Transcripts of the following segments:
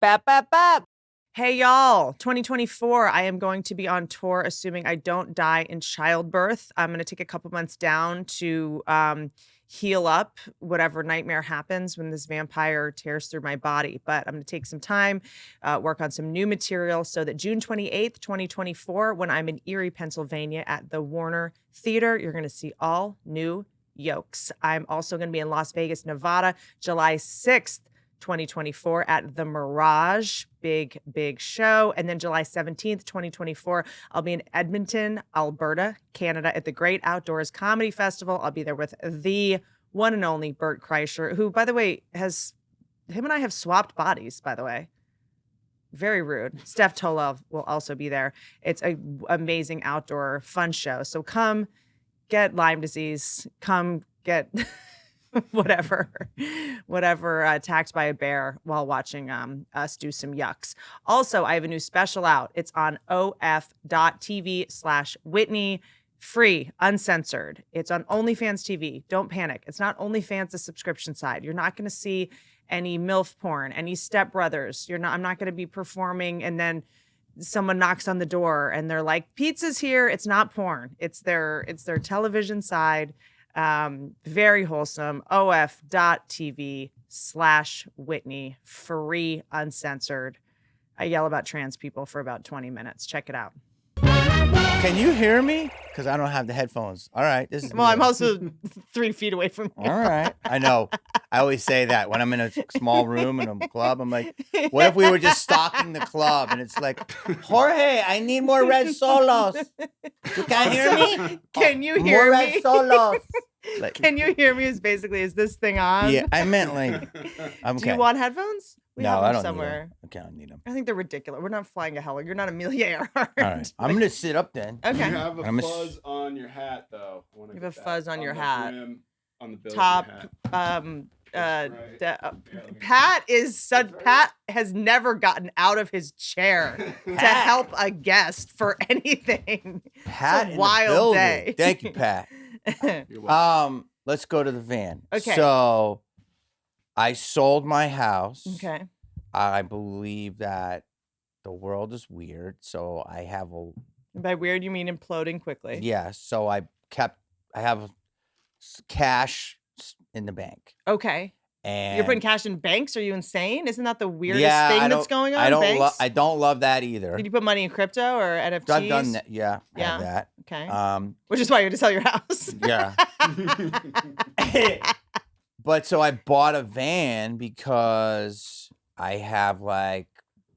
Bap, bap, bap. Hey, y'all, 2024, I am going to be on tour, assuming I don't die in childbirth. I'm going to take a couple months down to heal up whatever nightmare happens when this vampire tears through my body. But I'm going to take some time, work on some new material so that June 28th, 2024, when I'm in Erie, Pennsylvania at the Warner Theater, you're going to see all new yokes. I'm also going to be in Las Vegas, Nevada, July 6th. 2024 at the Mirage, big show. And then July 17th, 2024, I'll be in Edmonton, Alberta, Canada at the Great Outdoors Comedy Festival. I'll be there with the one and only Bert Kreischer, who, by the way, him and I have swapped bodies, by the way. Very rude. Steph Tolov will also be there. It's an amazing outdoor fun show. So come get Lyme disease, come get... whatever attacked by a bear while watching us do some yucks. Also, I have a new special out. It's on of.tv/Whitney, free, uncensored. It's on OnlyFans TV. Don't panic. It's not OnlyFans, the subscription side. You're not going to see any MILF porn, any stepbrothers. I'm not going to be performing and then someone knocks on the door and they're like, pizza's here. It's not porn. It's their television side. Very wholesome. of.tv/Whitney, free, uncensored. I yell about trans people for about 20 minutes. Check it out. Can you hear me? Because I don't have the headphones. All right. This is well, I'm also 3 feet away from you. All right. I know. I always say that when I'm in a small room in a club. I'm like, what if we were just stalking the club? And it's like, Jorge, I need more red solos. You can't hear me? Can you hear more me? Red solos. Like, can you hear me? Is this thing on? Yeah, I meant like. I'm Do you want headphones? We no, have them I don't somewhere. need them. Okay, I don't need them. I think they're ridiculous. We're not flying a heli. You're not Amelia Earhart. All right. I'm going to sit up then. Okay. You have a fuzz on your hat, though. You have a fuzz on your hat. On the bill top. of your hat. Pat has never gotten out of his chair to help a guest for anything. Pat, it's a wild day. Thank you, Pat. Let's go to the van. Okay. So I sold my house. Okay. I believe that the world is weird, so I have by weird you mean imploding quickly. Yeah, so I have cash in the bank. Okay. And you're putting cash in banks? Are you insane? Isn't that the weirdest thing that's going on? I don't love that either. Did you put money in crypto or NFTs? I've done that. Yeah. I have that. Okay. Which is why you had to sell your house. Yeah. But so I bought a van because I have like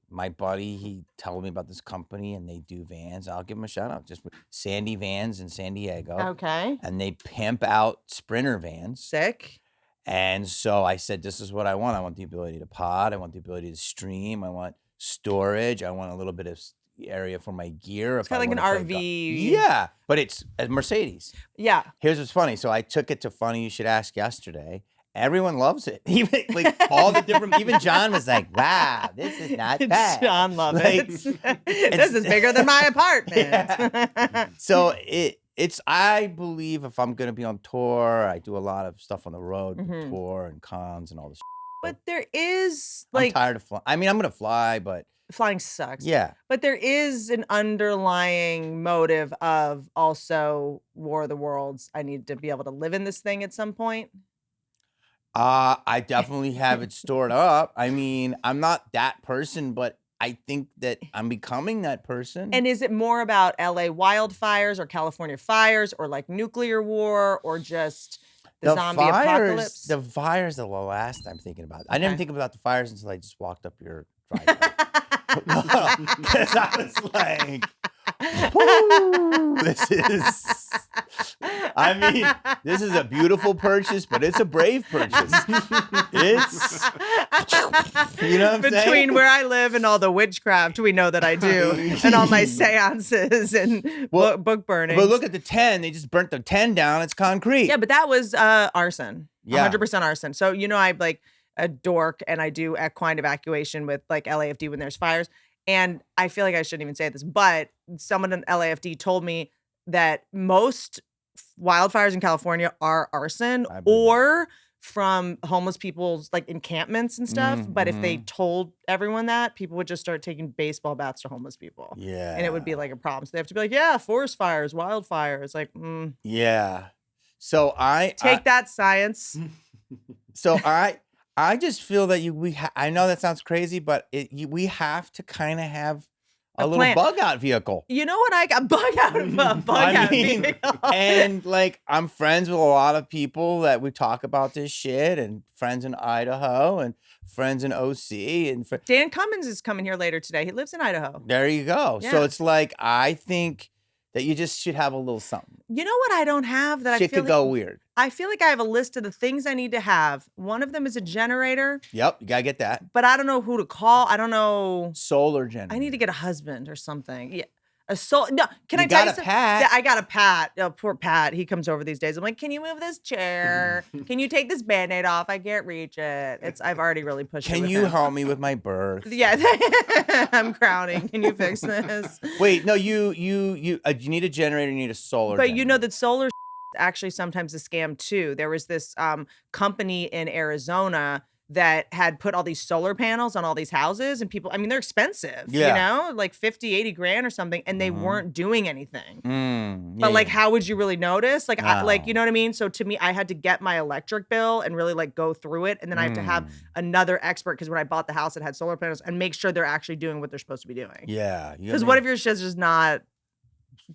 my buddy, he told me about this company and they do vans. I'll give him a shout out. Just Sandy Vans in San Diego. Okay. And they pimp out Sprinter vans. Sick. And so I said, this is what I want. I want the ability to pod. I want the ability to stream. I want storage. I want a little bit of area for my gear. It's kind of like an RV. Yeah, but it's a Mercedes. Yeah. Here's what's funny. So I took it to Funny You Should Ask yesterday. Everyone loves it. Even like all the different, even John was like, wow, this is not bad. John loves it. This is bigger than my apartment. Yeah. So it's, I believe if I'm going to be on tour, I do a lot of stuff on the road, tour and cons and all this. But there is like. I'm tired of flying. I mean, I'm going to fly, but. Flying sucks. Yeah. But there is an underlying motive of also War of the Worlds. I need to be able to live in this thing at some point. I definitely have it stored up. I mean, I'm not that person, but I think that I'm becoming that person. And is it more about LA wildfires or California fires or like nuclear war or just the zombie apocalypse? The fires are the last I'm thinking about. I didn't think about the fires until I just walked up your driveway. Because I was like, this is a beautiful purchase, but it's a brave purchase. It's, you know what I'm saying? Between where I live and all the witchcraft we know that I do, and all my seances and book burning. But look at the 10. They just burnt the 10 down. It's concrete. Yeah, but that was arson. Yeah. 100% arson. So, you know, I'm like a dork and I do equine evacuation with like LAFD when there's fires. And I feel like I shouldn't even say this, but someone in LAFD told me that most wildfires in California are arson or from homeless people's like encampments and stuff. But if they told everyone that, people would just start taking baseball bats to homeless people. Yeah. And it would be like a problem. So they have to be like, yeah, forest fires, wildfires. Like, Yeah. So take that, science. So I just feel that I know that sounds crazy, but we have to kind of have a little plan. bug out vehicle. You know what? I got bug out vehicle. And like I'm friends with a lot of people that we talk about this shit, and friends in Idaho and friends in OC and Dan Cummings is coming here later today. He lives in Idaho. There you go. Yeah. So it's like I think that you just should have a little something. You know what I don't have that Shit I feel could go weird. I feel like I have a list of the things I need to have. One of them is a generator. Yep, you gotta get that. But I don't know who to call. I don't know. Solar generator. I need to get a husband or something. Yeah. No, can I You tell got you a something? Pat. Yeah, I got a Pat. Oh, poor Pat. He comes over these days. I'm like, can you move this chair? Can you take this Band-Aid off? I can't reach it. I've already really pushed it. Can with you him. help me with my birth? Yeah, I'm crowning. Can you fix this? Wait, no, you need a generator, you need a solar But generator. you know that solar actually sometimes a scam too. There was this company in Arizona that had put all these solar panels on all these houses, and people, I mean, they're expensive, you know, like 50, 80 grand or something, and they weren't doing anything. But like, how would you really notice? Like, like, you know what I mean? So to me, I had to get my electric bill and really like go through it. And then I have to have another expert, because when I bought the house, it had solar panels, and make sure they're actually doing what they're supposed to be doing. Yeah. Because what if your shit's just not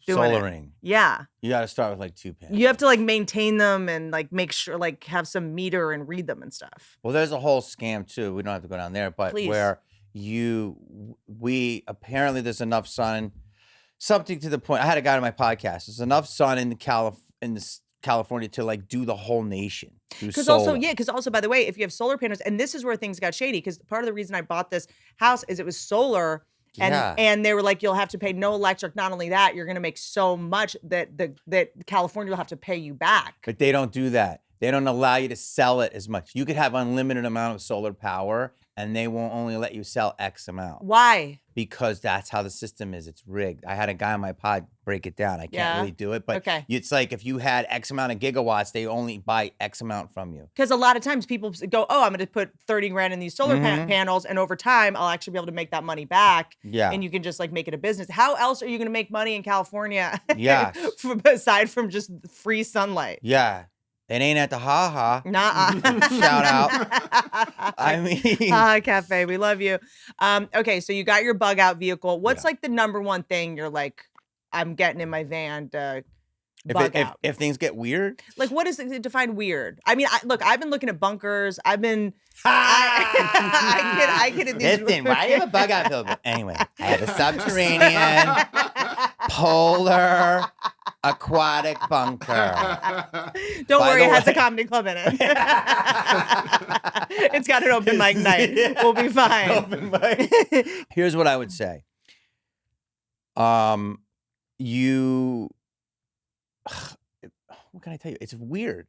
doing solaring? Yeah. You got to start with like 2 panels. You have to like maintain them and like make sure, like have some meter and read them and stuff. Well, there's a whole scam too. We don't have to go down there, but Please. where apparently there's enough sun, something to the point. I had a guy on my podcast. There's enough sun in California to like do the whole nation. Because also, by the way, if you have solar panels, and this is where things got shady, because part of the reason I bought this house is it was solar. And they were like, you'll have to pay no electric. Not only that, you're going to make so much that California will have to pay you back. But they don't do that. They don't allow you to sell it as much. You could have unlimited amount of solar power, and they won't only let you sell X amount. Why? Because that's how the system is. It's rigged. I had a guy on my pod break it down. I can't really do it, but it's like if you had X amount of gigawatts, they only buy X amount from you. Because a lot of times people go, oh, I'm going to put 30 grand in these solar panels, and over time, I'll actually be able to make that money back. Yeah. And you can just like make it a business. How else are you going to make money in California? Yeah. Aside from just free sunlight. Yeah. It ain't at the Ha-Ha. Nuh-uh. Shout out. I mean. Ha Cafe, we love you. Okay, so you got your bug out vehicle. What's like the number one thing you're like, I'm getting in my van to bug out? If things get weird? Like, what is it to define weird? I mean, look, I've been looking at bunkers. I've been... I get in these... Listen, why do you have a bug out vehicle? Anyway, I have a subterranean, polar, aquatic bunker. Don't worry, it has a comedy club in it. It's got an open mic night. We'll be fine. Open mic. Here's what I would say. What can I tell you? It's weird.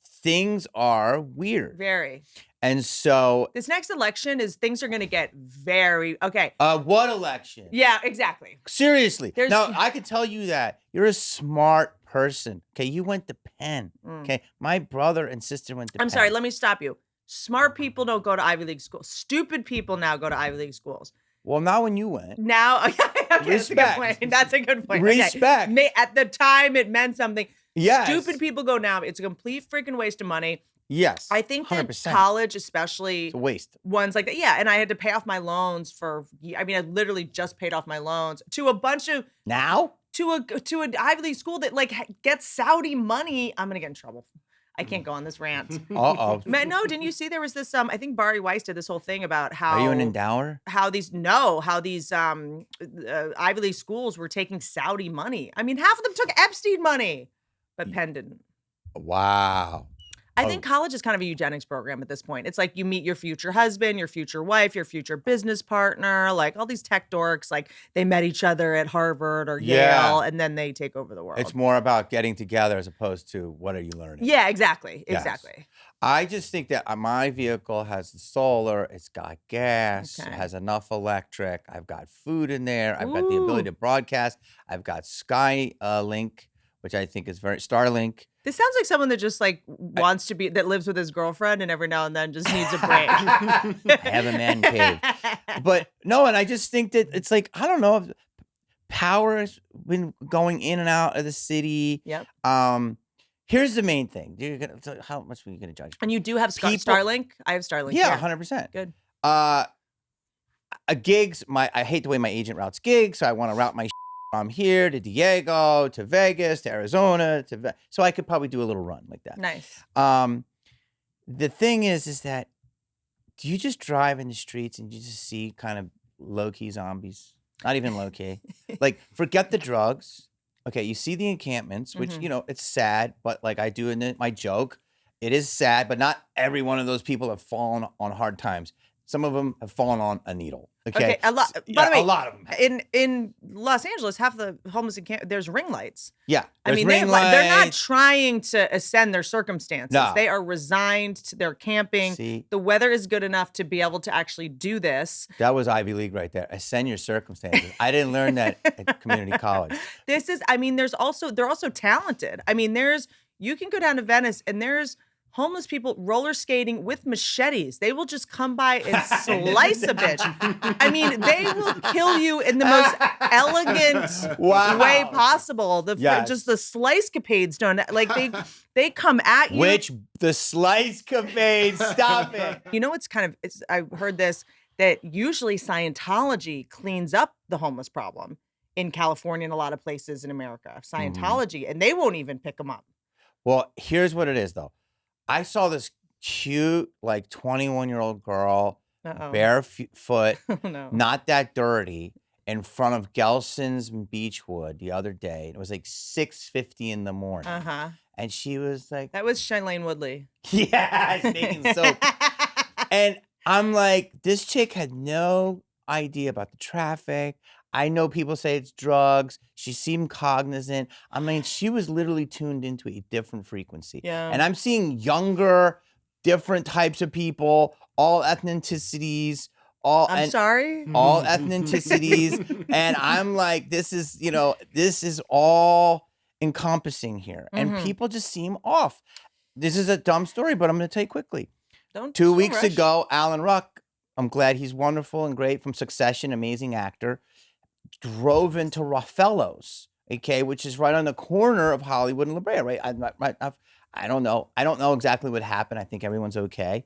Things are weird. Very. And so this next election things are going to get very okay. What election? Yeah, exactly. Seriously. Now I could tell you that you're a smart person. Okay, you went to Penn. Okay, my brother and sister went to Penn. I'm sorry. Let me stop you. Smart people don't go to Ivy League schools. Stupid people now go to Ivy League schools. Well, not when you went. Now, okay, respect. That's a good point. Respect. Okay. At the time, it meant something. Yes. Stupid people go now. It's a complete freaking waste of money. Yes. I think that 100%. college, especily, it's a waste. Ones like that. Yeah, and I had to pay off my loans I literally just paid off my loans to a bunch of to an Ivy League school that like gets Saudi money. I'm gonna get in trouble. I can't go on this rant. Uh-oh. No, didn't you see there was this I think Bari Weiss did this whole thing about how Are you an endower? How these Ivy League schools were taking Saudi money. I mean, half of them took Epstein money, but Penn didn't. Wow. I think college is kind of a eugenics program at this point. It's like you meet your future husband, your future wife, your future business partner, like all these tech dorks, like they met each other at Harvard or Yale, and then they take over the world. It's more about getting together as opposed to what are you learning? Yeah, exactly. Yes. Exactly. I just think that my vehicle has the solar, it's got gas, it has enough electric, I've got food in there, I've got the ability to broadcast, I've got Skylink, which I think is very Starlink. This sounds like someone that just like wants to be that lives with his girlfriend and every now and then just needs a break. I have a man cave. But no, and I just think that it's like, I don't know, power has been going in and out of the city. Yep. Here's the main thing. How much are you going to judge? And you do have Starlink? I have Starlink. Yeah, 100%. Good. Gigs, I hate the way my agent routes gigs, so I want to route my from here to Diego, to Vegas, to Arizona, so I could probably do a little run like that. Nice. The thing is that do you just drive in the streets and you just see kind of low-key zombies? Not even low-key. Like, forget the drugs. Okay, you see the encampments, which, you know, it's sad, but like I do in my joke, it is sad, but not every one of those people have fallen on hard times. Some of them have fallen on a needle. Okay, a lot. By the way, a lot of them have. In Los Angeles, half the homeless there's ring lights. Yeah, I mean, they're not trying to ascend their circumstances. No. They are resigned to their camping. See? The weather is good enough to be able to actually do this. That was Ivy League right there. Ascend your circumstances. I didn't learn that at community college. They're also talented. I mean, you can go down to Venice and there's homeless people roller skating with machetes. They will just come by and slice a bitch. I mean, they will kill you in the most elegant way possible. Just the slice capades don't like they come at you. Which the slice capades, stop it. You know what's I heard this that usually Scientology cleans up the homeless problem in California and a lot of places in America. Scientology, and they won't even pick them up. Well, here's what it is though. I saw this cute, like 21-year-old girl, barefoot, not that dirty, in front of Gelson's Beechwood the other day. It was like 6:50 in the morning. And she was like... That was Shailene Woodley. Yeah, making soap. And I'm like, this chick had no idea about the traffic. I know people say it's drugs. She seemed cognizant. I mean, she was literally tuned into a different frequency. Yeah. And I'm seeing younger, different types of people, all ethnicities, all ethnicities. And I'm like, this is all encompassing here. And people just seem off. This is a dumb story, but I'm going to tell you quickly. 2 weeks ago, Alan Ruck, I'm glad he's wonderful and great, from Succession, amazing actor, drove into Raffello's, okay, which is right on the corner of Hollywood and La Brea, right? I don't know. I don't know exactly what happened. I think everyone's okay.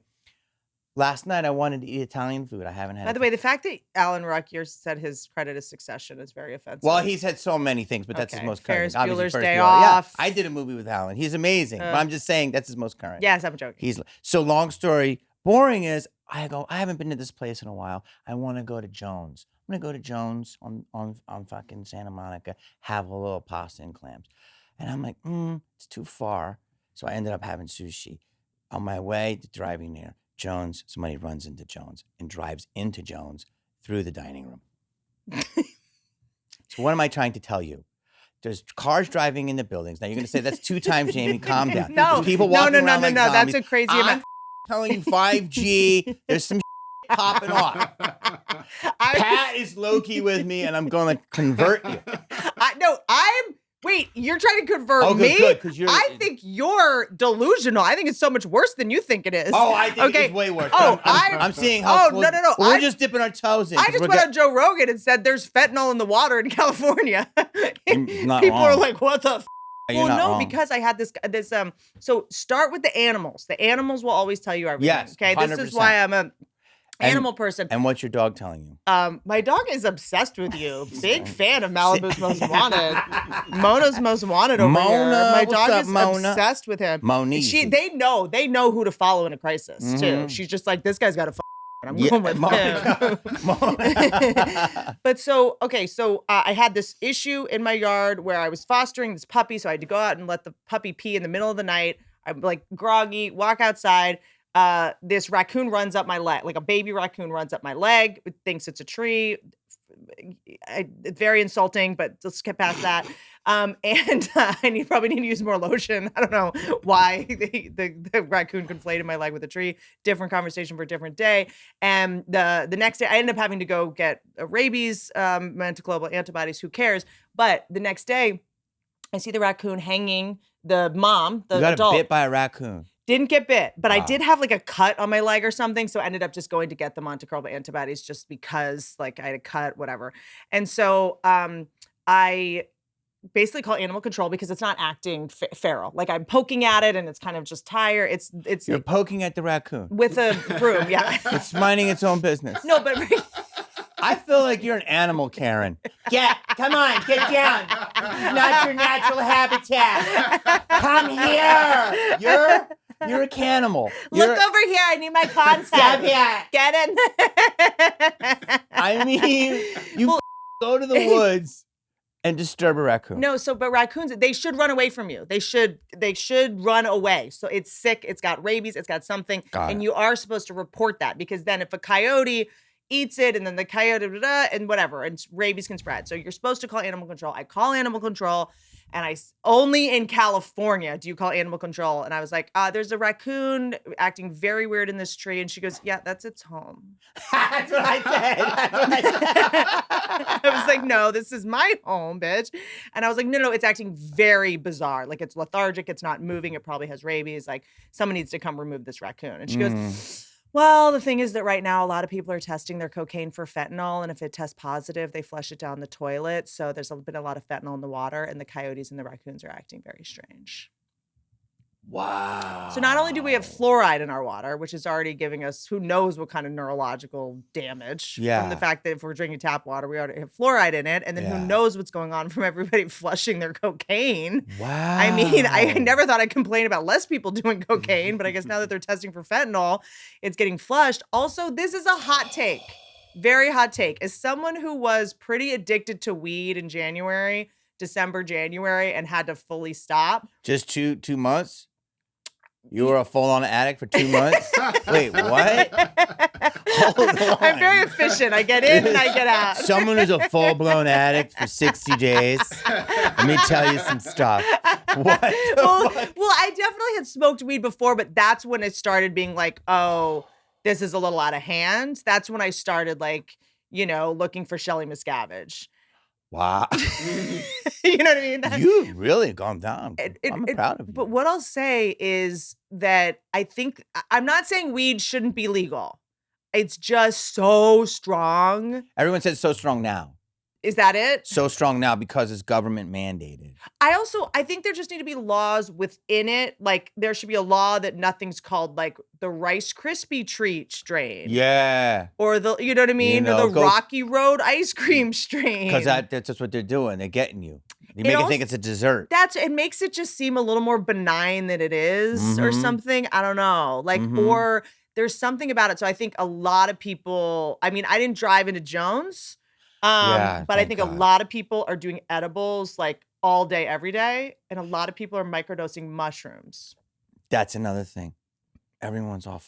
Last night, I wanted to eat Italian food. I haven't had. By the way, the fact that Alan Ruck said his credit is Succession is very offensive. Well, he's had so many things, but that's his most current. Ferris Bueller's Day Off. Yeah, I did a movie with Alan. He's amazing, but I'm just saying that's his most current. Yes, I'm joking. So long story. Boring is, I haven't been to this place in a while. I want to go to Jones. I'm going to go to Jones on fucking Santa Monica, have a little pasta and clams. And I'm like, it's too far. So I ended up having sushi. On my way to driving near Jones, somebody runs into Jones and drives into Jones through the dining room. So what am I trying to tell you? There's cars driving in the buildings. Now you're going to say that's 2 times, Jamie. Calm down. No, there's people walking around like zombies. That's a crazy amount. Telling you 5G. There's some popping off. Pat is low-key with me, and I'm going to convert you. Wait, you're trying to convert me? Good, because I think you're delusional. I think it's so much worse than you think it is. Oh, I think it's way worse. I'm seeing how close. No. We're just dipping our toes in. I just went on Joe Rogan and said there's fentanyl in the water in California. People are like, what the f? Well, no, wrong. Because I had this. So start with the animals. The animals will always tell you everything. Yes, okay. 100%. This is why I'm a animal person. And what's your dog telling you? My dog is obsessed with you. Big fan of Malibu's Most Wanted. Mona's Most Wanted over here. My dog is obsessed with him. Monique. They know who to follow in a crisis too. She's just like, this guy's got to. I'm going with him. But so I had this issue in my yard where I was fostering this puppy, so I had to go out and let the puppy pee in the middle of the night. I'm like groggy, walk outside. This raccoon runs up my leg, like a baby raccoon runs up my leg, thinks it's a tree. It's very insulting, but let's get past that. And I probably need to use more lotion. I don't know why the raccoon conflated my leg with a tree. Different conversation for a different day. And the next day, I ended up having to go get rabies, antiglobal antibodies. Who cares? But the next day, I see the raccoon hanging. The mom, the You got adult, bit by a raccoon. didn't get bit, but I Wow. did have like a cut on my leg or something. So I ended up just going to get the monoclonal antibodies just because like I had a cut, whatever. And so I basically call animal control because it's not acting feral. Like I'm poking at it and it's kind of just tired. You're poking at the raccoon. With a broom, yeah. It's minding its own business. No, but I feel like you're an animal, Karen. Come on, get down. This is not your natural habitat. Come here. You're a canimal. Look over here. I need my concept. Stop it. Get in. I mean, you go to the woods and disturb a raccoon. No, but raccoons, they should run away from you. They should run away. So it's sick, it's got rabies, it's got something, and you are supposed to report that because then if a coyote eats it and then the coyote and whatever, and rabies can spread. So you're supposed to call animal control. I call animal control, and only in California do you call animal control. And I was like, there's a raccoon acting very weird in this tree. And she goes, yeah, that's its home. That's what I said. I was like, no, this is my home, bitch. And I was like, no, it's acting very bizarre. Like it's lethargic. It's not moving. It probably has rabies. Like someone needs to come remove this raccoon. And she goes, well, the thing is that right now a lot of people are testing their cocaine for fentanyl. And if it tests positive, they flush it down the toilet. So there's been a lot of fentanyl in the water and the coyotes and the raccoons are acting very strange. Wow. So not only do we have fluoride in our water, which is already giving us who knows what kind of neurological damage from the fact that if we're drinking tap water, we already have fluoride in it. And then who knows what's going on from everybody flushing their cocaine. Wow. I mean, I never thought I'd complain about less people doing cocaine, but I guess now that they're testing for fentanyl, it's getting flushed. Also, this is a hot take. Very hot take. As someone who was pretty addicted to weed in December, January, and had to fully stop. Just two months? You were a full-on addict for 2 months? Wait, what? Hold on. I'm very efficient. I get in and I get out. Someone who's a full-blown addict for 60 days. Let me tell you some stuff. What? Well, I definitely had smoked weed before, but that's when it started being like, oh, this is a little out of hand. That's when I started like, looking for Shelley Miscavige. Wow. You know what I mean? You've really gone down. I'm proud of you. But what I'll say is that I'm not saying weed shouldn't be legal. It's just so strong. Everyone says so strong now. Is that it? So strong now because it's government mandated. I think there just need to be laws within it. Like there should be a law that nothing's called like the Rice Krispie treat strain. Yeah. Or you know what I mean? Or the Rocky Road ice cream strain. Because that's just what they're doing. They're getting you. You make it think it's a dessert. It makes it just seem a little more benign than it is or something. I don't know. Like, or there's something about it. So I think a lot of people, I didn't drive into Jones. But I think a lot of people are doing edibles like all day, every day. And a lot of people are microdosing mushrooms. That's another thing. Everyone's all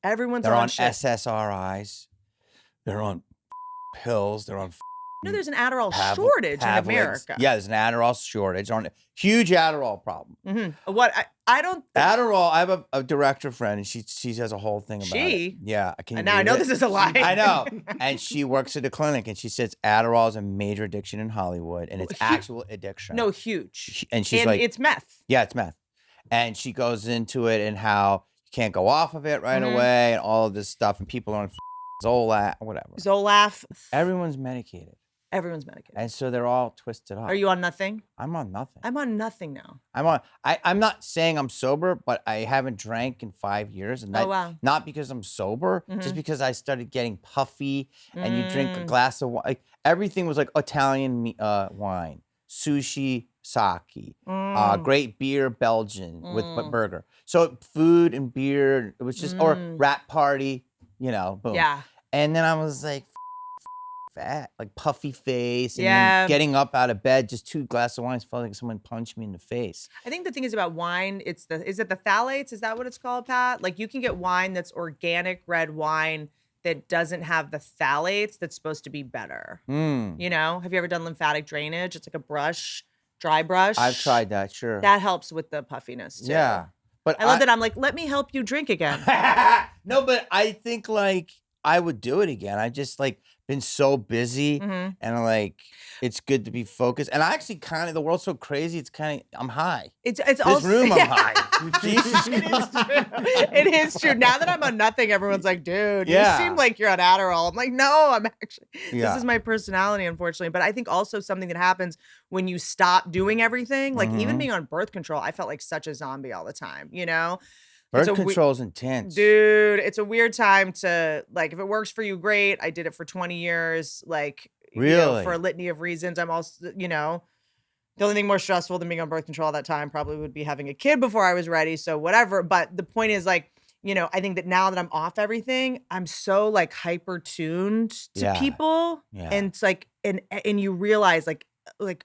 They're on shit. SSRIs. They're on pills. They're on there's an Adderall shortage in America. Yeah, there's an Adderall shortage. Huge Adderall problem. Mm-hmm. What I don't Adderall. I have a director friend, and she has a whole thing about it. Yeah, I know this is a lie. I know, and she works at a clinic, and she says Adderall is a major addiction in Hollywood, and it's actual addiction. No, huge. And she's like, it's meth. Yeah, it's meth, and she goes into it and how you can't go off of it right away, and all of this stuff, and people are on Zolaf, whatever. Zolaf. Everyone's medicated. Everyone's medicated. And so they're all twisted up. Are you on nothing? I'm on nothing. I'm on nothing now. I'm not saying I'm sober, but I haven't drank in 5 years. And not because I'm sober, just because I started getting puffy and you drink a glass of wine. Like, everything was like Italian wine, sushi, sake, great beer, Belgian with burger. So food and beer, it was just, or rat party, boom. Yeah. And then I was like, fat, like puffy face, and then getting up out of bed, just 2 glasses of wine, felt like someone punched me in the face. I think the thing is about wine, is it the phthalates? Is that what it's called, Pat? Like you can get wine that's organic red wine that doesn't have the phthalates that's supposed to be better. Have you ever done lymphatic drainage? It's like a dry brush. I've tried that, sure. That helps with the puffiness too. Yeah. But I love that I'm like, let me help you drink again. No, but I think like I would do it again. I just like been so busy, Mhm. and like it's good to be focused. And I actually kind of the world's so crazy. It's kind of I'm high. It's This also room, I'm high. Jesus It is Christ. true. It is true. Now that I'm on nothing, everyone's like, dude, you Yeah. seem like you're on Adderall. I'm like, no, I'm actually, this Yeah. is my personality, unfortunately. But I think also something that happens when you stop doing everything, like even Mhm. being on birth control, I felt like such a zombie all the time, you know? Birth a control's intense. Dude, it's a weird time to, like, if it works for you, great. I did it for 20 years, like, you know, for a Really? litany of reasons. I'm also, you know, the only thing more stressful than being on birth control at that time probably would be having a kid before I was ready. So whatever. But the point is, like, you know, I think that now that I'm off everything, I'm so like hyper tuned to Yeah. people. Yeah. And it's like, and you realize like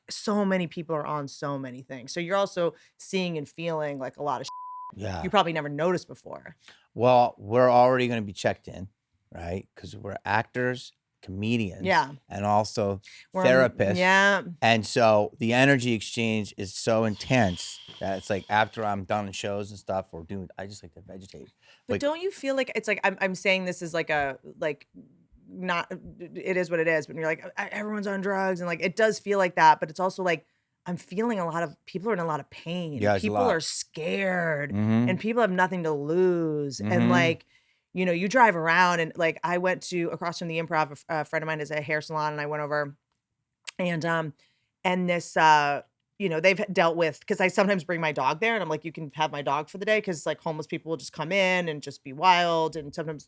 so many people are on so many things. So you're also seeing and feeling like a lot of Yeah. you probably never noticed before. Well, we're already going to be checked in, right? Because we're actors, comedians, Yeah. and also We're on- therapists. yeah. And so the energy exchange is so intense that it's like after I'm done in shows and stuff, or doing, I just like to vegetate. But Like, don't you feel like it's like I'm saying this is like a like not it is what it is, but you're like everyone's on drugs and like it does feel like that, but it's also like I'm feeling a lot of people are in a lot of pain. Yeah, it's a People lot. are scared Mhm. and people have nothing to lose. And Mhm. like, you know, you drive around and like I went to across from the Improv, a friend of mine has a hair salon and I went over and this you know, they've dealt with because I sometimes bring my dog there and I'm like, you can have my dog for the day because like homeless people will just come in and just be wild. And sometimes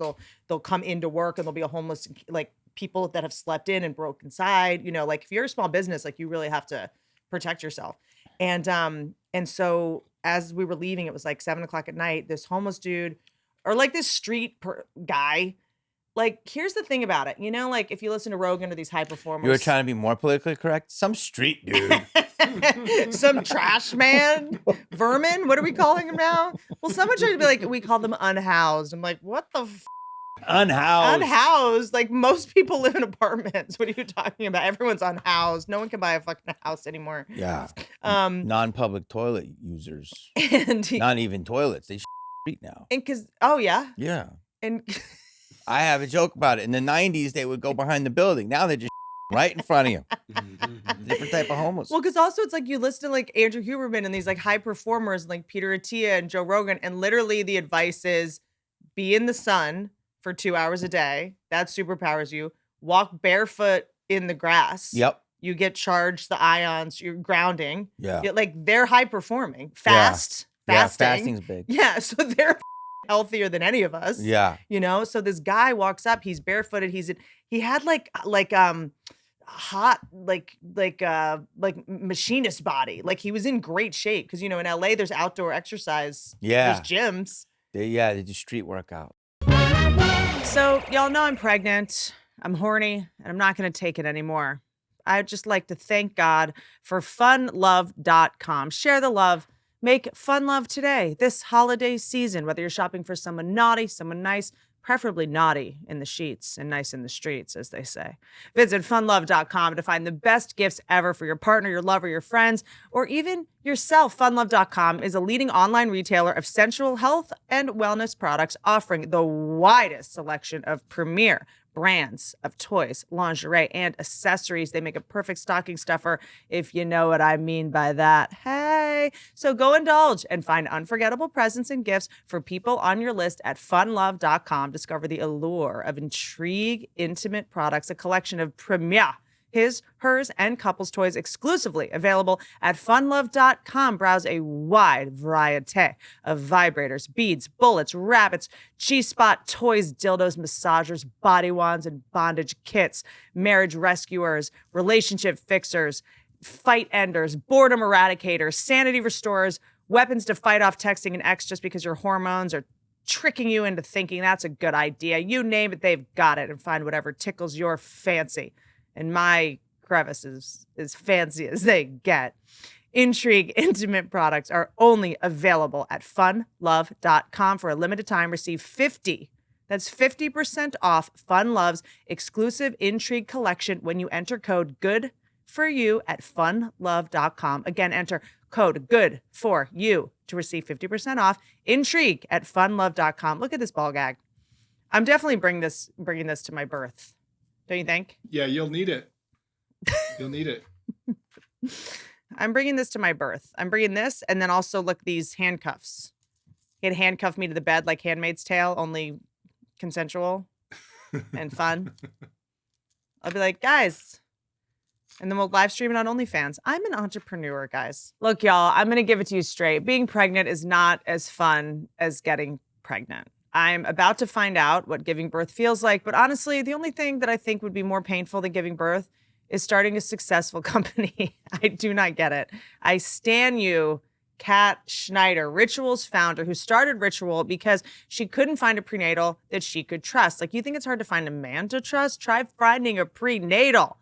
they'll come into work and there'll be a homeless like people that have slept in and broke inside. You know, like if you're a small business, like you really have to protect yourself. And so as we were leaving, it was like 7 o'clock at night, this homeless dude or like this guy. Like, here's the thing about it, you know, like if you listen to Rogan or these high performers, You were trying to be more politically correct? Some street dude. some trash man, vermin. What are we calling him now? Well, someone tried to be like, we call them unhoused. I'm like, what the Unhoused. unhoused? Like most people live in apartments. What are you talking about? Everyone's unhoused. No one can buy a fucking house anymore. Yeah. Non-public toilet users. And Not even toilets. They street now. and because yeah, Yeah. and I have a joke about it. In the 90s, they would go behind the building. Now they're just right in front of you. Different type of homeless. well, because also it's like you listen to like Andrew Huberman and these like high performers like Peter Attia and Joe Rogan, and literally the advice is be in the sun for 2 hours a day. That superpowers you. Walk barefoot in the grass. Yep. You get charged the ions. You're grounding. Yeah. Like they're high performing. Yeah, Fasting. fasting's big. Yeah, so they're healthier than any of us. Yeah. You know, so this guy walks up, he's barefooted, he had like hot like machinist body. Like he was in great shape because you know in LA there's outdoor exercise. Yeah. There's gyms. They do street workout. So y'all know I'm pregnant. I'm horny and I'm not going to take it anymore. I'd just like to thank God for funlove.com. Share the love. Make fun love today, this holiday season, whether you're shopping for someone naughty, someone nice, preferably naughty in the sheets and nice in the streets, as they say. Visit funlove.com to find the best gifts ever for your partner, your lover, your friends, or even yourself. Funlove.com is a leading online retailer of sensual health and wellness products, offering the widest selection of premier brands of toys, lingerie, and accessories. They make a perfect stocking stuffer, if you know what I mean by that. Hey, so go indulge and find unforgettable presents and gifts for people on your list at funlove.com. Discover the allure of Intrigue Intimate Products, a collection of premier his, hers, and couples toys exclusively available at funlove.com. Browse a wide variety of vibrators, beads, bullets, rabbits, G-spot toys, dildos, massagers, body wands, and bondage kits, marriage rescuers, relationship fixers, fight enders, boredom eradicators, sanity restorers, weapons to fight off texting an ex just because your hormones are tricking you into thinking that's a good idea. You name it, they've got it, and find whatever tickles your fancy. And my crevice is as fancy as they get. Intrigue Intimate Products are only available at funlove.com. For a limited time, receive 50% off Funlove's exclusive Intrigue collection when you enter code GOOD4YOU at funlove.com. Again, enter code GOOD4YOU to receive 50% off Intrigue at funlove.com. Look at this ball gag. I'm definitely bringing this to my birth. Don't you think? Yeah, you'll need it. You'll need it. I'm bringing this to my birth. I'm bringing this, and then also look, these handcuffs. He'd handcuff me to the bed like Handmaid's Tale, only consensual and fun. I'll be like, guys, and then we'll live stream it on OnlyFans. I'm an entrepreneur, guys. Look, y'all, I'm going to give it to you straight. Being pregnant is not as fun as getting pregnant. I'm about to find out what giving birth feels like, but honestly, the only thing that I think would be more painful than giving birth is starting a successful company. I do not get it. I stan you, Kat Schneider, Ritual's founder, who started Ritual because she couldn't find a prenatal that she could trust. Like, you think it's hard to find a man to trust? Try finding a prenatal.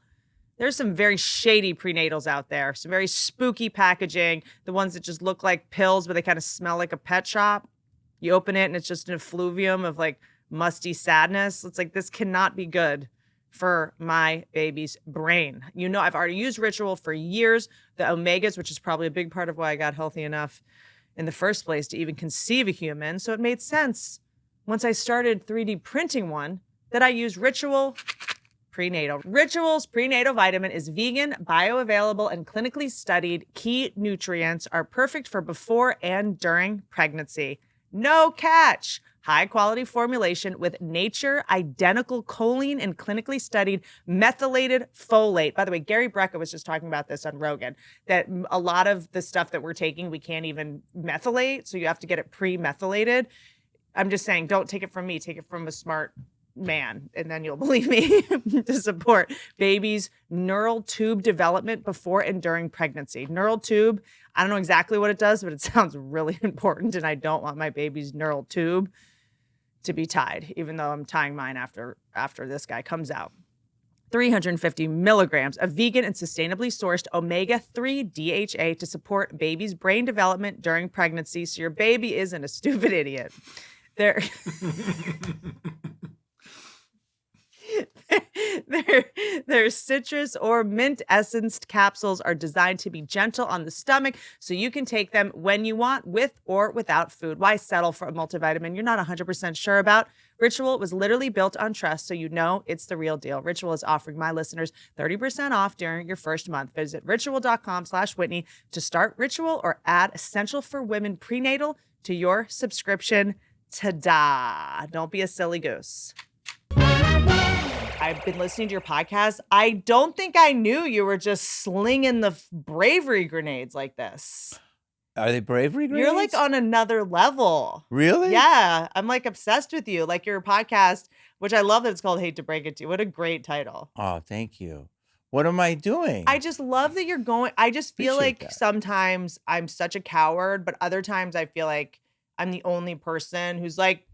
There's some very shady prenatals out there, some very spooky packaging, the ones that just look like pills, but they kind of smell like a pet shop. You open it and it's just an effluvium of like musty sadness. It's like, this cannot be good for my baby's brain. You know, I've already used Ritual for years. The omegas, which is probably a big part of why I got healthy enough in the first place to even conceive a human. So it made sense once I started 3D printing one that I use Ritual Prenatal. Ritual's prenatal vitamin is vegan, bioavailable, and clinically studied. Key nutrients are perfect for before and during pregnancy. No catch. High quality formulation with nature identical choline and clinically studied methylated folate. By the way, Gary Brecka was just talking about this on Rogan, that a lot of the stuff that we're taking, we can't even methylate. So you have to get it pre-methylated. I'm just saying, don't take it from me. Take it from a smart man, and then you'll believe me, to support babies' neural tube development before and during pregnancy. Neural tube, I don't know exactly what it does, but it sounds really important, and I don't want my baby's neural tube to be tied, even though I'm tying mine after this guy comes out. 350 milligrams of vegan and sustainably sourced omega-3 DHA to support baby's brain development during pregnancy, so your baby isn't a stupid idiot. Their citrus or mint essenced capsules are designed to be gentle on the stomach, so you can take them when you want, with or without food. Why settle for a multivitamin you're not 100% sure about? Ritual was literally built on trust, so you know it's the real deal. Ritual is offering my listeners 30% off during your first month. Visit ritual.com/Whitney to start Ritual or add Essential for Women Prenatal to your subscription. Ta-da! Don't be a silly goose. I've been listening to your podcast. I don't think I knew you were just slinging the bravery grenades like this. Are they bravery grenades? You're like on another level. Really? Yeah. I'm like obsessed with you. Like your podcast, which I love that it's called Hate to Break It to You. What a great title. Oh, thank you. What am I doing? I just love that you're going. I just feel Appreciate like that. sometimes I'm such a coward, but other times I feel like I'm the only person who's like,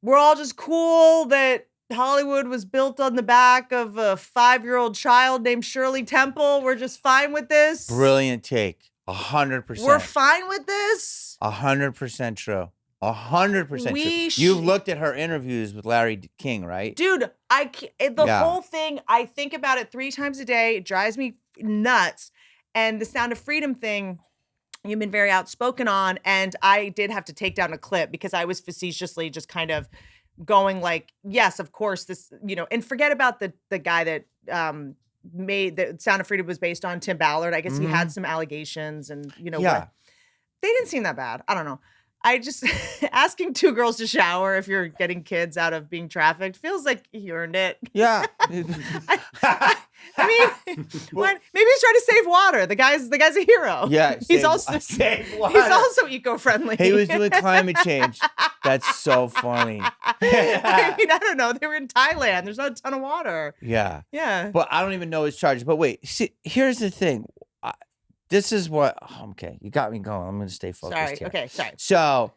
we're all just cool that Hollywood was built on the back of a 5-year-old child named Shirley Temple. We're just fine with this. Brilliant take. 100%. We're fine with this. 100% true. 100% We true. You've looked at her interviews with Larry King, right? Dude, Yeah. whole thing, I think about it 3 times a day. It drives me nuts. And the Sound of Freedom thing, you've been very outspoken on. And I did have to take down a clip because I was facetiously just kind of going like, yes, of course, this, you know, and forget about the guy that made the Sound of Freedom was based on, Tim Ballard. I guess he had some allegations and, you know, Yeah. they didn't seem that bad. I don't know. I just asking 2 girls to shower if you're getting kids out of being trafficked feels like he earned it. Yeah. I mean, maybe he's trying to save water. The guy's a hero. Yeah. he's also eco-friendly. He was doing climate change. That's so funny. I mean, I don't know. They were in Thailand. There's not a ton of water. Yeah. Yeah. But I don't even know his charges. But wait, see, here's the thing. This is what, okay, you got me going. I'm going to stay focused Sorry. here. Okay. Sorry. So,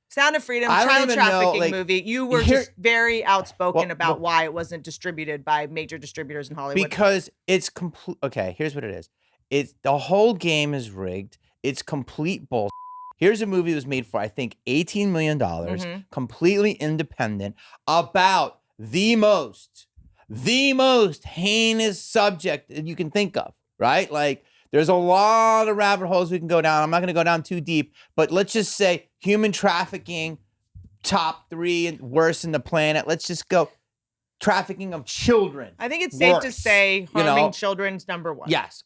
Sound of Freedom, I don't child even know, trafficking like, movie. You were here- just very outspoken Well, about why it wasn't distributed by major distributors in Hollywood. because it's complete. Okay, here's what it is. It's the whole game is rigged. It's complete bullshit. Here's a movie that was made for, I think, $18 million, completely independent, about the most heinous subject that you can think of, right? Like, there's a lot of rabbit holes we can go down. I'm not going to go down too deep, but let's just say human trafficking, top 3 and worst in the planet. Let's just go. trafficking of children. I think it's safe to worse, say you harming know? children's number one. Yes,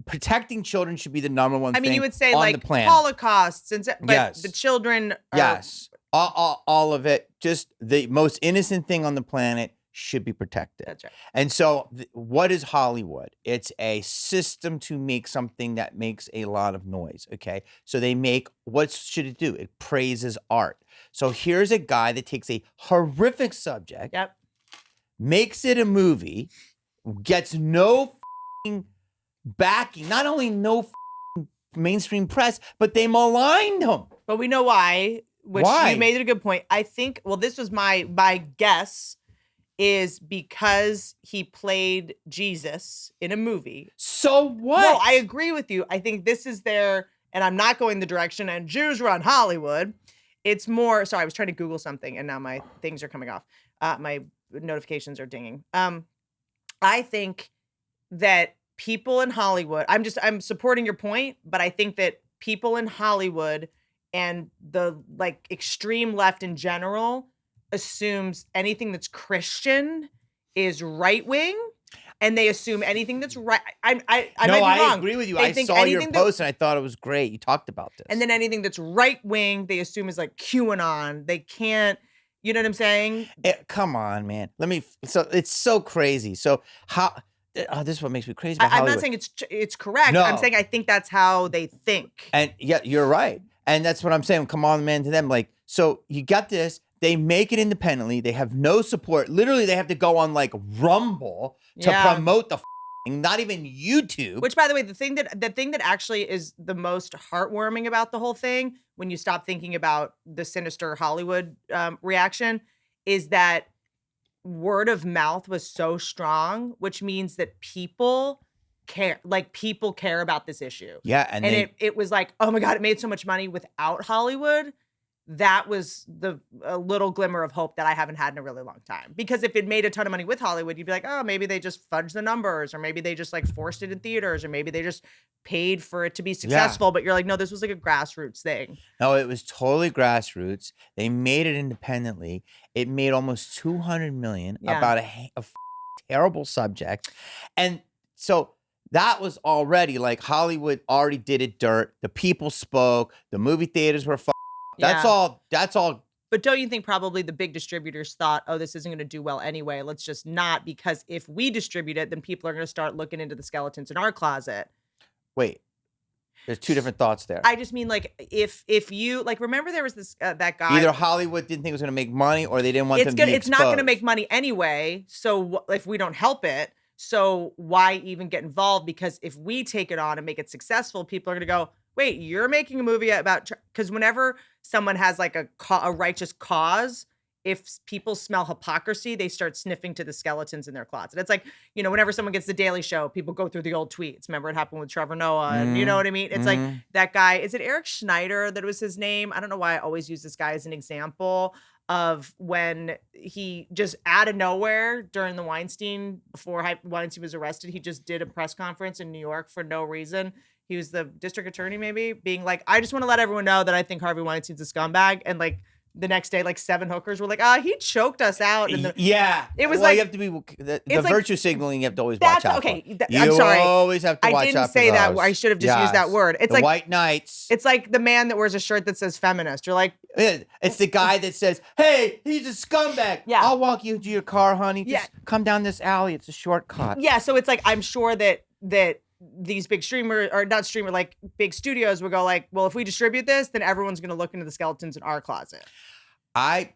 protecting children should be the number one I thing mean, you would say on like the planet. Holocausts, but Yes. the children are. Yes, all of it. Just the most innocent thing on the planet should be protected. That's right. And so, what is Hollywood? It's a system to make something that makes a lot of noise. Okay, so they make, what should it do? It praises art. So here's a guy that takes a horrific subject, Yep. makes it a movie, gets no backing, not only no mainstream press, but they maligned him. But we know why. Which Why? you made it a good point. I think. Well, this was my guess. Is because he played Jesus in a movie. So what? No, I agree with you. I think this is their, and I'm not going the direction, and Jews run Hollywood. It's more, sorry, I was trying to Google something, and now my things are coming off. My notifications are dinging. I think that people in Hollywood, I'm supporting your point, but I think that people in Hollywood and the like extreme left in general assumes anything that's Christian is right wing, and they assume anything that's right. I might be wrong. I agree with you. They I think saw your anything post and I thought it was great. You talked about this. And then anything that's right wing, they assume is like QAnon. They can't. You know what I'm saying? Come on, man. So it's so crazy. So how? This is what makes me crazy about I'm Hollywood. not saying it's correct. No. I'm saying I think that's how they think. And yeah, you're right. And that's what I'm saying. Come on, man, to them. Like, so you got this. They make it independently. They have no support. Literally, they have to go on like Rumble to promote the thing, not even YouTube. Which, by the way, the thing that actually is the most heartwarming about the whole thing, when you stop thinking about the sinister Hollywood reaction, is that word of mouth was so strong, which means that people care. Like, people care about this issue. Yeah, and it was like, oh my God, it made so much money without Hollywood. That was a little glimmer of hope that I haven't had in a really long time. Because if it made a ton of money with Hollywood, you'd be like, oh, maybe they just fudged the numbers, or maybe they just like forced it in theaters, or maybe they just paid for it to be successful. But you're like, no, this was like a grassroots thing. No, it was totally grassroots. They made it independently. It made almost 200 million about a terrible subject. And so that was already like Hollywood already did it dirt. The people spoke. The movie theaters were That's all. But don't you think probably the big distributors thought, oh, this isn't going to do well anyway. Let's just not, because if we distribute it, then people are going to start looking into the skeletons in our closet. Wait, there's two different thoughts there. I just mean, like, if you, like, remember there was this, that guy. Either Hollywood didn't think it was going to make money, or they didn't want them to be It's not going to exposed. make money anyway. So if we don't help it, so why even get involved? Because if we take it on and make it successful, people are going to go, wait, you're making a movie about, because whenever someone has like a righteous cause, if people smell hypocrisy, they start sniffing to the skeletons in their closet. It's like, you know, whenever someone gets the Daily Show, people go through the old tweets. Remember it happened with Trevor Noah, and you know what I mean? It's like that guy, is it Eric Schneider that was his name? I don't know why I always use this guy as an example of when he just out of nowhere during the Weinstein, before Weinstein was arrested, he just did a press conference in New York for no reason. He was the district attorney, maybe, being like, I just want to let everyone know that I think Harvey Weinstein's a scumbag. And like the next day, like 7 hookers were like, he choked us out. And it was like, you have to be the virtue signaling. You have to always watch out. Okay, for. I'm sorry. You always have to watch out. I didn't say for that. those. I should have just used that word. It's the like white knights. It's like the man that wears a shirt that says feminist. You're like, it's the guy that says, "Hey, he's a scumbag. Yeah, I'll walk you to your car, honey. Just come down this alley. It's a shortcut." Yeah, so it's like, I'm sure that these big like big studios would go like, well, if we distribute this, then everyone's going to look into the skeletons in our closet. I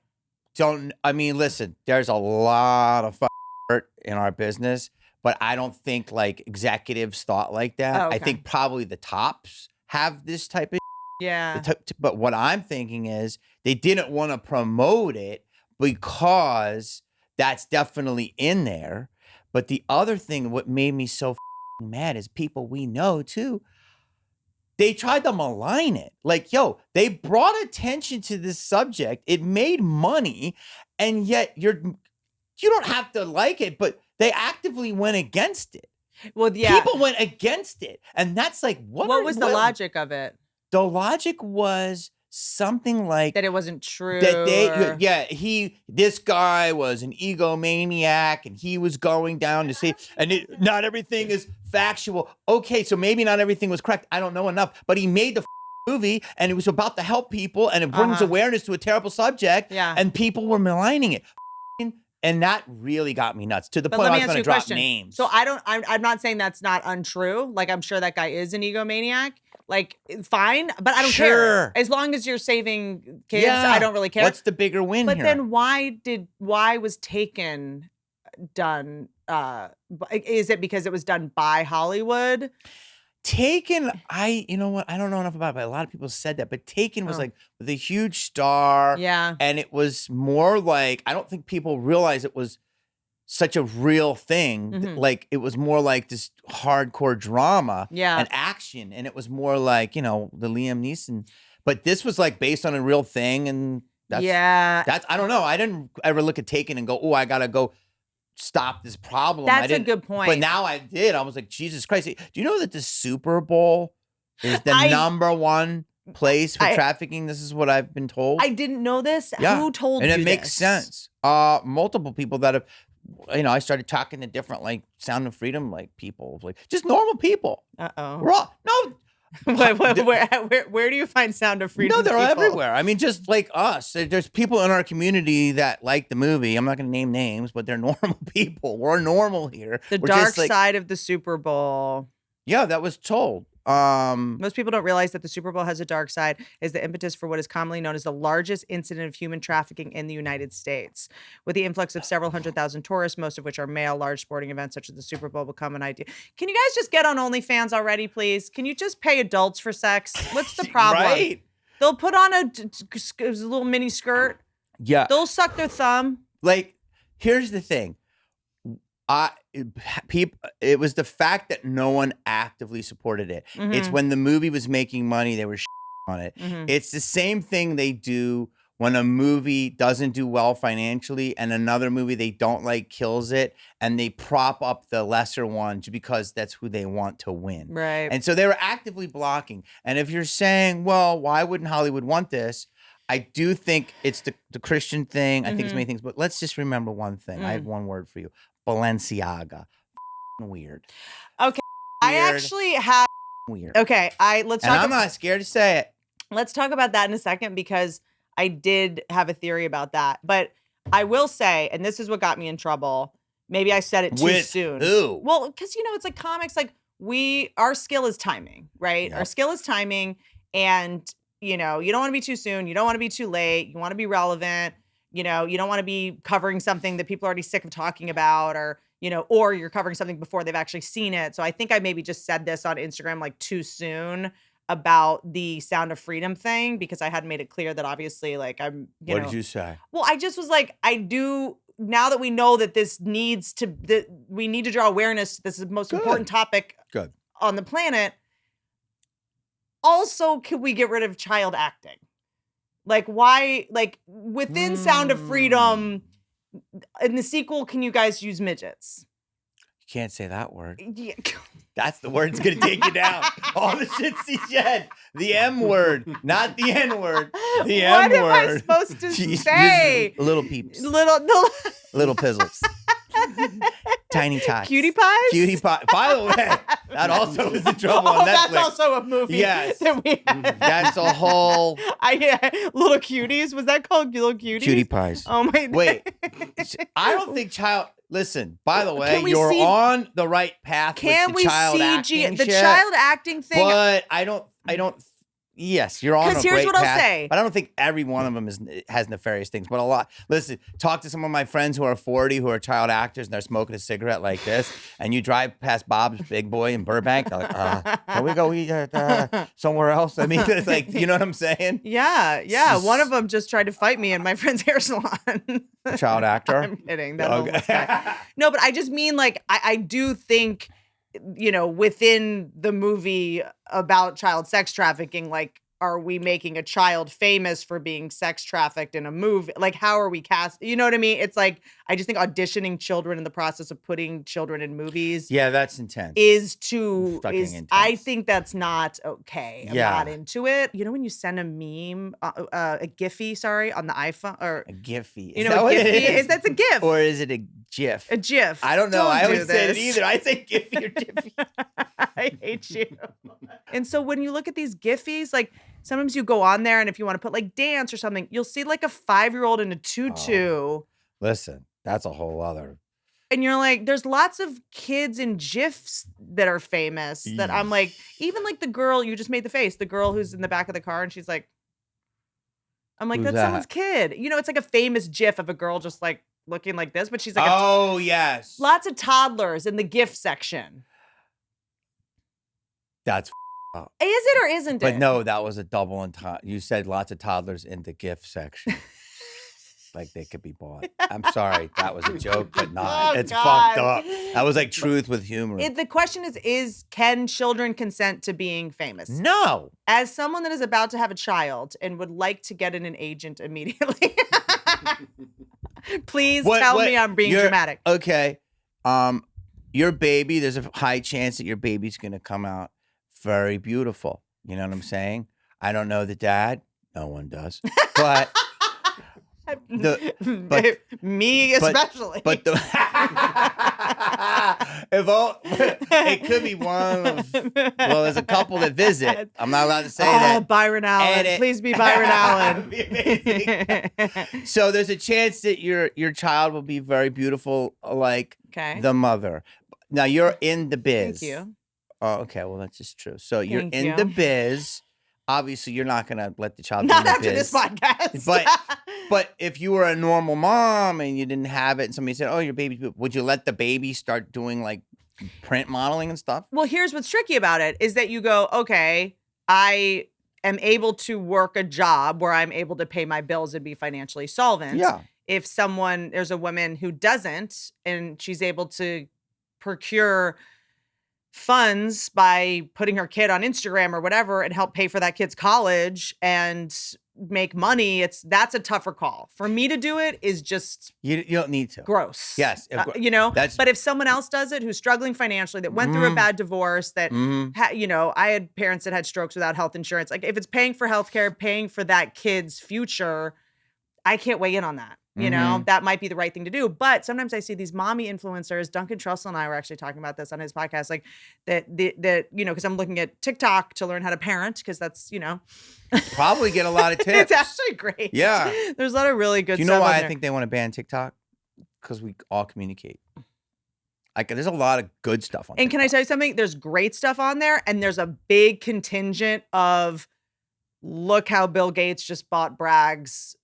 mean, listen, there's a lot of hurt in our business, but I don't think like executives thought like that. Oh, okay. I think probably the tops have this type of but what I'm thinking is they didn't want to promote it because that's definitely in there. But the other thing, what made me so mad is people we know too, they tried to malign it. Like, yo, they brought attention to this subject. It made money, and yet you don't have to like it, but they actively went against it. Well, yeah. People went against it. And that's like, what was the logic of it? The logic was something like That it wasn't true. This guy was an egomaniac and he was going down to see, and not everything is factual. Okay, so maybe not everything was correct. I don't know enough, but he made the movie and it was about to help people and it brings awareness to a terrible subject. Yeah. And people were maligning it. And that really got me nuts to the point let I me was ask going you to a drop question. names. So I'm not saying that's not untrue. Like, I'm sure that guy is an egomaniac. Like, fine, but I don't care. As long as you're saving kids, I don't really care. What's the bigger win but here? then why was Taken done? Is it because it was done by Hollywood? Taken, you know what? I don't know enough about it, but a lot of people said that. But Taken was like with a huge star. Yeah. And it was more like, I don't think people realized it was such a real thing. Like, it was more like this hardcore drama and action. And it was more like, the Liam Neeson. But this was like based on a real thing. And that's, I don't know. I didn't ever look at Taken and go, oh, I got to go stop this problem. That's a good point. But now I did. I was like, Jesus Christ. Do you know that the Super Bowl is the number one place for trafficking? This is what I've been told. I didn't know this. Yeah. Who told you And it makes sense. Multiple people that have, I started talking to different like Sound of Freedom like people, like just normal people. We're all, where do you find Sound of Freedom? No, they're people? everywhere. I mean, just like us. There's people in our community that like the movie. I'm not going to name names, but they're normal people. We're normal here. The We're dark just, like, side of the Super Bowl. Yeah, that was told. Most people don't realize that the Super Bowl has a dark side, is the impetus for what is commonly known as the largest incident of human trafficking in the United States. With the influx of several 100,000 tourists, most of which are male, large sporting events such as the Super Bowl become an idea. Can you guys just get on OnlyFans already, please? Can you just pay adults for sex? What's the problem? Right? They'll put on a little mini skirt. Yeah. They'll suck their thumb. Like, here's the thing. It was the fact that no one actively supported it. It's when the movie was making money, they were on it. It's the same thing they do when a movie doesn't do well financially and another movie they don't like kills it, and they prop up the lesser one because that's who they want to win. Right. And so they were actively blocking. And if you're saying, well, why wouldn't Hollywood want this? I do think it's the Christian thing. I think it's many things, but let's just remember one thing. I have one word for you. Balenciaga. Weird. Okay. Weird. I actually have Weird. Okay, let's talk I'm not scared to say it. Let's talk about that in a second because I did have a theory about that. But I will say, and this is what got me in trouble. Maybe I said it too soon. Who? Well, because it's like comics, like our skill is timing, right? Yep. Our skill is timing, and you don't want to be too soon, you don't want to be too late, you want to be relevant, you don't want to be covering something that people are already sick of talking about, or you're covering something before they've actually seen it. So I think I maybe just said this on Instagram like too soon about the Sound of Freedom thing because I hadn't made it clear that obviously like I'm, What did you say? Well, I just was like, I do, now that we know that we need to draw awareness, this is the most important topic on the planet. Also, could we get rid of child acting? Like, why, like within Sound of Freedom, in the sequel, can you guys use midgets? You can't say that word. Yeah. That's the word that's going to take you down. All the shit she said. The M word, not the N word. The M word. What am I supposed to say? Little peeps. Little pizzles. Tiny tots. Cutie pies? Cutie pie. By the way, that also was in trouble on Netflix. That's also a movie. Yes. That That's a whole... Little Cuties? Was that called Little Cuties? Cutie pies. Oh my... Wait. I don't think Listen, by the way, you're on the right path with the child acting the shit, child acting thing? But I don't... Yes, you're on a great path. Because here's what I'll say. But I don't think every one of them has nefarious things. But a lot. Listen, talk to some of my friends who are 40 who are child actors and they're smoking a cigarette like this. And you drive past Bob's Big Boy in Burbank. They're like, can we go eat somewhere else? I mean, it's like, you know what I'm saying? Yeah. One of them just tried to fight me in my friend's hair salon. Child actor? I'm kidding. That homeless guy. No, but I just mean like, I do think... within the movie about child sex trafficking, like are we making a child famous for being sex trafficked in a movie? Like, how are we cast? You know what I mean? It's like, I just think auditioning children in the process of putting children in movies Yeah, that's intense. I Intense. think that's not okay. I'm not into it. You know, when you send a meme, a Giphy, sorry, on the iPhone or a Giphy. You know what a Giphy is? That's a GIF. Or is it a GIF? A GIF. I don't know. Don't I do haven't said it this. either. I say Giphy or Jiffy. I hate you. And so when you look at these Giphies, like sometimes you go on there and if you want to put like dance or something, you'll see like a 5-year-old in a tutu. Listen, that's a whole other. And you're like, there's lots of kids in GIFs that are famous that I'm like, even like the girl, you just made the face, the girl who's in the back of the car and she's like, I'm like, Who's that's that? someone's kid. You know, it's like a famous GIF of a girl just like looking like this, but she's like, Oh, yes. lots of toddlers in the GIF section. That's Is it or isn't it? But no, that was a double entendre. You said lots of toddlers in the gift section. Like they could be bought. I'm sorry. That was a joke, but not. Oh, It's God. fucked up. That was like truth with humor. The question is can children consent to being famous? No. As someone that is about to have a child and would like to get in an agent immediately, please tell me I'm being dramatic. Okay. Your baby, there's a high chance that your baby's going to come out very beautiful. You know what I'm saying? I don't know the dad. No one does. But me especially. But the it could be one of, well, there's a couple that visit. I'm not allowed to say that. Byron Allen. Please be Byron Allen. Be amazing. So there's a chance that your child will be very beautiful, like the mother. Now you're in the biz. Thank you. Oh, okay. Well, that's just true. So you're Thank in you. the biz. Obviously, you're not going to let the child Not be in the after biz. this podcast. But if you were a normal mom and you didn't have it and somebody said, oh, your baby, would you let the baby start doing like print modeling and stuff? Well, here's what's tricky about it is that you go, okay, I am able to work a job where I'm able to pay my bills and be financially solvent. Yeah. If there's a woman who doesn't and she's able to procure funds by putting her kid on Instagram or whatever and help pay for that kid's college and make money, that's a tougher call. For me to do it is just you don't need to. Gross. Yes. You know, but if someone else does it who's struggling financially, that went through a bad divorce, that you know, I had parents that had strokes without health insurance. Like if it's paying for healthcare, paying for that kid's future, I can't weigh in on that. You know, that might be the right thing to do. But sometimes I see these mommy influencers. Duncan Trussell and I were actually talking about this on his podcast, like that, you know, because I'm looking at TikTok to learn how to parent, because that's, you know. Probably get a lot of tips. It's actually great. Yeah. There's a lot of really good stuff. Do you know why on I there. think they want to ban TikTok? Because we all communicate. Like, there's a lot of good stuff on And TikTok. can I tell you something? There's great stuff on there. And there's a big contingent of, look how Bill Gates just bought Bragg's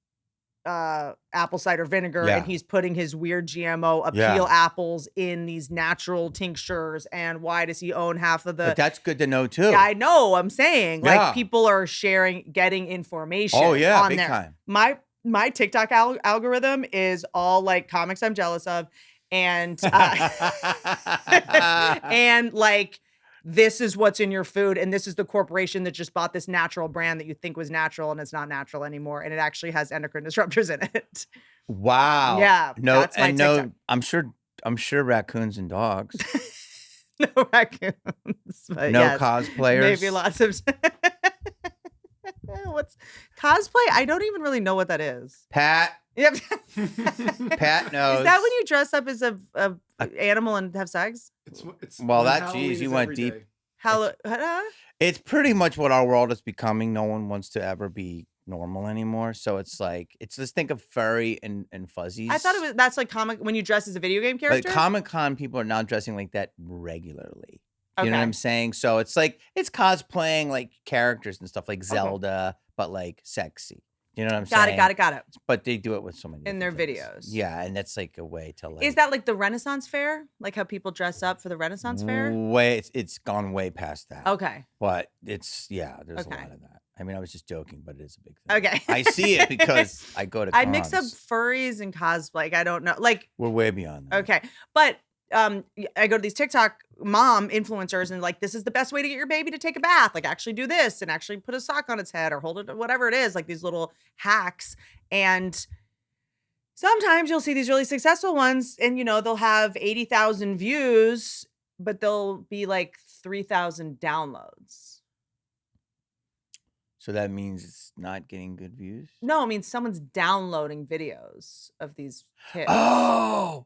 apple cider vinegar, and he's putting his weird GMO appeal apples in these natural tinctures, and why does he own half of the— But that's good to know too. Yeah, I know, I'm saying, like, people are getting information on big there. time. My TikTok algorithm is all like comics I'm jealous of, and and like, this is what's in your food, and this is the corporation that just bought this natural brand that you think was natural, and it's not natural anymore, and it actually has endocrine disruptors in it. Wow. Yeah. No, that's my and TikTok. no, I'm sure raccoons and dogs. No raccoons. But No yes, cosplayers. Maybe lots of. What's cosplay? I don't even really know what that is. Pat. Yep. Pat knows. Is that when you dress up as a animal and have sex? It's well, that Halloween geez, you is went every deep. day. It's pretty much what our world is becoming. No one wants to ever be normal anymore. So it's like, just think of furry and fuzzies. I thought that's like comic when you dress as a video game character. But Comic-Con people are now dressing like that regularly. You know Okay. what I'm saying? So it's like, it's cosplaying like characters and stuff like Zelda, but like sexy. You know what I'm saying? Got it. But they do it with so many In their different things. videos. Yeah, and that's like a way to like. Is that like the Renaissance Fair? Like how people dress up for the Renaissance Fair? It's gone way past that. Okay. But there's a lot of that. I mean, I was just joking, but it is a big thing. Okay. I see it because I go to cons. I mix up furries and cosplay. Like, I don't know. Like, We're way beyond that. okay. But I go to these TikTok mom influencers and like, this is the best way to get your baby to take a bath. Like actually do this and actually put a sock on its head or hold it, whatever it is, like these little hacks. And sometimes you'll see these really successful ones and, they'll have 80,000 views, but they'll be like 3,000 downloads. So that means it's not getting good views? No, I mean, someone's downloading videos of these kids. Oh,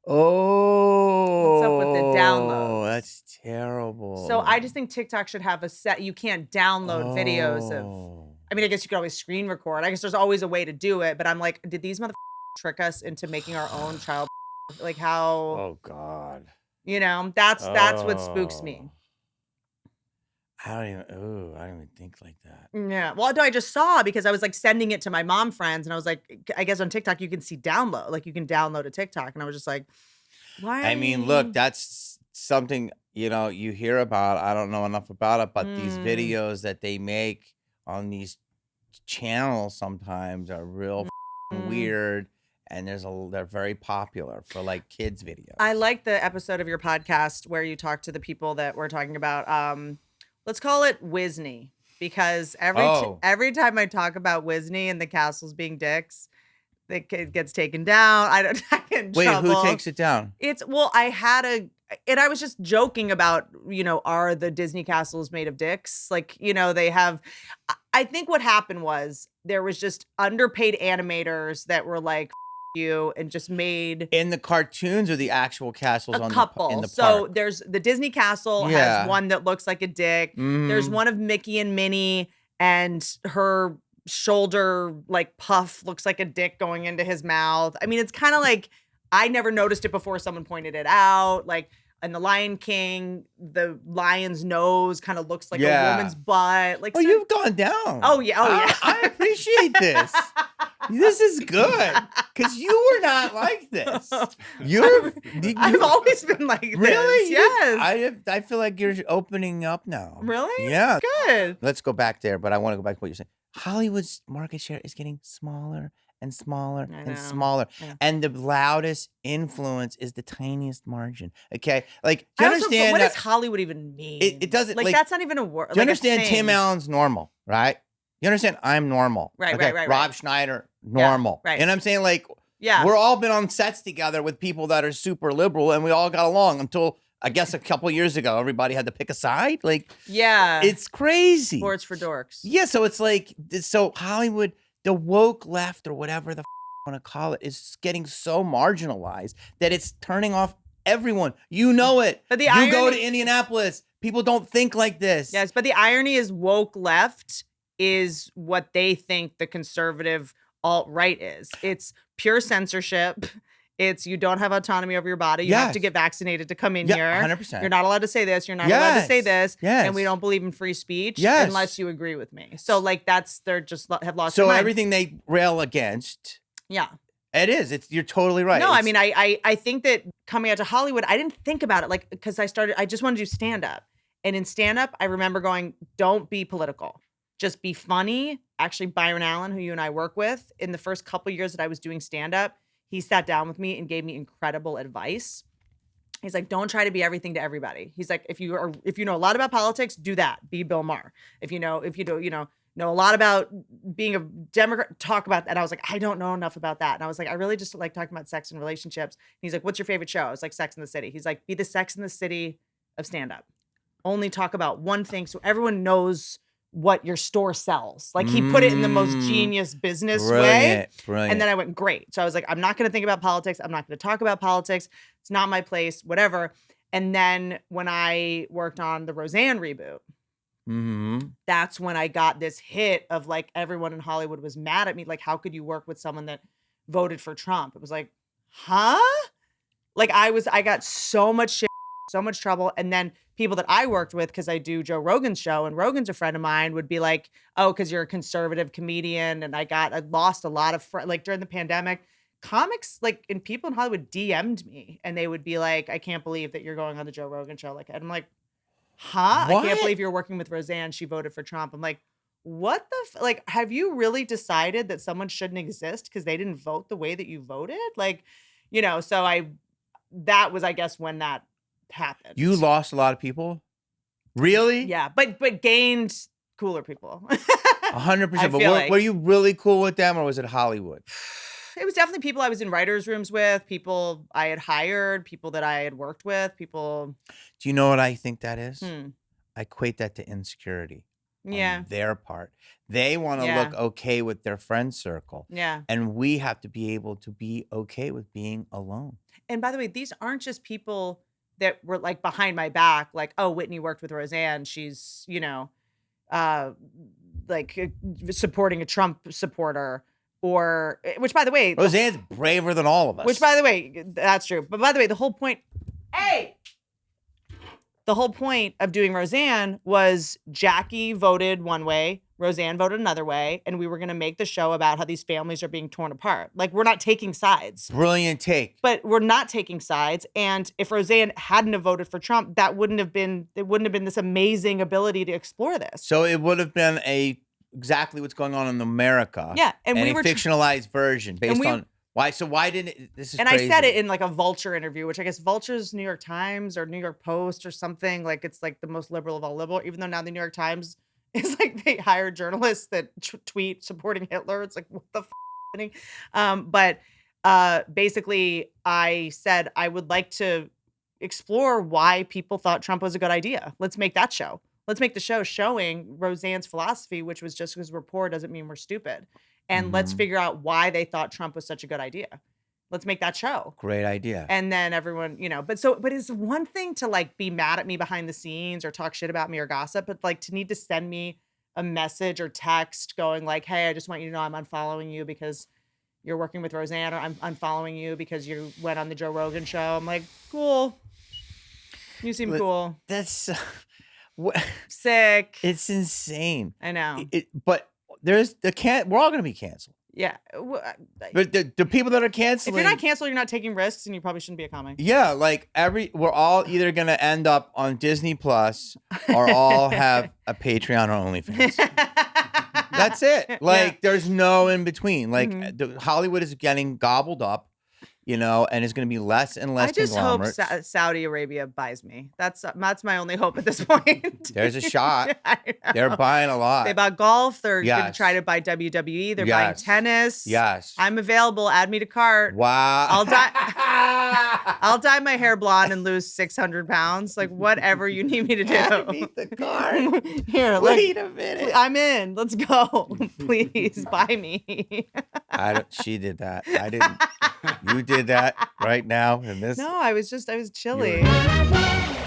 What's up with the downloads? That's terrible. So I just think TikTok should have a set. You can't download videos of, I mean, I guess you could always screen record. I guess there's always a way to do it, but I'm like, did these motherfuckers trick us into making our own child? Like how, Oh God. that's what spooks me. I don't even think like that. Yeah. Well, no, I just saw because I was like sending it to my mom friends and I was like, I guess on TikTok you can see download, like you can download a TikTok. And I was just like, why? I mean, look, that's something, you hear about. I don't know enough about it, but these videos that they make on these channels sometimes are real weird. And they're very popular for like kids videos. I like the episode of your podcast where you talk to the people that we're talking about. Let's call it Whitney, because every time I talk about Whitney and the castles being dicks, the kid gets taken down. I get in trouble. Who takes it down? I was just joking about, are the Disney castles made of dicks? Like, they have, I think what happened was there was just underpaid animators that were like, you and just made in the cartoons or the actual castles a on couple. in the so park? There's the Disney castle has one that looks like a dick. There's one of Mickey and Minnie and her shoulder like puff looks like a dick going into his mouth. I mean, it's kind of like I never noticed it before someone pointed it out. Like in The Lion King, the lion's nose kind of looks like a woman's butt. Like, you've gone down. Oh yeah. I appreciate this. This is good because you were not like this. I've always been like this. Really? Yes. I feel like you're opening up now. Really? Yeah. Good. Let's go back there, but I want to go back to what you're saying. Hollywood's market share is getting smaller and smaller and smaller. Yeah. And the loudest influence is the tiniest margin. Okay? Like, do you understand what does Hollywood even mean? It doesn't like that's not even a word. Do you understand Tim Allen's normal, right? You understand I'm normal. Right, okay? right. Rob Schneider, normal. Yeah, right. You know what I'm saying? Like, yeah, we're all been on sets together with people that are super liberal and we all got along until I guess a couple years ago, everybody had to pick a side. Like, yeah, it's crazy. Sports for dorks. Yeah. So it's like, Hollywood, the woke left or whatever the want to call it is getting so marginalized that it's turning off everyone. You know it. But you go to Indianapolis, people don't think like this. Yes. But the irony is woke left is what they think the conservative alt-right is. It's pure censorship. It's you don't have autonomy over your body. You have to get vaccinated to come in here. 100%. You're not allowed to say this. You're not allowed to say this. Yes. And we don't believe in free speech unless you agree with me. So like they're just have lost their mind. So everything they rail against. Yeah. It is. You're totally right. No, I mean, I think that coming out to Hollywood, I didn't think about it like because I just wanted to do stand-up. And in stand-up, I remember going, don't be political. Just be funny. Actually, Byron Allen, who you and I work with, in the first couple years that I was doing stand-up, he sat down with me and gave me incredible advice. He's like, don't try to be everything to everybody. He's like, if you know a lot about politics, do that. Be Bill Maher. If you know a lot about being a Democrat, talk about that. And I was like, I don't know enough about that. And I was like, I really just like talking about sex and relationships. And he's like, what's your favorite show? I was like, Sex and the City. He's like, be the Sex and the City of stand-up. Only talk about one thing so everyone knows what your store sells. Like he put it in the most genius business way. Brilliant. And then I went, great. So I was like, I'm not going to think about politics. I'm not going to talk about politics. It's not my place, whatever. And then when I worked on the Roseanne reboot, that's when I got this hit of like everyone in Hollywood was mad at me. Like, how could you work with someone that voted for Trump? It was like, huh? Like I got so much shit, so much trouble. And then people that I worked with, because I do Joe Rogan's show and Rogan's a friend of mine, would be like, oh, because you're a conservative comedian. And I lost a lot of like during the pandemic, comics like and people in Hollywood DM'd me and they would be like, I can't believe that you're going on the Joe Rogan show. Like, I'm like, huh? What? I can't believe you're working with Roseanne. She voted for Trump. I'm like, what the like, have you really decided that someone shouldn't exist because they didn't vote the way that you voted? Like, so that was, I guess, when that happened. You lost a lot of people? Really? Yeah, but gained cooler people. 100%. But were you really cool with them, or was it Hollywood? It was definitely people I was in writers' rooms with, people I had hired, people that I had worked with, people. Do you know what I think that is? I equate that to insecurity. Yeah. On their part. They want to look okay with their friend circle. Yeah. And we have to be able to be okay with being alone. And by the way, these aren't just people that were like behind my back, like, oh, Whitney worked with Roseanne. She's, supporting a Trump supporter. Or, which by the way, Roseanne's braver than all of us. Which by the way, that's true. But by the way, the whole point of doing Roseanne was Jackie voted one way, Roseanne voted another way, and we were going to make the show about how these families are being torn apart. Like, we're not taking sides. Brilliant take. But we're not taking sides. And if Roseanne hadn't have voted for Trump, it wouldn't have been this amazing ability to explore this. So it would have been exactly what's going on in America. Yeah. And we a were fictionalized version based on why. So why didn't this is and crazy. I said it in like a Vulture interview, which I guess Vulture's New York Times or New York Post or something. Like, it's like the most liberal of all liberal, even though now the New York Times is like they hire journalists that tweet supporting Hitler. It's like, what the happening? But basically I said I would like to explore why people thought Trump was a good idea. Let's make that show. Let's make the show showing Roseanne's philosophy, which was just because we're poor doesn't mean we're stupid. And let's figure out why they thought Trump was such a good idea. Let's make that show. Great idea. And then everyone, but it's one thing to like be mad at me behind the scenes or talk shit about me or gossip, but like to need to send me a message or text going like, hey, I just want you to know I'm unfollowing you because you're working with Roseanne, or I'm unfollowing you because you went on the Joe Rogan show. I'm like, cool. You seem cool. That's sick. It's insane. I know. But we're all going to be canceled. Yeah. But the people that are canceling. If you're not canceled, you're not taking risks, and you probably shouldn't be a comic. Yeah, like we're all either going to end up on Disney Plus or all have a Patreon or OnlyFans. That's it. Like, there's no in between. Like, Hollywood is getting gobbled up, and it's going to be less and less. I just hope Saudi Arabia buys me. That's my only hope at this point. There's a shot. They're buying a lot. They bought golf. They're going to try to buy WWE. They're buying tennis. Yes. I'm available. Add me to cart. Wow. I'll dye my hair blonde and lose 600 pounds. Like, whatever you need me to do. Add me to cart. Here, wait a minute. I'm in. Let's go. Please buy me. She did that. I didn't. You did that right now in this. No, I was chilly.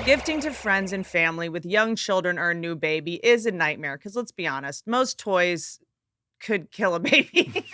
Gifting to friends and family with young children or a new baby is a nightmare because let's be honest, most toys could kill a baby.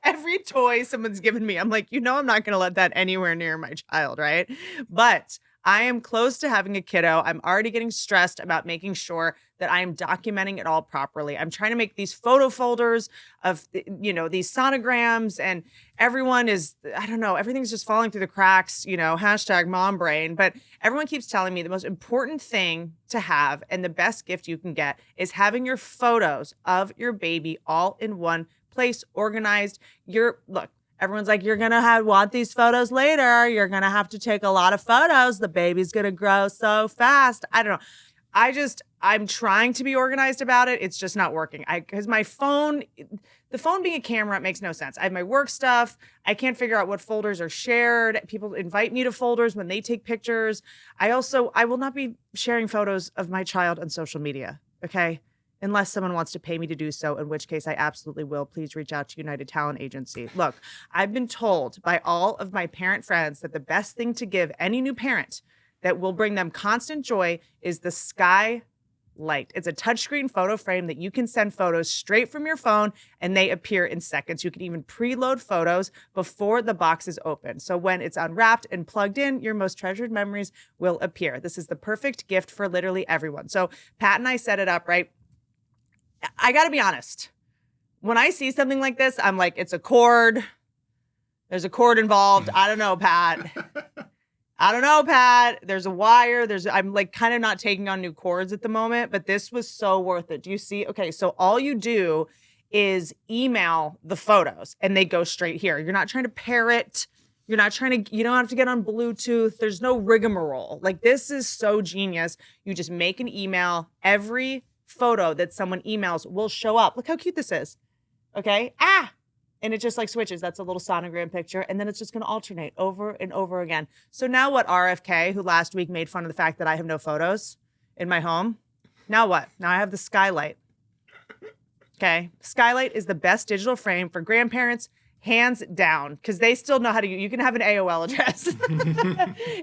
Every toy someone's given me, I'm like, I'm not going to let that anywhere near my child, right? But I am close to having a kiddo. I'm already getting stressed about making sure that I am documenting it all properly. I'm trying to make these photo folders of, these sonograms, and everyone is, I don't know, everything's just falling through the cracks, hashtag mom brain. But everyone keeps telling me the most important thing to have and the best gift you can get is having your photos of your baby all in one place, organized. Look, everyone's like, you're going to want these photos later. You're going to have to take a lot of photos. The baby's going to grow so fast. I don't know. I'm trying to be organized about it. It's just not working. Because the phone being a camera, it makes no sense. I have my work stuff. I can't figure out what folders are shared. People invite me to folders when they take pictures. I will not be sharing photos of my child on social media. Okay. Unless someone wants to pay me to do so, in which case I absolutely will. Please reach out to United Talent Agency. Look, I've been told by all of my parent friends that the best thing to give any new parent that will bring them constant joy is the Skylight. It's a touchscreen photo frame that you can send photos straight from your phone and they appear in seconds. You can even preload photos before the box is open. So when it's unwrapped and plugged in, your most treasured memories will appear. This is the perfect gift for literally everyone. So Pat and I set it up, right? I got to be honest. When I see something like this, I'm like, it's a cord. There's a cord involved. I don't know, Pat. There's a wire. I'm like kind of not taking on new cords at the moment, but this was so worth it. Do you see? Okay, so all you do is email the photos and they go straight here. You're not trying to pair it. You're not you don't have to get on Bluetooth. There's no rigmarole. Like, this is so genius. You just make an email. Every photo that someone emails will show up. Look how cute this is. Okay. And it just like switches. That's a little sonogram picture. And then it's just going to alternate over and over again. So now what, RFK, who last week made fun of the fact that I have no photos in my home. Now what? Now I have the Skylight. Okay. Skylight is the best digital frame for grandparents, hands down, because they still know how to use. You can have an AOL address.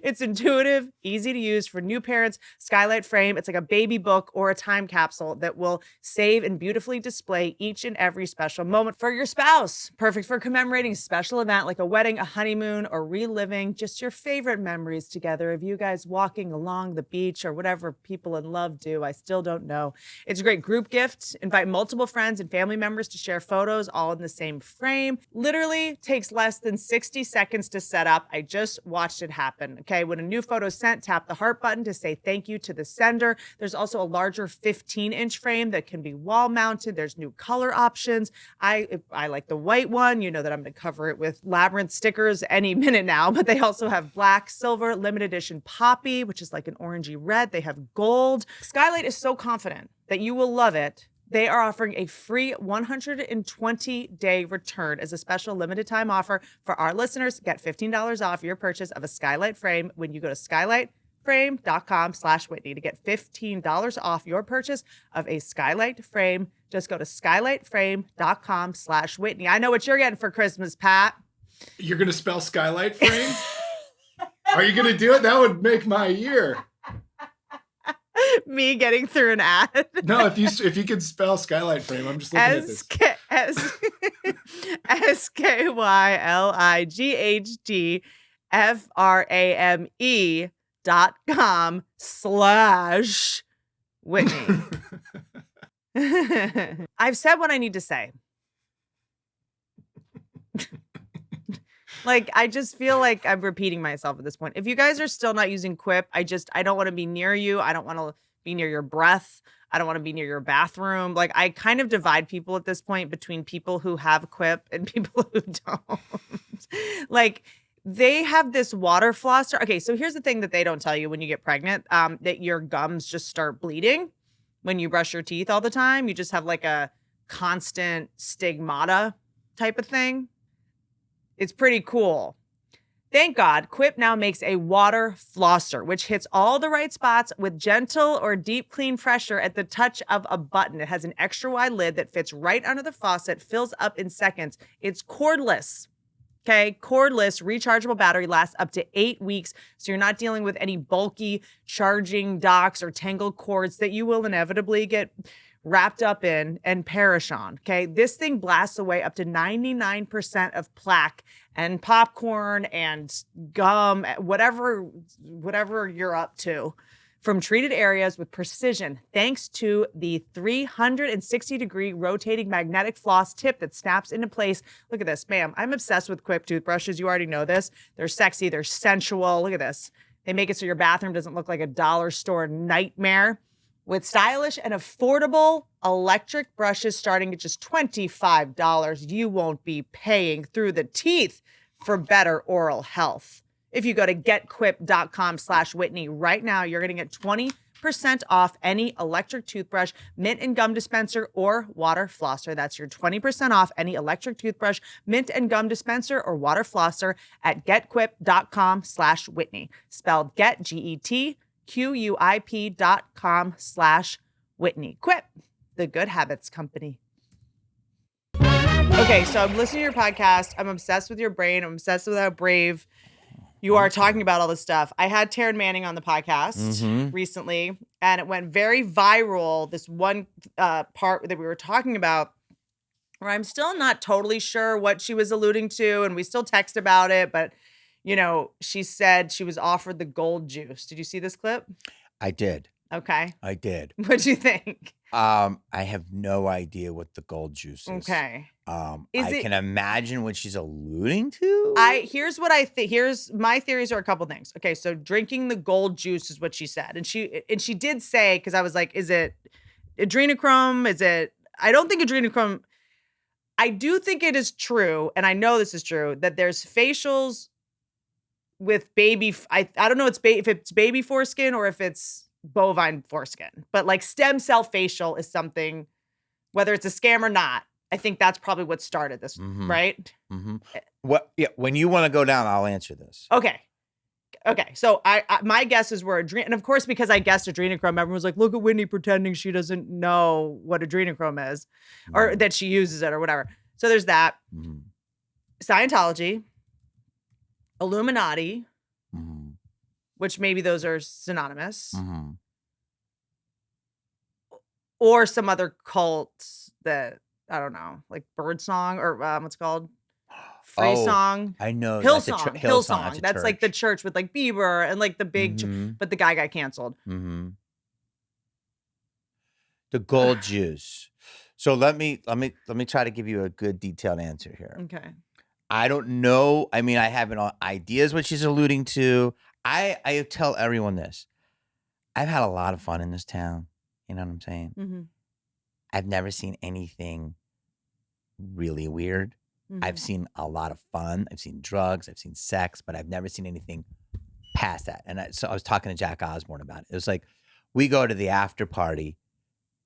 It's intuitive, easy to use for new parents. Skylight frame, it's like a baby book or a time capsule that will save and beautifully display each and every special moment for your spouse. Perfect for commemorating a special event like a wedding, a honeymoon, or reliving just your favorite memories together of you guys walking along the beach or whatever people in love do. I still don't know. It's a great group gift. Invite multiple friends and family members to share photos all in the same frame. Literally takes less than 60 seconds to set up. I just watched it happen. Okay, when a new photo is sent, tap the heart button to say thank you to the sender. There's also a larger 15-inch frame that can be wall mounted. There's new color options. I like the white one. You know that I'm going to cover it with labyrinth stickers any minute now, but they also have black, silver, limited edition poppy, which is like an orangey red. They have gold. Skylight is so confident that you will love it. They are offering a free 120-day return as a special limited time offer for our listeners. Get $15 off your purchase of a Skylight frame when you go to skylightframe.com/Whitney to get $15 off your purchase of a Skylight frame. Just go to skylightframe.com/Whitney. I know what you're getting for Christmas, Pat. You're going to spell Skylight frame? Are you going to do it? That would make my year. Me getting through an ad. No, if you could spell Skylight frame, I'm just looking at this. SKYLIGHTFRAME.com/Whitney. I've said what I need to say. Like, I just feel like I'm repeating myself at this point. If you guys are still not using Quip, I don't want to be near you. I don't want to be near your breath. I don't want to be near your bathroom. Like, I kind of divide people at this point between people who have Quip and people who don't. Like, they have this water flosser. Okay, so here's the thing that they don't tell you when you get pregnant, that your gums just start bleeding when you brush your teeth all the time. You just have like a constant stigmata type of thing. It's pretty cool. Thank God, Quip now makes a water flosser, which hits all the right spots with gentle or deep clean pressure at the touch of a button. It has an extra wide lid that fits right under the faucet, fills up in seconds. It's cordless. Okay, cordless, rechargeable battery lasts up to 8 weeks, so you're not dealing with any bulky charging docks or tangled cords that you will inevitably get wrapped up in and perish on. Okay, this thing blasts away up to 99% of plaque and popcorn and gum, whatever you're up to, from treated areas with precision, thanks to the 360-degree rotating magnetic floss tip that snaps into place. Look at this, ma'am. I'm obsessed with Quip toothbrushes. You already know this. They're sexy. They're sensual. Look at this. They make it so your bathroom doesn't look like a dollar store nightmare. With stylish and affordable electric brushes starting at just $25, you won't be paying through the teeth for better oral health. If you go to getquip.com/Whitney right now, you're going to get 20% off any electric toothbrush, mint and gum dispenser, or water flosser. That's your 20% off any electric toothbrush, mint and gum dispenser, or water flosser at getquip.com/Whitney. Spelled get, G-E-T, QUIP.com/Whitney. Quip, the good habits company. Okay, so I'm listening to your podcast. I'm obsessed with your brain. I'm obsessed with how brave you are talking about all this stuff. I had Taryn Manning on the podcast recently, and it went very viral. This one part that we were talking about, where I'm still not totally sure what she was alluding to, and we still text about it, but you know, she said she was offered the gold juice. Did you see this clip? I did. Okay. I did. What'd you think? I have no idea what the gold juice is. Okay. I can imagine what she's alluding to. Here's what I think. Here's my theories are a couple things. Okay, so drinking the gold juice is what she said. And she did say, because I was like, is it adrenochrome? I don't think adrenochrome. I do think it is true, and I know this is true, that there's facials with baby. I don't know if it's baby foreskin or if it's bovine foreskin, but like stem cell facial is something, whether it's a scam or not. I think that's probably what started this, right? Mm-hmm. What? Yeah. When you want to go down, I'll answer this. Okay. So I my guesses were and of course because I guessed adrenochrome, everyone was like, "Look at Whitney pretending she doesn't know what adrenochrome is, or that she uses it, or whatever." So there's that. Scientology, Illuminati, which maybe those are synonymous, or some other cult that I don't know, like Birdsong or what's it called? Free Song. I know. Hillsong. Hillsong. That's like the church with like Bieber and like the big, but the guy got canceled. The gold juice. So let me try to give you a good detailed answer here. Okay. I don't know. I mean, I have ideas what she's alluding to. I tell everyone this. I've had a lot of fun in this town. You know what I'm saying? I've never seen anything really weird. I've seen a lot of fun. I've seen drugs. I've seen sex, but I've never seen anything past that. And so I was talking to Jack Osborne about it. It was like, we go to the after party,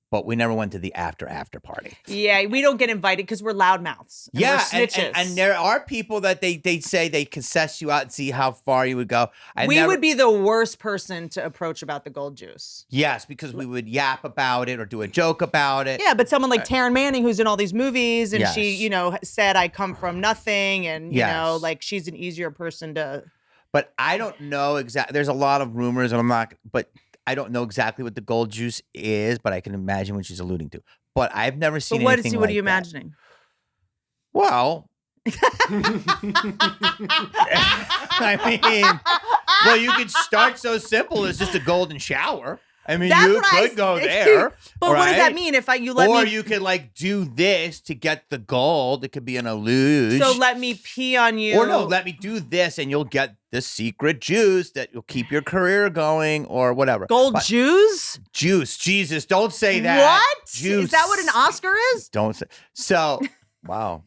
but we never went to the after party. Yeah, we don't get invited because we're loudmouths. And we're snitches. And there are people that they say they can suss you out and see how far you would go. We would be the worst person to approach about the gold juice. Yes, because we would yap about it or do a joke about it. Yeah, but someone like Taryn Manning, who's in all these movies, and she, said I come from nothing, and like she's an easier person to. But I don't know exactly. There's a lot of rumors, and I don't know exactly what the gold juice is, but I can imagine what she's alluding to. But I've never seen anything like what are you imagining? Well, I mean, you could start so simple as just a golden shower. I mean, you could go there. But what does that mean? If you let me, or you could like do this to get the gold. It could be an illusion. So let me pee on you. Or no, let me do this, and you'll get the secret juice that will keep your career going, or whatever. Gold juice? Juice. Jesus, don't say that. What? Juice. Is that what an Oscar is? Don't say. So, wow.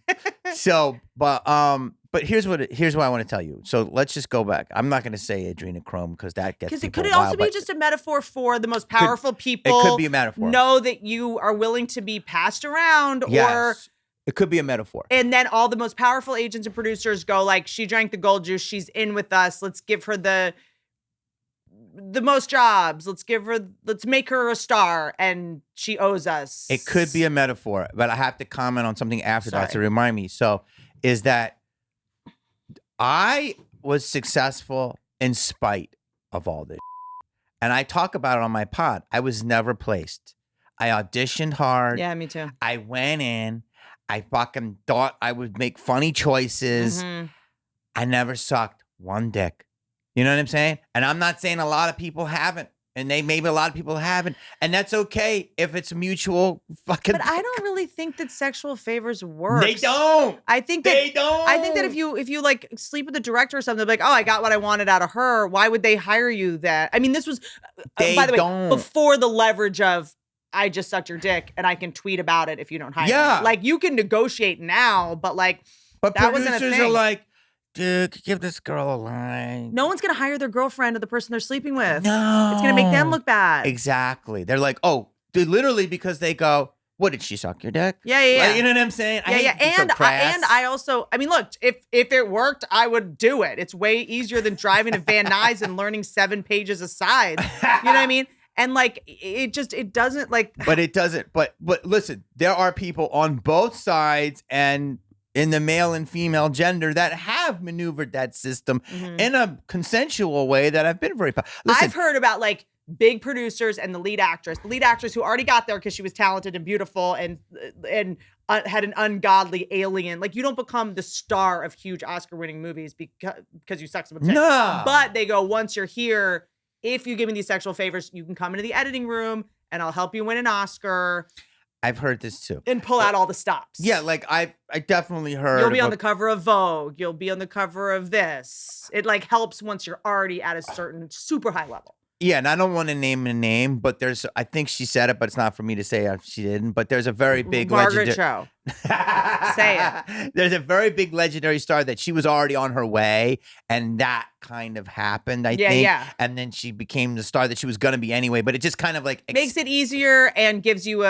But here's what I want to tell you. So let's just go back. I'm not going to say adrenochrome because that gets because it people could wild, also be just a metaphor for the most powerful people. It could be a metaphor. Know that you are willing to be passed around, or it could be a metaphor. And then all the most powerful agents and producers go like, she drank the gold juice. She's in with us. Let's give her the most jobs. Let's make her a star, and she owes us. It could be a metaphor, but I have to comment on something after that to remind me. So is that I was successful in spite of all this. And I talk about it on my pod. I was never placed. I auditioned hard. Yeah, me too. I went in. I fucking thought I would make funny choices. I never sucked one dick. You know what I'm saying? And I'm not saying a lot of people haven't. And maybe a lot of people haven't. And that's okay if it's mutual fucking. But I don't really think that sexual favors work. They don't. I think that if you like sleep with the director or something, like, oh, I got what I wanted out of her. Why would they hire you that? I mean, this was, by the way, before the leverage of, I just sucked your dick and I can tweet about it if you don't hire me. Like, you can negotiate now, but like, that wasn't a thing. Producers are like, dude, give this girl a line. No one's going to hire their girlfriend or the person they're sleeping with. No. It's going to make them look bad. Exactly. They're like, oh, dude, literally because they go, what, did she suck your dick? Yeah. Like, you know what I'm saying? And I also, I mean, look, if it worked, I would do it. It's way easier than driving to Van Nuys and learning 7 pages of sides. You know what I mean? And like, it doesn't like. But it doesn't. But listen, there are people on both sides and in the male and female gender that have maneuvered that system in a consensual way that I've been very. Listen, I've heard about like big producers and the lead actress who already got there because she was talented and beautiful and had an ungodly alien. Like, you don't become the star of huge Oscar-winning movies because you suck someone's dick. No. But they go, once you're here, if you give me these sexual favors, you can come into the editing room and I'll help you win an Oscar. I've heard this too. And pull out all the stops. Yeah, like I definitely heard. You'll be on the cover of Vogue. You'll be on the cover of this. It like helps once you're already at a certain super high level. Yeah, and I don't want to name a name, but I think she said it, but it's not for me to say if she didn't. But there's a very big Margaret Cho. Say it. There's a very big legendary star that she was already on her way, and that kind of happened, I think. Yeah. And then she became the star that she was going to be anyway, but it just kind of like makes it easier and gives you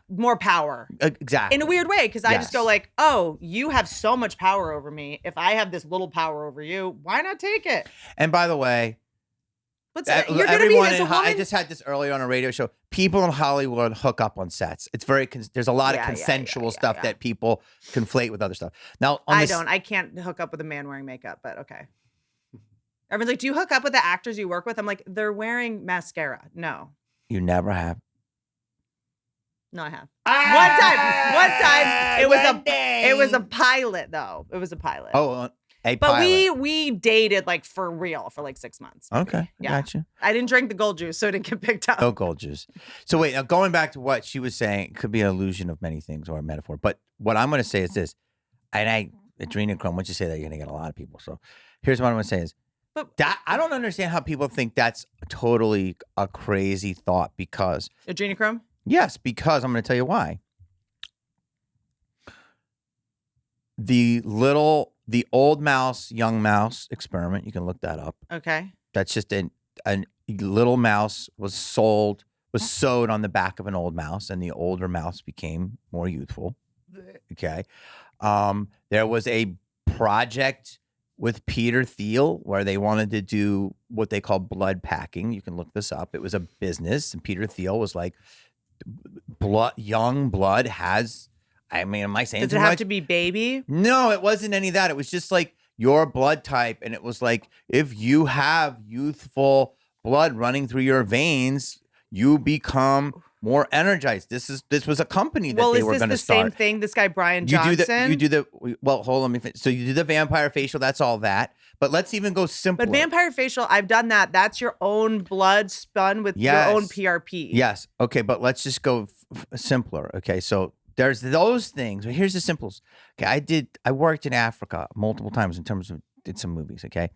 more power. Exactly. In a weird way, because I just go like, oh, you have so much power over me. If I have this little power over you, why not take it? And by the way, you're going to be as a woman. I just had this earlier on a radio show. People in Hollywood hook up on sets. It's there's a lot of consensual stuff that people conflate with other stuff. Now, I can't hook up with a man wearing makeup, but okay. Everyone's like, do you hook up with the actors you work with? I'm like, they're wearing mascara. No. You never have. No, I have. One time. It was a pilot though. It was a pilot. Oh, but pilot. we dated like for real for like 6 months. Maybe. Okay, Yeah. gotcha. I didn't drink the gold juice, so it didn't get picked up. No gold juice. So wait, now going back to what she was saying, it could be an illusion of many things or a metaphor. But what I'm going to say is this, and adrenochrome, once you say that, you're going to get a lot of people. So here's what I'm going to say is, I don't understand how people think that's totally a crazy thought because... Adrenochrome? Yes, because I'm going to tell you why. The old mouse, young mouse experiment, you can look that up. Okay. That's just a little mouse was sewed on the back of an old mouse, and the older mouse became more youthful. Okay. There was a project with Peter Thiel where they wanted to do what they call blood packing. You can look this up. It was a business, and Peter Thiel was like, young blood has... I mean, am I saying Does too it have much? to be baby? No, it wasn't any of that. It was just like your blood type. And it was like, if you have youthful blood running through your veins, you become more energized. This was a company that they were going to start. Well, is this the same thing? This guy, Brian Johnson? Hold on. So you do the vampire facial. That's all that. But let's even go simpler. But vampire facial, I've done that. That's your own blood spun with your own PRP. Yes. Okay. But let's just go simpler. Okay. So there's those things. But here's the simplest. Okay. I worked in Africa multiple times in terms of did some movies. Okay.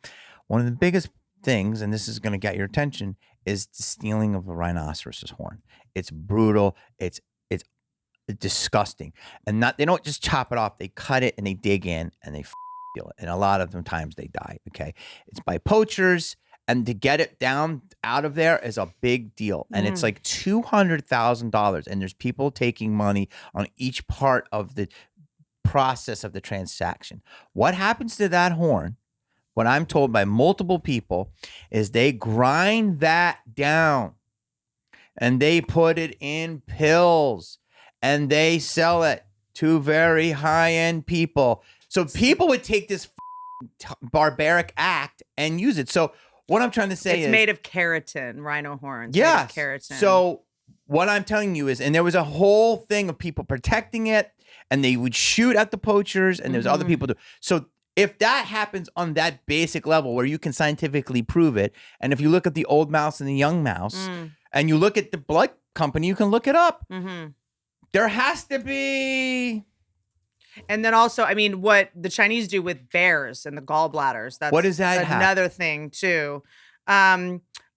One of the biggest things, and this is going to get your attention, is the stealing of the rhinoceros's horn. It's brutal. It's disgusting. And they don't just chop it off. They cut it and they dig in and they steal it. And a lot of them times they die. Okay. It's by poachers. And to get it down out of there is a big deal. And it's like $200,000. And there's people taking money on each part of the process of the transaction. What happens to that horn, what I'm told by multiple people, is they grind that down and they put it in pills and they sell it to very high-end people. So people would take this barbaric act and use it. So what I'm trying to say is... It's made of keratin, rhino horns. Yeah. Keratin. So what I'm telling you is, and there was a whole thing of people protecting it, and they would shoot at the poachers, and there's other people do. So if that happens on that basic level where you can scientifically prove it, and if you look at the old mouse and the young mouse, and you look at the blood company, you can look it up. There has to be... And then also, I mean, what the Chinese do with bears and the gallbladders, that's what does that another thing too.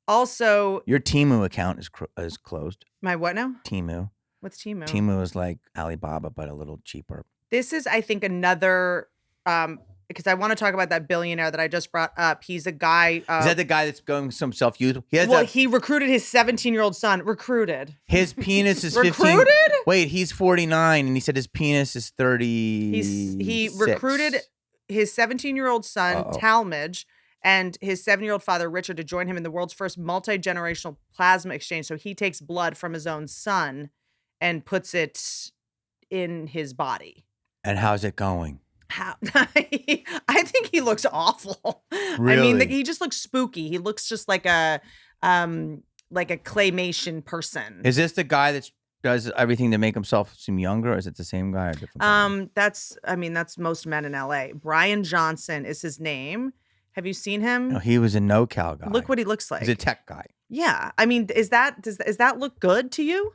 Also... Your Temu account is closed. My what now? Temu. What's Temu? Temu is like Alibaba, but a little cheaper. This is, I think, another... because I want to talk about that billionaire that I just brought up. He's a guy. Is that the guy that's going some self-use? He recruited his 17-year-old son. Recruited. His penis is 15. Recruited? Wait, he's 49, and he said his penis is 30. He recruited his 17-year-old son, Talmadge, and his 7-year-old father, Richard, to join him in the world's first multi-generational plasma exchange. So he takes blood from his own son and puts it in his body. And how's it going? How? I think he looks awful. Really? I mean, he just looks spooky. He looks just like a claymation person. Is this the guy that does everything to make himself seem younger, or is it the same guy or different guy? That's most men in LA. Brian Johnson is his name. Have you seen him? No, he was a NoCal guy. Look what he looks like. He's a tech guy. Yeah. I mean, does that look good to you?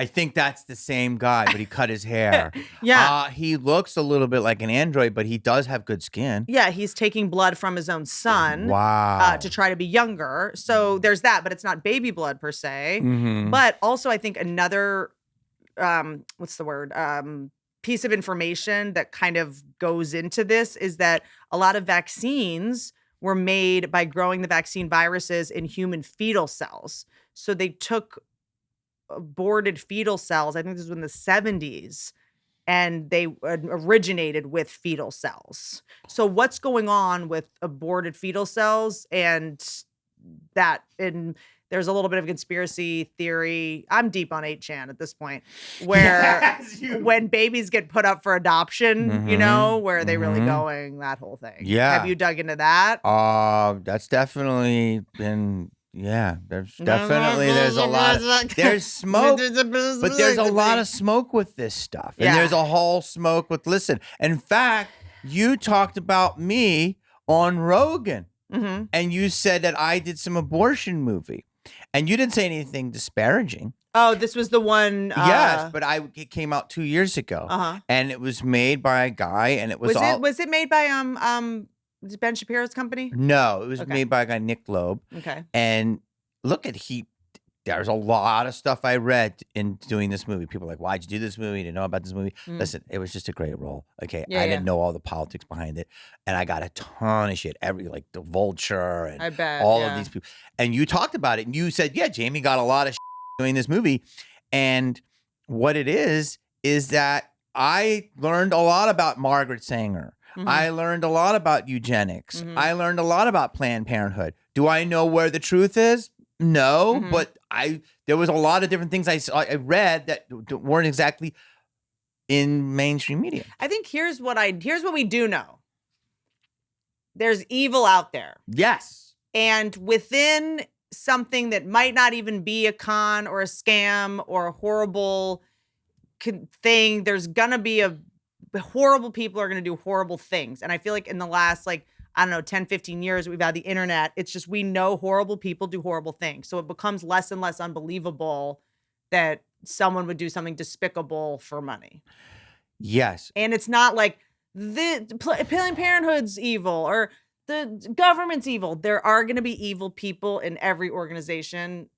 I think that's the same guy, but he cut his hair. Yeah. He looks a little bit like an android, but he does have good skin. Yeah, he's taking blood from his own son Wow. to try to be younger. So there's that, but it's not baby blood per se. Mhm. But also, I think another, what's the word? Piece of information that kind of goes into this is that a lot of vaccines were made by growing the vaccine viruses in human fetal cells. So they took aborted fetal cells, I think this was in the 70s, and they originated with fetal cells. So what's going on with aborted fetal cells and that? And there's a little bit of conspiracy theory. I'm deep on 8chan at this point, where when babies get put up for adoption, you know, where are they really going, that whole thing. Yeah. Have you dug into that? That's definitely been, yeah, there's a lot of, there's smoke, but there's a lot of smoke with this stuff. And there's a whole smoke with, listen, in fact, you talked about me on Rogan and you said that I did some abortion movie and you didn't say anything disparaging. Oh, this was the one. Yes, but it came out 2 years ago and it was made by a guy and it was was it made by Ben Shapiro's company? No, it was made by a guy, Nick Loeb. Okay. And look at there's a lot of stuff I read in doing this movie. People are like, why'd you do this movie? You didn't know about this movie. Listen, it was just a great role. Okay. I didn't know all the politics behind it. And I got a ton of shit. Like the Vulture and I bet, all of these people. And you talked about it and you said, yeah, Jamie got a lot of shit doing this movie. And what it is that I learned a lot about Margaret Sanger. I learned a lot about eugenics. I learned a lot about Planned Parenthood. Do I know where the truth is? No, but there was a lot of different things I read that weren't exactly in mainstream media. I think here's what we do know. There's evil out there. Yes. And within something that might not even be a con or a scam or a horrible thing, there's gonna be horrible people are going to do horrible things. And I feel like in the last, 10, 15 years, we've had the internet. It's just, we know horrible people do horrible things. So it becomes less and less unbelievable that someone would do something despicable for money. Yes. And it's not like Planned Parenthood's evil or the government's evil. There are going to be evil people in every organization,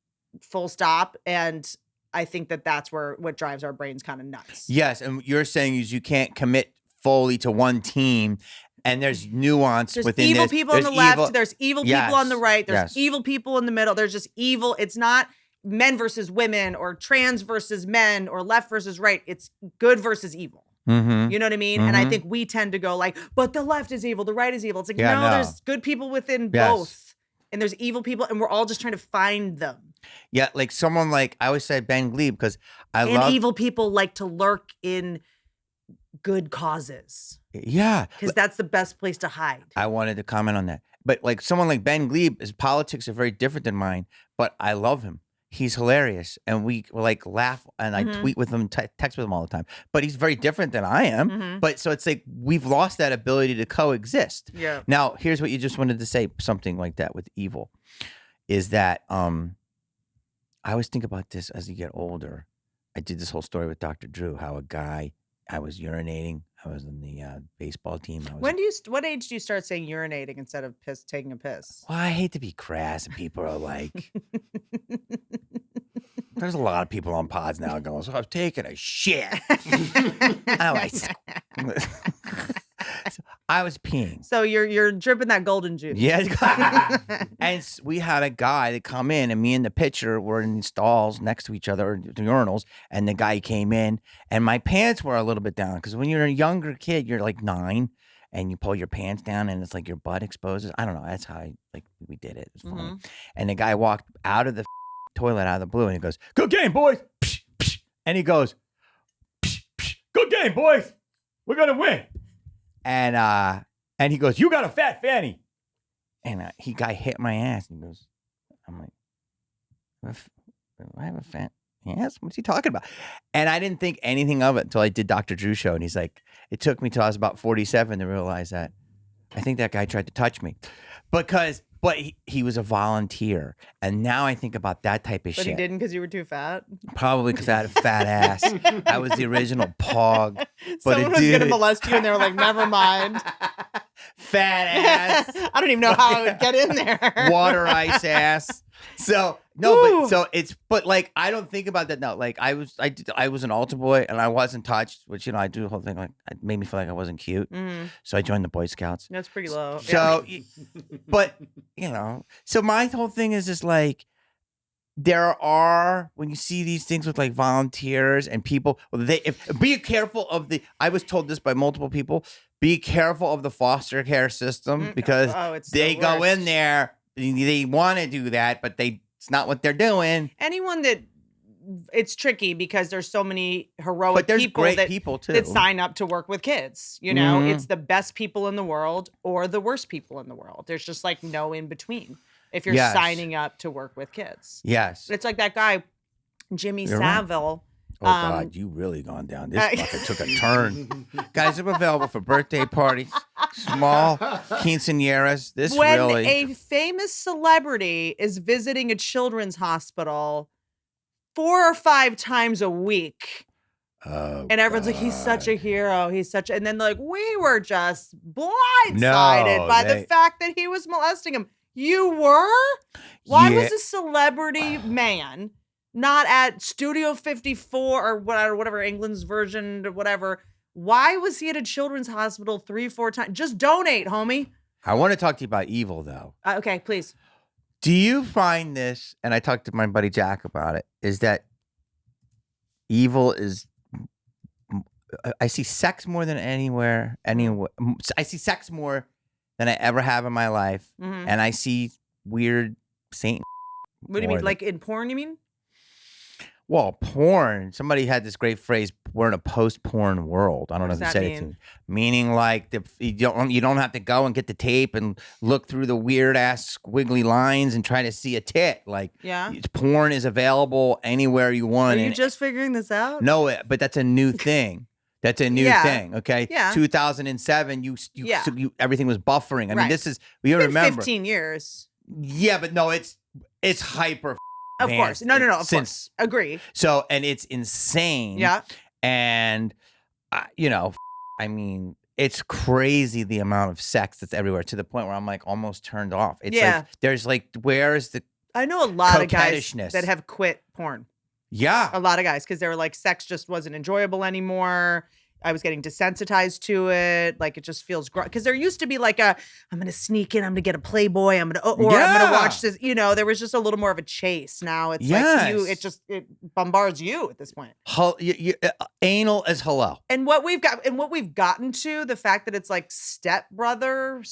full stop. And I think that's what drives our brains kind of nuts. Yes, and you're saying is you can't commit fully to one team, and there's nuance within evil this. People on the left. There's evil people on the right. There's Yes. evil people in the middle. There's just evil. It's not men versus women or trans versus men or left versus right. It's good versus evil. You know what I mean? And I think we tend to go but the left is evil, the right is evil. It's like, no, there's good people within both. And there's evil people, and we're all just trying to find them. Yeah, like someone like, I always say Ben Glebe, because And evil people like to lurk in good causes. Yeah. Because that's the best place to hide. I wanted to comment on that. But like someone like Ben Glebe, his politics are very different than mine, but I love him. He's hilarious. And we laugh, and I tweet with him, text with him all the time. But he's very different than I am. But so it's like we've lost that ability to coexist. Yeah. Now, here's what you just wanted to say, something like that with evil, is that I always think about this as you get older. I did this whole story with Dr. Drew, how a guy, I was urinating. I was in the baseball team. What age do you start saying urinating instead of taking a piss? Well, I hate to be crass, and people are like, there's a lot of people on pods now going, so I've taken a shit. I was peeing. So you're dripping that golden juice. Yeah. And we had a guy that come in, and me and the pitcher were in the stalls next to each other, the urinals, and the guy came in, and my pants were a little bit down, because when you're a younger kid, you're like 9, and you pull your pants down, and it's like your butt exposes. I don't know. That's how we did it. It was funny. And the guy walked out of the toilet out of the blue, and he goes, "Good game, boys." And he goes, "Good game, boys. We're gonna win." And he goes, "You got a fat fanny." And guy hit my ass, and he goes, I'm like, I have a fat ass? What's he talking about? And I didn't think anything of it until I did Dr. Drew's show. And he's like, it took me till I was about 47 to realize that I think that guy tried to touch me, because but he was a volunteer. And now I think about that type of But shit. he didn't because you were too fat. Probably because I had a fat ass. I was the original pog. But Someone it was going to did. molest you and they were like, never mind. Fat ass. I don't even know how I would get in there. Water ice ass. So no, Woo. but so it's like I don't think about that now. Like I was an altar boy and I wasn't touched, which I do the whole thing like it made me feel like I wasn't cute. So I joined the Boy Scouts. That's pretty low. So, but so my whole thing is just like there are when you see these things with like volunteers and people, be careful of the. I was told this by multiple people. Be careful of the foster care system because it's they the go worst. in there. They want to do that, but it's not what they're doing. Anyone that it's tricky because there's so many heroic But there's people great that, people too. that sign up to work with kids. Mhm. It's the best people in the world or the worst people in the world. There's just like no in between if you're Yes. signing up to work with kids. Yes. It's like that guy, Jimmy You're right. Savile. Oh God, you really gone down. This fucker took a turn. Guys, I'm available for birthday parties, small quinceañeras. This When really. a famous celebrity is visiting a children's hospital 4 or 5 times a week, Oh, and everyone's like, he's such a God. hero. He's such, and then like, we were just blindsided No, by the fact that he was molesting him. You were? Why Yeah. was a celebrity man not at Studio 54 or whatever England's version or whatever? Why was he at a children's hospital 3-4 times? Just donate, homie. I want to talk to you about evil, though. Okay, please. Do you find this, and I talked to my buddy Jack about it, is that evil is, I see sex more than anywhere. I see sex more than I ever have in my life. Mhm. And I see weird Satan. What do you more mean? than- Like in porn, you mean? Well, porn. Somebody had this great phrase. We're in a post-porn world. I don't know What if does they that said it to mean? me. Meaning like you don't have to go and get the tape and look through the weird ass squiggly lines and try to see a tit. Like Yeah. porn is available anywhere you Are want. you and- just figuring this out? No, but that's a new thing. That's a new Yeah. thing. Okay. Yeah. 2007. Yeah. Everything was buffering. I mean, Right. this is It's been remember. 15 years. Yeah, but no, it's hyper. Of course. advanced No, of course. since Agree. so, and it's insane. Yeah. And, I mean, it's crazy the amount of sex that's everywhere to the point where I'm like almost turned off. It's Yeah. like, there's like, where's the, I know a lot of guys Coquettishness. that have quit porn. yeah. A lot of guys because they were like, sex just wasn't enjoyable anymore. I was getting desensitized to it. Like it just feels gross. Because there used to be like I'm gonna sneak in, I'm gonna get a Playboy, I'm gonna Yeah. watch this. There was just a little more of a chase. Now it's Yes. like it bombards you at this point. Anal as hello. And what we've gotten to, the fact that it's like stepbrother,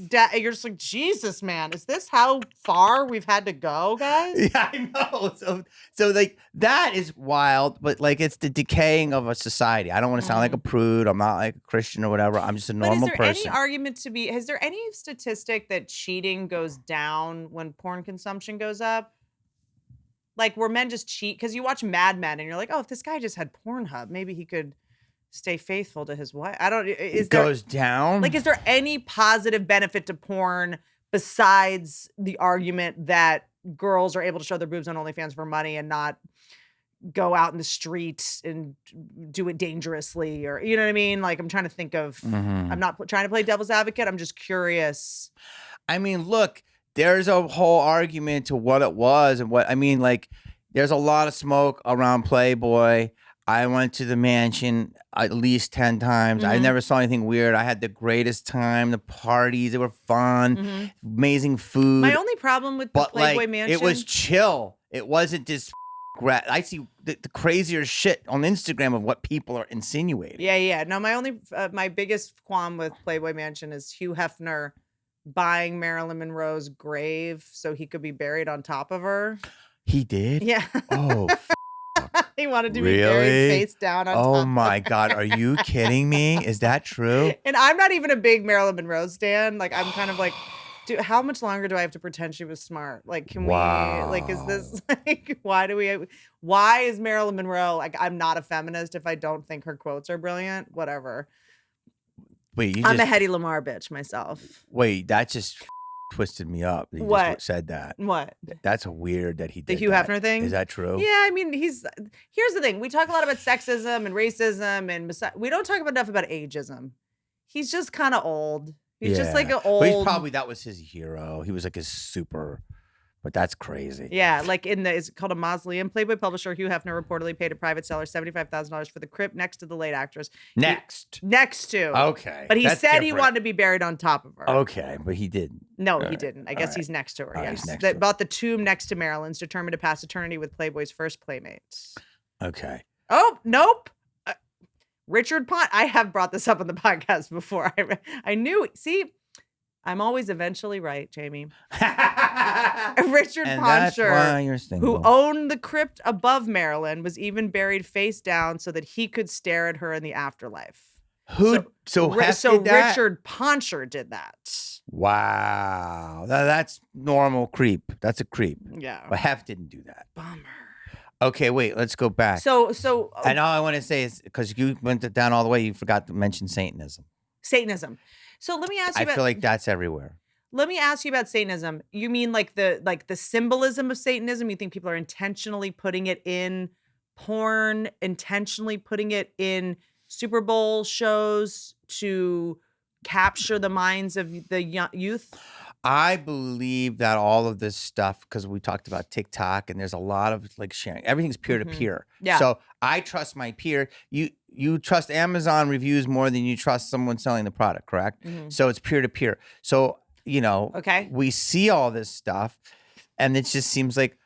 dad, you're just like, Jesus, man, is this how far we've had to go, guys? Yeah, I know. So like that is wild, but like it's the decaying of a society. I don't want to sound like a prude. I'm not like a Christian or whatever. I'm just a But normal is there person. any argument is there any statistic that cheating goes down when porn consumption goes up? Like where men just cheat? Because you watch Mad Men and you're like, oh, if this guy just had Pornhub, maybe he could stay faithful to his wife. It goes down. Like, is there any positive benefit to porn besides the argument that girls are able to show their boobs on OnlyFans for money and not go out in the streets and do it dangerously, or you know what I mean? Like, I'm trying to think of. Mhm. I'm not trying to play devil's advocate. I'm just curious. I mean, look, there's a whole argument to what it was and what I mean. Like, there's a lot of smoke around Playboy. I went to the mansion at least 10 times. I Mhm. never saw anything weird. I had the greatest time. The parties, they were fun, Mhm. amazing food. My only problem with the but Playboy like, Mansion, it was chill. It wasn't just. I see the crazier shit on Instagram of what people are insinuating. Yeah. No, my biggest qualm with Playboy Mansion is Hugh Hefner buying Marilyn Monroe's grave so he could be buried on top of her. He did? Yeah. Oh, He wanted to be Really? buried face down on top. oh my God. Are you kidding me? Is that true? And I'm not even a big Marilyn Monroe stan. Like, I'm kind of like, dude, how much longer do I have to pretend she was smart? Like, can we, like, is this, like, why is Marilyn Monroe, like, I'm not a feminist if I don't think her quotes are brilliant? Whatever. Wait, I'm a Hedy Lamarr bitch myself. wait, that just twisted me up. He What? just said that. What? That's weird that he did The Hugh that. Hefner thing? Is that true? Yeah, I mean, here's the thing. We talk a lot about sexism and racism and we don't talk enough about ageism. He's just kind of old. He's just like an old. But he's probably, that was his hero. He was like his super, but that's crazy. Yeah, like it's called a mausoleum. Playboy publisher Hugh Hefner reportedly paid a private seller $75,000 for the crypt next to the late actress. Next to. Okay. But he That's said he different. wanted to be buried on top of her. Okay, but he didn't. No, All he right. didn't. I All guess right. he's next to her. All right, Yes, he's next that to her. bought the tomb next to Marilyn's, determined to pass eternity with Playboy's first playmate. Okay. Oh, nope. Richard Pont. I have brought this up on the podcast before. I knew. See, I'm always eventually right, Jamie. Richard And that's why Poncher, you're single. who owned the crypt above Marilyn, was even buried face down so that he could stare at her in the afterlife. So Hef So did that? Richard Poncher did that. Wow. That's normal creep. That's a creep. Yeah. But Hef didn't do that. Bummer. Okay, wait. Let's go back. So And all I want to say is, because you went down all the way, you forgot to mention Satanism. Satanism. So let me ask you I about. feel like that's everywhere. Let me ask you about Satanism. You mean like the symbolism of Satanism? You think people are intentionally putting it in porn, intentionally putting it in Super Bowl shows to capture the minds of the youth? I believe that all of this stuff, because we talked about TikTok and there's a lot of like sharing, everything's peer to peer. Yeah. So I trust my peer. You trust Amazon reviews more than you trust someone selling the product, correct? Mhm. So it's peer to peer. So, Okay. we see all this stuff and it just seems like,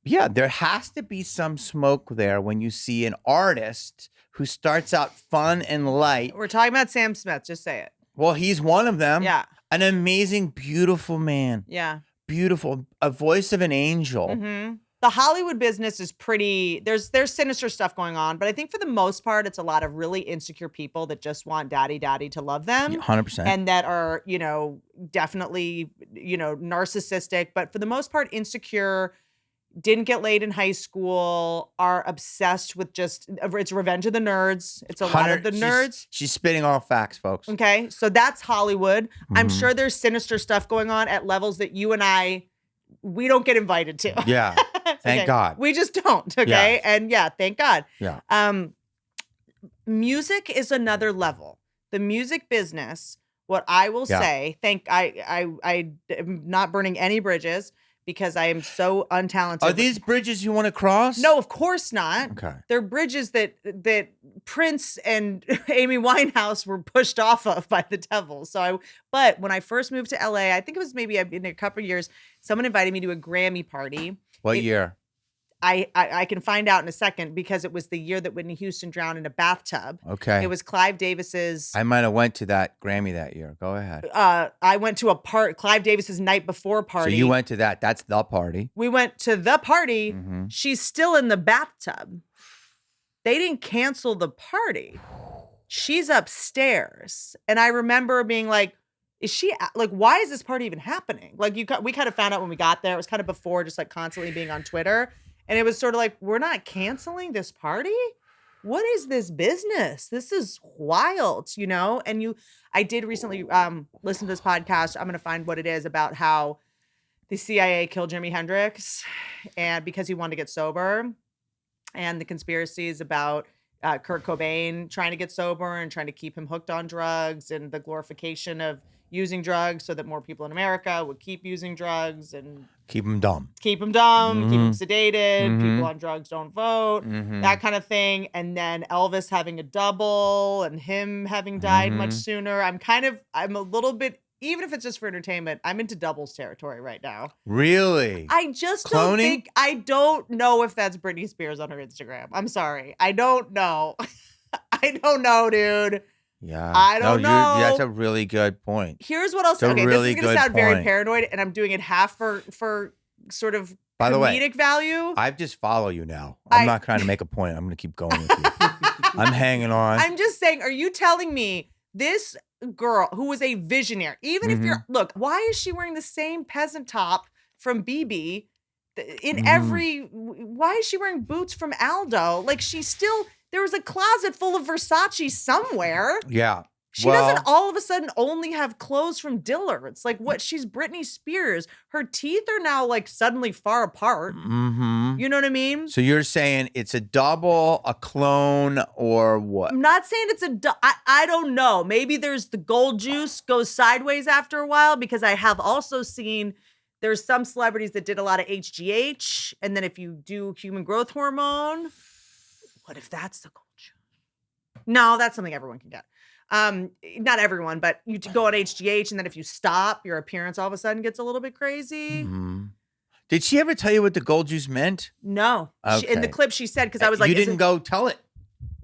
yeah, there has to be some smoke there when you see an artist who starts out fun and light. We're talking about Sam Smith. Just say it. Well, he's one of them. Yeah. An amazing, beautiful man. Yeah. Beautiful. A voice of an angel. Mm-hmm. The Hollywood business is pretty. There's sinister stuff going on, but I think for the most part, it's a lot of really insecure people that just want daddy to love them. 100%. And that are, definitely, narcissistic, but for the most part, insecure, didn't get laid in high school, are obsessed with it's Revenge of the Nerds. It's a lot of the nerds. She's spitting all facts, folks. Okay. So that's Hollywood. I'm Mhm. sure there's sinister stuff going on at levels that you and we don't get invited to. Yeah. Thank Okay. God. We just don't. Okay. Yeah. And yeah, thank God. Yeah. Music is another level. The music business, what I will Yeah. say, I am not burning any bridges because I am so untalented. Are these bridges you want to cross? No, of course not. Okay. They're bridges that Prince and Amy Winehouse were pushed off of by the devil. But when I first moved to LA, I think it was maybe in a couple of years, someone invited me to a Grammy party. What year? I can find out in a second because it was the year that Whitney Houston drowned in a bathtub. Okay. It was Clive Davis's. I might have went to that Grammy that year. Go ahead. I went to Clive Davis's night before party. So you went to that. That's the party. We went to the party. Mhm. She's still in the bathtub. They didn't cancel the party. She's upstairs. And I remember being like, why is this party even happening? Like we kind of found out when we got there. It was kind of before just like constantly being on Twitter. And it was sort of like, we're not canceling this party? What is this business? This is wild, And I did recently listen to this podcast. I'm going to find what it is about how the CIA killed Jimi Hendrix and because he wanted to get sober, and the conspiracies about Kurt Cobain trying to get sober and trying to keep him hooked on drugs, and the glorification of using drugs so that more people in America would keep using drugs and Keep them dumb. keep them dumb, keep them Mhm. sedated, Mhm. people on drugs don't vote, Mhm. that kind of thing. And then Elvis having a double and him having died much Mhm. sooner. I'm a little bit, even if it's just for entertainment, I'm into doubles territory right now. Really? I just Cloning? I don't know if that's Britney Spears on her Instagram. I'm sorry. I don't know. I don't know, dude. Yeah. I don't know. That's a really good point. Here's what else. It's a Okay, really this is going good to sound very point. paranoid, and I'm doing it half for sort of By the way, comedic value. I just follow you now. I'm not trying to make a point. I'm going to keep going with you. I'm hanging on. I'm just saying, are you telling me this girl who was a visionary, even if Mm-hmm. look, why is she wearing the same peasant top from BB in Mm-hmm. why is she wearing boots from Aldo? Like there was a closet full of Versace somewhere. Yeah. She doesn't all of a sudden only have clothes from Dillard's. Like what? She's Britney Spears. Her teeth are now like suddenly far apart. Mm-hmm. You know what I mean? So you're saying it's a double, a clone, or what? I'm not saying it's I don't know. Maybe there's the gold juice goes sideways after a while, because I have also seen there's some celebrities that did a lot of HGH. And then if you do human growth hormone, what if that's the gold juice? No, that's something everyone can get. Not everyone, but you go on HGH, and then if you stop, your appearance all of a sudden gets a little bit crazy. Mm-hmm. Did she ever tell you what the gold juice meant? No. Okay. In the clip she said, because I was like, you didn't go tell it.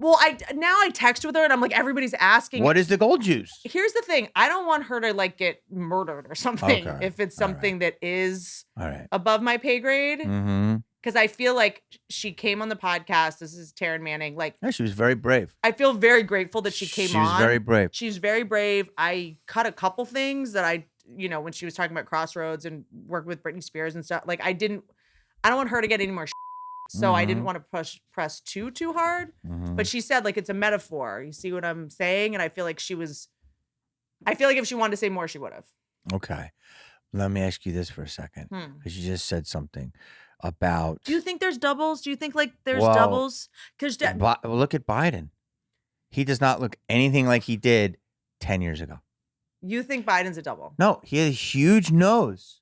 Well, I text with her, and I'm like, everybody's asking. What is the gold juice? Here's the thing. I don't want her to like get murdered or something if it's something that is above my pay grade. Mm-hmm. Because I feel like she came on the podcast. This is Taryn Manning. Like, yeah, she was very brave. I feel very grateful that she came on. She was very brave. She's very brave. I cut a couple things that when she was talking about Crossroads and working with Britney Spears and stuff. Like, I don't want her to get any more so I didn't want to press too hard. Mm-hmm. But she said, like, it's a metaphor. You see what I'm saying? And I feel like if she wanted to say more, she would have. Okay. Let me ask you this for a second. Because you just said something about. Do you think there's doubles? Do you think like there's doubles? Because look at Biden. He does not look anything like he did 10 years ago. You think Biden's a double? No, he has a huge nose.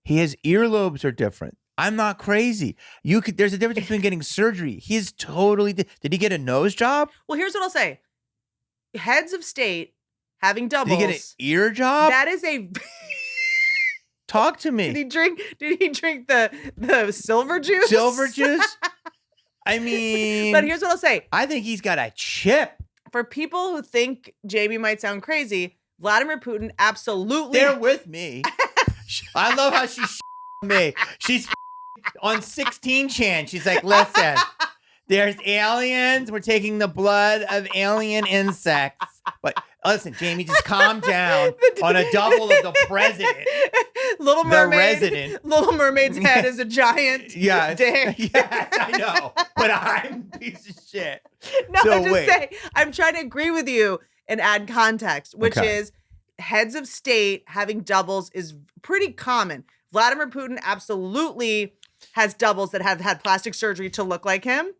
His earlobes are different. I'm not crazy. There's a difference between getting surgery. He is totally. Did he get a nose job? Well, here's what I'll say. Heads of state having doubles. Did he get an ear job? That is a. Talk to me. Did he drink the silver juice? Silver juice? I mean. But here's what I'll say. I think he's got a chip. For people who think Jamie might sound crazy, Vladimir Putin absolutely. They're with me. I love how she's me. She's on 16 Chan. She's like, listen, there's aliens. We're taking the blood of alien insects. But listen, Jamie, just calm down on a double of the president. Little Mermaid. The resident. Little Mermaid's head is a giant dick. Yes, I know. But I'm a piece of shit. No, so, I'm just saying, I'm trying to agree with you and add context, which is heads of state having doubles is pretty common. Vladimir Putin absolutely has doubles that have had plastic surgery to look like him.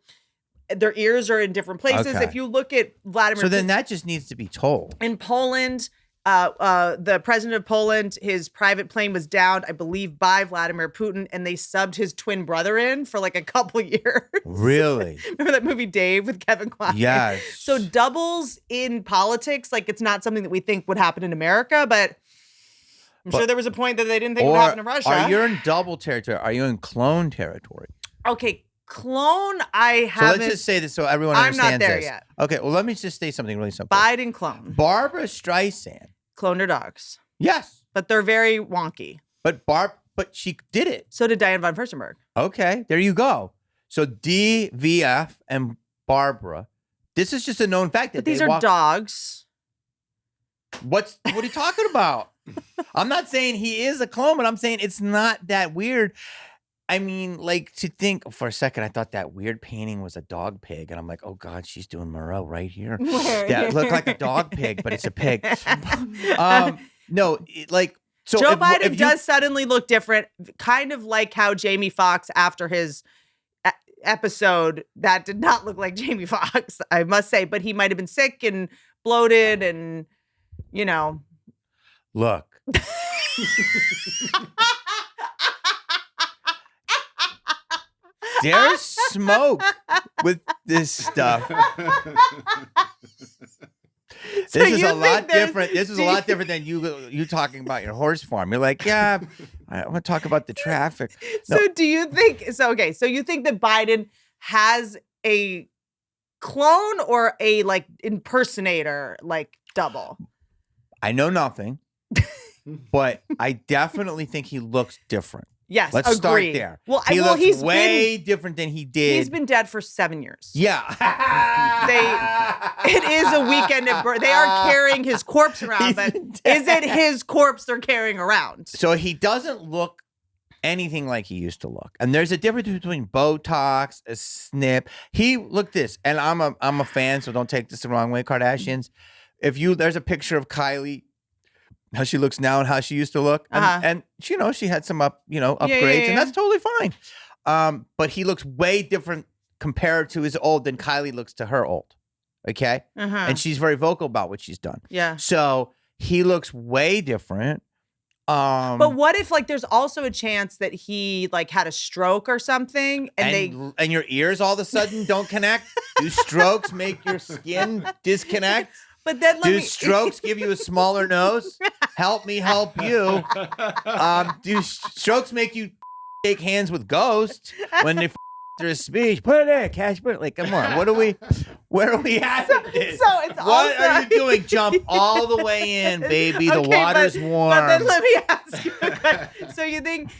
Their ears are in different places. Okay. If you look at Vladimir Putin, then that just needs to be told. In Poland, the president of Poland, his private plane was downed, I believe, by Vladimir Putin, and they subbed his twin brother in for like a couple years. Really? Remember that movie Dave with Kevin Kline? Yes. So doubles in politics, like it's not something that we think would happen in America, but I'm sure there was a point that they didn't think would happen in Russia. Are you in double territory? Are you in clone territory? Okay, clone, I haven't. So let's just say this so everyone understands I'm not there this. yet. Okay, well, let me just say something really simple. Biden clone. Barbara Streisand. Cloned her dogs. Yes. But they're very wonky. But she did it. So did Diane von Furstenberg. Okay, there you go. So DVF and Barbara, this is just a known fact. That but these are dogs. What are you talking about? I'm not saying he is a clone, but I'm saying it's not that weird. I mean, like, to think for a second, I thought that weird painting was a dog pig. And I'm like, oh, God, she's doing Moreau right here. That looked like a dog pig, but it's a pig. No, so Joe Biden does suddenly look different, kind of like how Jamie Foxx, after his episode, that did not look like Jamie Foxx, I must say. But he might have been sick and bloated and, you know. Look. There's smoke with this stuff. So this is a lot different. This is a lot different than you talking about your horse farm. You're like, yeah, I want to talk about the traffic. No. So do you think? So okay. So you think that Biden has a clone or a like impersonator, like double? I know nothing, but I definitely think he looks different. Yes, let's start there. Well, he looks way different than he did. He's been dead for 7 years. Yeah, it is a weekend at birth. They are carrying his corpse around, but is it his corpse they're carrying around? So he doesn't look anything like he used to look, and there's a difference between Botox, a snip. Look this, and I'm a fan, so don't take this the wrong way, Kardashians. there's a picture of Kylie, how she looks now and how she used to look, and she had some upgrades, and that's totally fine. But he looks way different compared to his old than Kylie looks to her old. Okay, and she's very vocal about what she's done. Yeah. So he looks way different. But what if like there's also a chance that he like had a stroke or something and your ears all of a sudden don't connect? Do strokes make your skin disconnect? But then do strokes give you a smaller nose? Help me help you. Do strokes make you shake hands with ghosts when they their speech? Put it in, Cash. Put it. Like, come on. Where are we at with this? So it's what are you doing? Jump all the way in, baby. The water's warm. But then let me ask you a question. So you think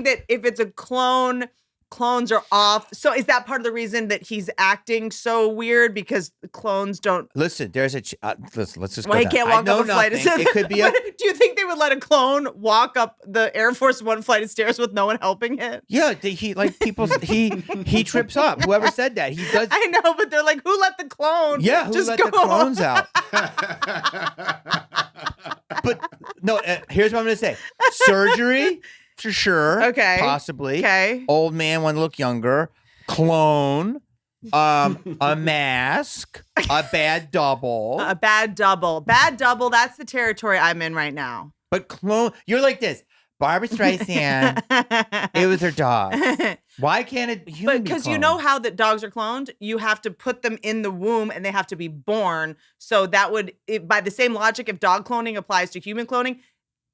that if it's a clone, clones are off? So is that part of the reason that he's acting so weird because the clones don't? Listen, there's a. Let's just. Well, he can't walk up a flight of stairs. It could be. Do you think they would let a clone walk up the Air Force One flight of stairs with no one helping it? Yeah, he trips up. Whoever said that, he does. I know, but they're like, who let the clone? Yeah, who just let go the clones out? But no, here's what I'm gonna say: surgery for sure. Okay, possibly. Okay, old man want to look younger. Clone. A mask, a bad double. Bad double. That's the territory I'm in right now. But clone, you're like this. Barbara Streisand, it was her dog. Why can't it human be because you know how that dogs are cloned? You have to put them in the womb and they have to be born. So that would, by the same logic, if dog cloning applies to human cloning,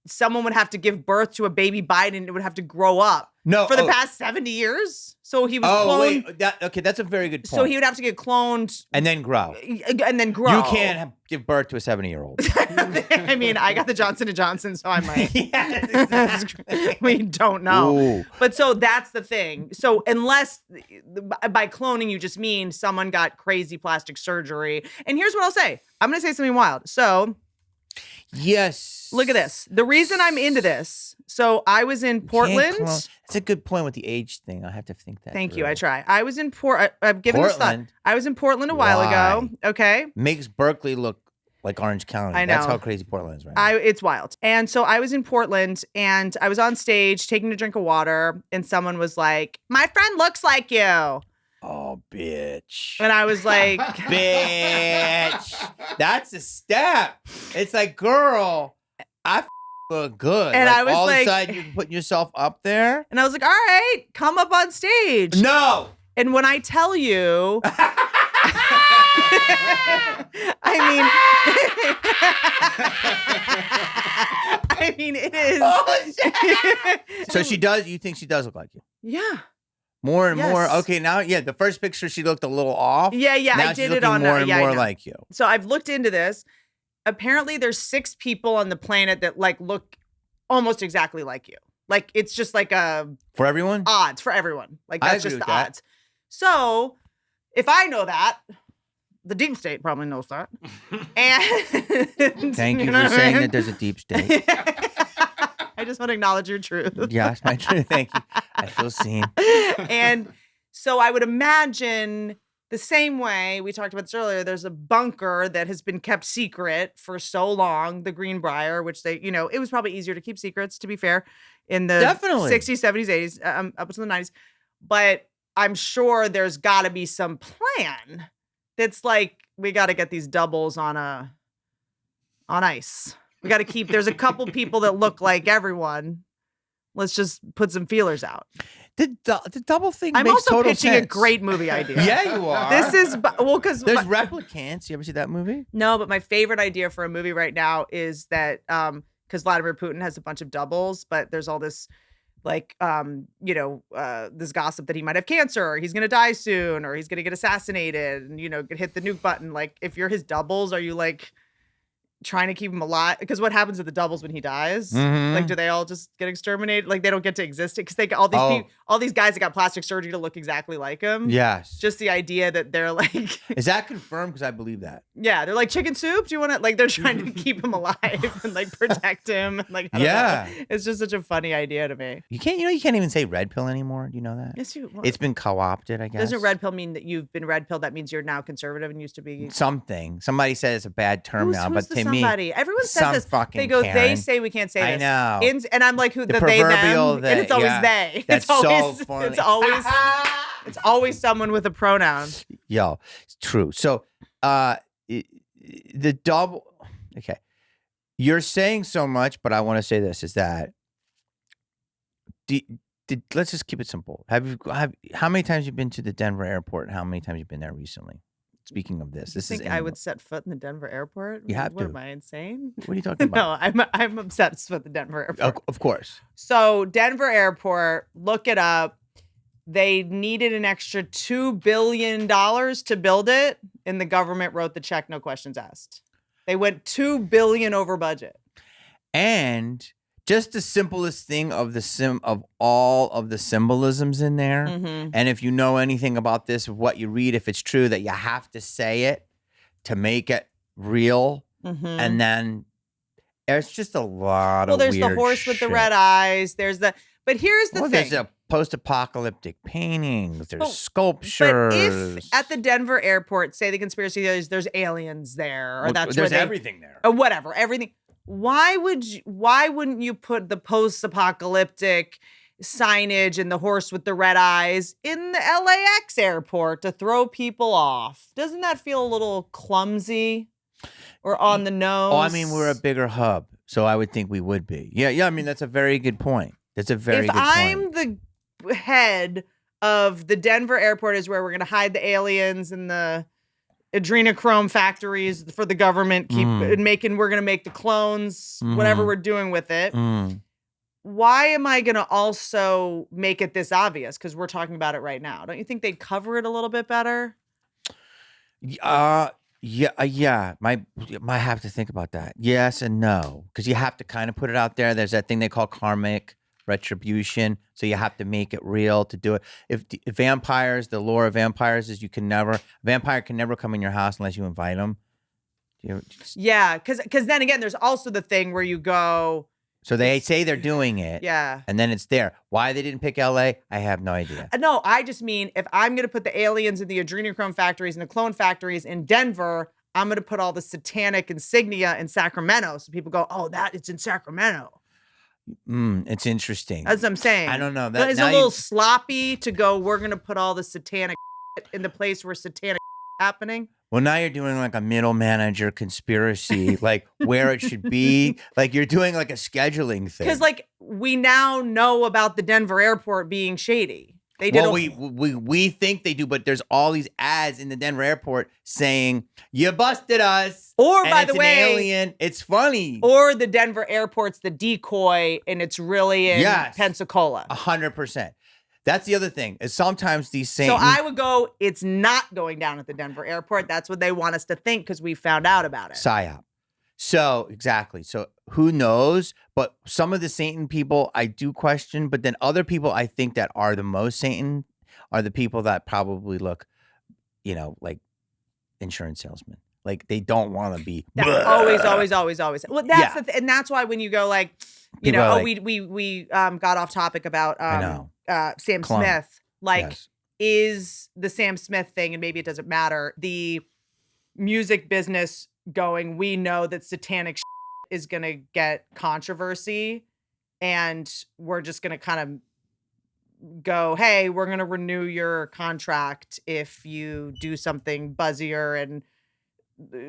someone would have to give birth to a baby Biden and it would have to grow up. No, for the past 70 years. So he was cloned. Wait, that's a very good point. So he would have to get cloned and then grow. You can't give birth to a 70-year-old. I mean, I got the Johnson & Johnson, so I might. Yes, exactly. We don't know. Ooh. But so that's the thing. So unless by cloning you just mean someone got crazy plastic surgery. And here's what I'll say. I'm going to say something wild. So yes. Look at this. The reason I'm into this. So I was in Portland. That's a good point with the age thing. I have to think that. Thank through. you. I try. I was in I've given this thought. I was in Portland a while ago. Okay. Makes Berkeley look like Orange County. I know. That's how crazy Portland is right now. It's wild. And so I was in Portland and I was on stage taking a drink of water and someone was like, "My friend looks like you." Oh, bitch. And I was like, bitch. That's a step. It's like, girl, I look good. And like, I was all like, of a sudden you're putting yourself up there. And I was like, all right, come up on stage. No. And when I tell you, I mean, it is. Oh, so she does, you think she does look like you? Yeah. More and more. Okay, now, yeah, the first picture she looked a little off. Yeah, now I did she's it on more and more like you. So I've looked into this. Apparently, there's 6 people on the planet that like look almost exactly like you. Like it's just like a for everyone. Odds for everyone. Like that's just the that. odds. So if I know that, the deep state probably knows that. And thank you for saying that there's a deep state. I just want to acknowledge your truth. Yeah, it's my truth. Thank you. I feel seen. And so I would imagine the same way we talked about this earlier, there's a bunker that has been kept secret for so long, the Greenbrier, which they, it was probably easier to keep secrets, to be fair, in the 60s, 70s, 80s, up until the 90s. But I'm sure there's got to be some plan that's like, we got to get these doubles on ice. We got to keep, there's a couple people that look like everyone. Let's just put some feelers out. The double thing I'm makes also total pitching sense. a great movie idea. Yeah, you are. This is, because there's Replicants. You ever see that movie? No, but my favorite idea for a movie right now is that, because Vladimir Putin has a bunch of doubles, but there's all this, like, this gossip that he might have cancer, or he's going to die soon, or he's going to get assassinated and, hit the nuke button. Like, if you're his doubles, are you like, trying to keep him alive. Because what happens to the doubles when he dies? Mhm. Like, do they all just get exterminated? Like, they don't get to exist because they got all these people, all these guys that got plastic surgery to look exactly like him. Yes. Just the idea that they're like, Is that confirmed? Because I believe that. yeah, they're like, chicken soup. Do you want to? Like, they're trying to keep him alive and like protect him. And, like, I don't know. It's just such a funny idea to me. You can't even say red pill anymore. Do you know that? Yes, you. It's been co-opted, I guess. Doesn't red pill mean that you've been red pill? That means you're now conservative and used to be something. Somebody said it's a bad term now, who's but the to me, somebody? Everyone says some this. fucking They go, Karen. they say we can't say I this. know. And I'm like, who The the they proverbial them, they, and it's always yeah. they. That's it's always, so funny. It's always someone with a pronoun. Yo, it's true. So, the double. Okay, you're saying so much, but I want to say this: is that let's just keep it simple. How many times you've been to the Denver airport? And how many times you've been there recently? Speaking of this, You think I would set foot in the Denver airport? You have what to. Am I insane? What are you talking about? No, I'm obsessed with the Denver airport. Of course. So Denver airport, look it up. They needed an extra $2 billion to build it, and the government wrote the check, no questions asked. They went $2 billion over budget. And just the simplest thing of of all of the symbolisms in there. Mm-hmm. And if you know anything about this, of what you read, if it's true that you have to say it to make it real, Mm-hmm. and then there's just a lot Well, of there's the weird horse with the shit. red eyes. There's the, but here's the thing. There's a post-apocalyptic paintings. There's But sculptures. if at the Denver airport, say the conspiracy there's aliens there, or Well, that's there's where everything there. or whatever, everything. Why wouldn't you put the post-apocalyptic signage and the horse with the red eyes in the LAX airport to throw people off? Doesn't that feel a little clumsy or on the nose? Oh, I mean, we're a bigger hub, so I would think we would be. Yeah. I mean, that's a very good point. That's a very good point. If I'm the head of the Denver airport is where we're going to hide the aliens and the adrenochrome factories for the government, we're going to make the clones, whatever we're doing with it. Why am I going to also make it this obvious? Because we're talking about it right now. Don't you think they'd cover it a little bit better? Yeah. Might have to think about that. Yes and no, because you have to kind of put it out there. There's that thing they call karmic retribution, so you have to make it real to do it. If vampires, the lore of vampires is vampire can never come in your house unless you invite them. Yeah, because then again, there's also the thing where you go. So they say they're doing it. Yeah. And then it's there. Why they didn't pick LA, I have no idea. No, I just mean if I'm going to put the aliens in the adrenochrome factories and the clone factories in Denver, I'm going to put all the satanic insignia in Sacramento. So people go, oh, it's in Sacramento. It's interesting. That's what I'm saying. I don't know. It's a little sloppy to go, we're going to put all the satanic in the place where satanic happening. Well, now you're doing like a middle manager conspiracy, like where it should be. Like you're doing like a scheduling thing. Because like we now know about the Denver airport being shady. They did. Well, we think they do, but there's all these ads in the Denver airport saying you busted us. Or and by it's the way, an alien. It's funny. Or the Denver airport's the decoy, and it's really in Pensacola. 100%. That's the other thing. Is sometimes these same. So I would go, it's not going down at the Denver airport. That's what they want us to think because we found out about it. PSYOP. So exactly. So who knows? But some of the Satan people I do question, but then other people I think that are the most Satan are the people that probably look, like insurance salesmen. Like they don't want to be always. Well, that's and that's why when you go like, we got off topic about Sam Clone. Smith. Like, Yes. is the Sam Smith thing, and maybe it doesn't matter, the music business going, we know that satanic is going to get controversy, and we're just going to kind of go, hey, we're going to renew your contract if you do something buzzier, and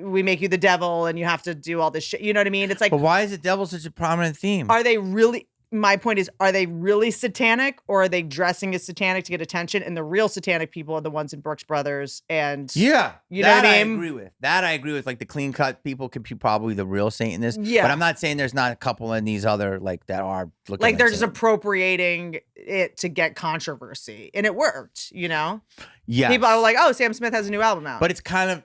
we make you the devil and you have to do all this shit. You know what I mean? It's like, but why is the devil such a prominent theme? are they really, my point is, are they really satanic, or are they dressing as satanic to get attention? And the real satanic people are the ones in Brooks Brothers. And yeah, you know what I mean? agree with. That I agree with. Like the clean cut people could be probably the real Satanists. Yeah. But I'm not saying there's not a couple in these other that are looking like they're just Satan. appropriating it to get controversy. And it worked, Yeah. People are like, oh, Sam Smith has a new album out. But it's kind of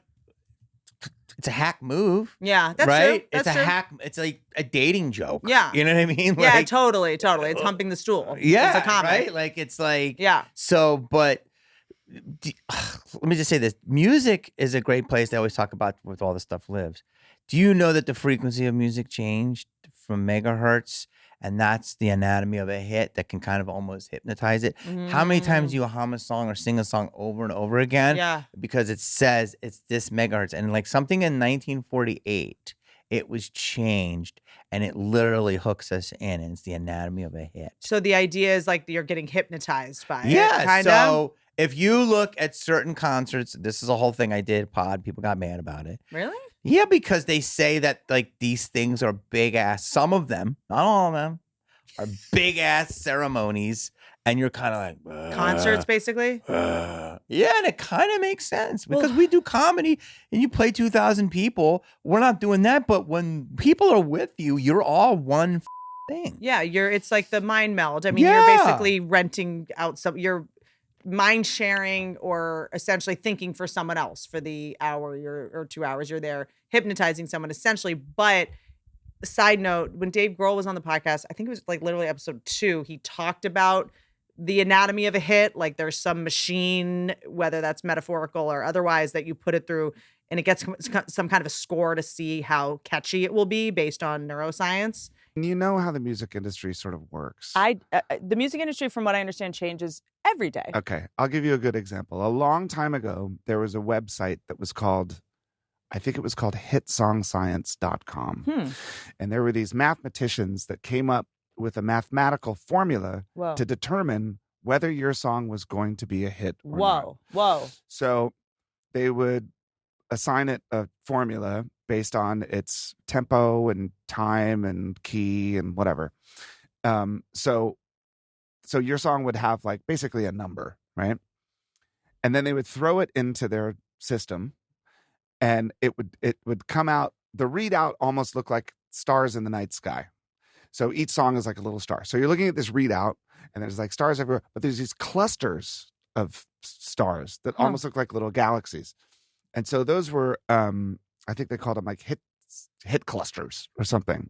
it's a hack move. Yeah, that's right? true. That's it's a true. hack. It's like a dating joke. Yeah. You know what I mean? Yeah, Like, totally. It's humping the stool. yeah, It's a comic. right? Like it's like Yeah. So, but let me just say this: music is a great place. They always talk about with all the stuff lives. Do you know that the frequency of music changed from megahertz, and that's the anatomy of a hit that can kind of almost hypnotize it? How many times do you hum a song or sing a song over and over again? Yeah. Because it says it's this megahertz, and like something in 1948. It was changed, and it literally hooks us in, and it's the anatomy of a hit. So the idea is like you're getting hypnotized by it. Yeah. Kind of. So if you look at certain concerts, this is a whole thing I did. People got mad about it. Really? Yeah, because they say that like these things are big ass. Some of them, not all of them, are big ass ceremonies, and you're kind of like Concerts, basically. Yeah, and it kind of makes sense because we do comedy, and you play 2,000 people. We're not doing that, but when people are with you, you're all one thing. Yeah, it's like the mind meld. I mean, Yeah. you're basically renting out you're mind sharing or essentially thinking for someone else for the hour or 2 hours you're there hypnotizing someone essentially. But side note, when Dave Grohl was on the podcast, I think it was like literally episode 2, he talked about the anatomy of a hit. Like there's some machine, whether that's metaphorical or otherwise, that you put it through and it gets some kind of a score to see how catchy it will be based on neuroscience. You know how the music industry sort of works. The music industry, from what I understand, changes every day. Okay, I'll give you a good example. A long time ago, there was a website that was called, I think it was called hitsong.science.com. And there were these mathematicians that came up with a mathematical formula to determine whether your song was going to be a hit or not. Whoa. So they would assign it a formula based on its tempo and time and key and whatever. So your song would have like basically a number, right? And then they would throw it into their system, and it would come out. The readout almost looked like stars in the night sky. So each song is like a little star. So you're looking at this readout, and there's like stars everywhere, but there's these clusters of stars that almost look like little galaxies. And so those were, I think they called them like hit clusters or something.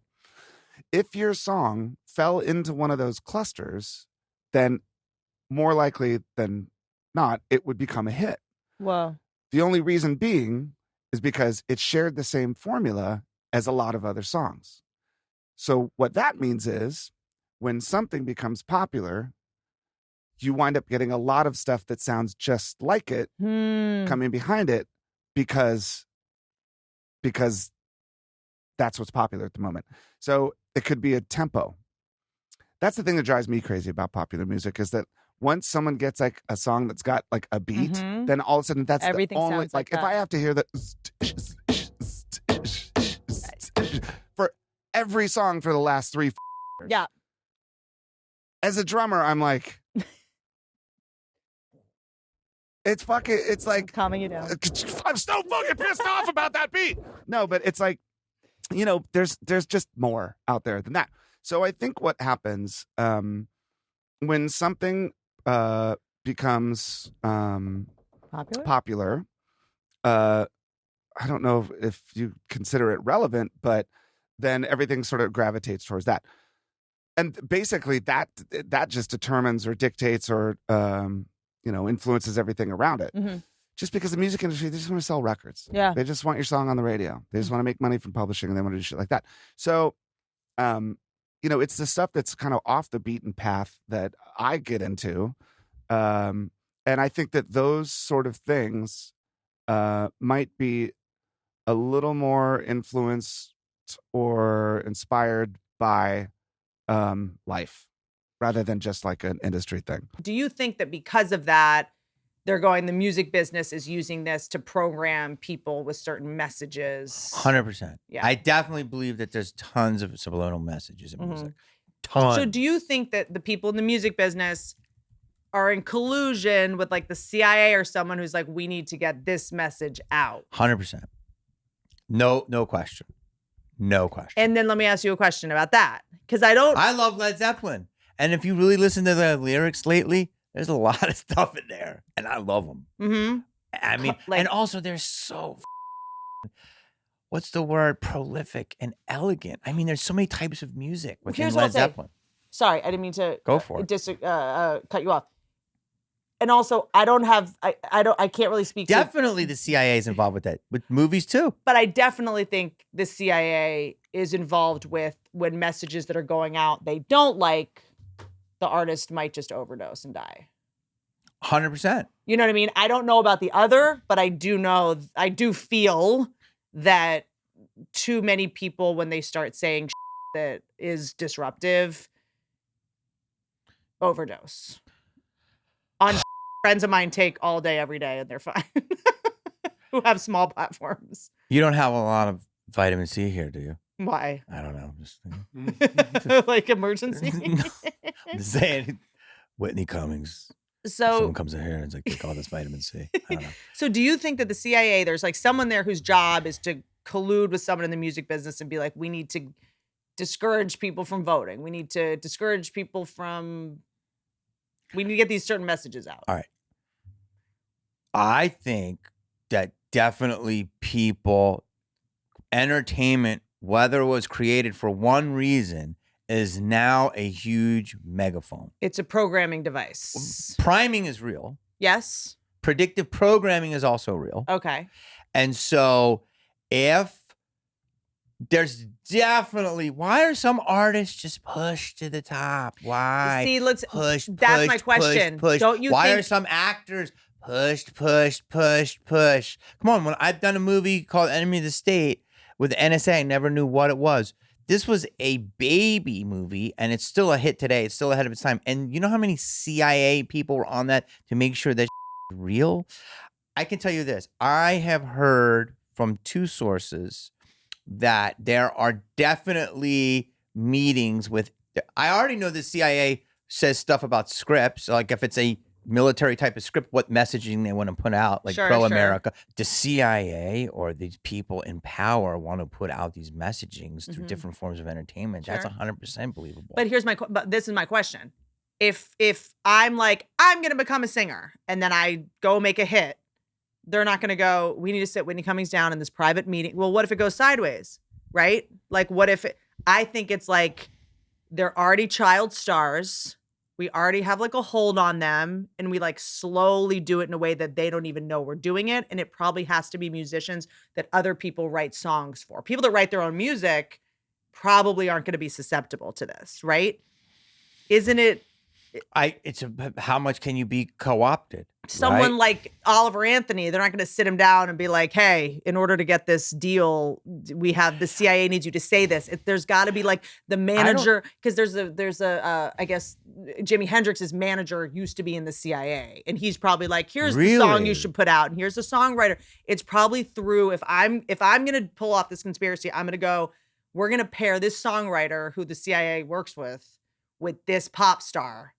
If your song fell into one of those clusters, then more likely than not, it would become a hit. Whoa. The only reason being is because it shared the same formula as a lot of other songs. So what that means is when something becomes popular, you wind up getting a lot of stuff that sounds just like it coming behind it because that's what's popular at the moment. So it could be a tempo. That's the thing that drives me crazy about popular music is that once someone gets like a song that's got like a beat, then all of a sudden that's everything the only sounds like if that. I have to hear the for every song for the last 3 years. Yeah. As a drummer, I'm like, it's like Calming you down. I'm so fucking pissed off about that beat. No, but it's like, there's just more out there than that. So I think what happens when something becomes popular, I don't know if you consider it relevant, but then everything sort of gravitates towards that. And basically that just determines or dictates or influences everything around it. Just because the music industry, they just want to sell records. Yeah. They just want your song on the radio. They just want to make money from publishing, and they want to do shit like that. So, it's the stuff that's kind of off the beaten path that I get into. And I think that those sort of things might be a little more influenced or inspired by life rather than just like an industry thing. Do you think that because of that, the music business is using this to program people with certain messages? 100%. Yeah. I definitely believe that there's tons of subliminal messages in music. Tons. So do you think that the people in the music business are in collusion with like the CIA or someone who's like, we need to get this message out? 100%. No question. No question. And then let me ask you a question about that. Because I love Led Zeppelin. And if you really listen to the lyrics lately, there's a lot of stuff in there. And I love them. I mean, and also they're so what's the word? Prolific and elegant. I mean, there's so many types of music within Here's what I'll Led say. Zeppelin. Sorry, I didn't mean to Go for it. cut you off. And also, I can't really speak to, Definitely the CIA is involved with that, with movies too. but I definitely think the CIA is involved with when messages that are going out they don't like, the artist might just overdose and die. 100%. You know what I mean? I don't know about the other, but I do feel that too many people, when they start saying that is disruptive, overdose. On friends of mine take all day, every day, and they're fine. Who have small platforms. You don't have a lot of vitamin C here, do you? Why? I don't know. Just, Like emergency? I'm just saying, Whitney Cummings. So Someone comes in here and it's like, take all this vitamin C. I don't know. So do you think that the CIA, there's like someone there whose job is to collude with someone in the music business and be like, we need to discourage people from voting. We need to discourage people from, we need to get these certain messages out. All right. I think that definitely people, entertainment, whether it was created for one reason, is now a huge megaphone. It's a programming device. Priming is real. Yes. Predictive programming is also real. Okay. And so if there's definitely, why are some artists just pushed to the top? Why? See, let's push. That's my question. Push. Don't you Why think are some actors pushed? Come on, when I've done a movie called Enemy of the State with the NSA, I never knew what it was. This was a baby movie, and it's still a hit today. It's still ahead of its time. And you know how many CIA people were on that to make sure that is real? I can tell you this. I have heard from two sources that there are definitely meetings with, I already know the CIA says stuff about scripts, like if it's a military type of script, what messaging they want to put out, like Sure, pro-America. The CIA or these people in power want to put out these messagings through different forms of entertainment. That's Sure. 100% believable. But but this is my question. If I'm like, I'm going to become a singer and then I go make a hit, they're not going to go, we need to sit Whitney Cummings down in this private meeting. Well, what if it goes sideways, right? Like what if I think it's like they're already child stars. We already have like a hold on them and we like slowly do it in a way that they don't even know we're doing it. And it probably has to be musicians that other people write songs for. People that write their own music probably aren't going to be susceptible to this, right? Isn't it? How much can you be co-opted? Someone right? like Oliver Anthony, they're not going to sit him down and be like, hey, in order to get this deal, we have the CIA needs you to say this. There's got to be like the manager, because there's a I guess Jimi Hendrix's manager used to be in the CIA, and he's probably like, here's the song you should put out, and here's the songwriter. It's probably through, if I'm going to pull off this conspiracy, I'm going to go, we're going to pair this songwriter who the CIA works with this pop star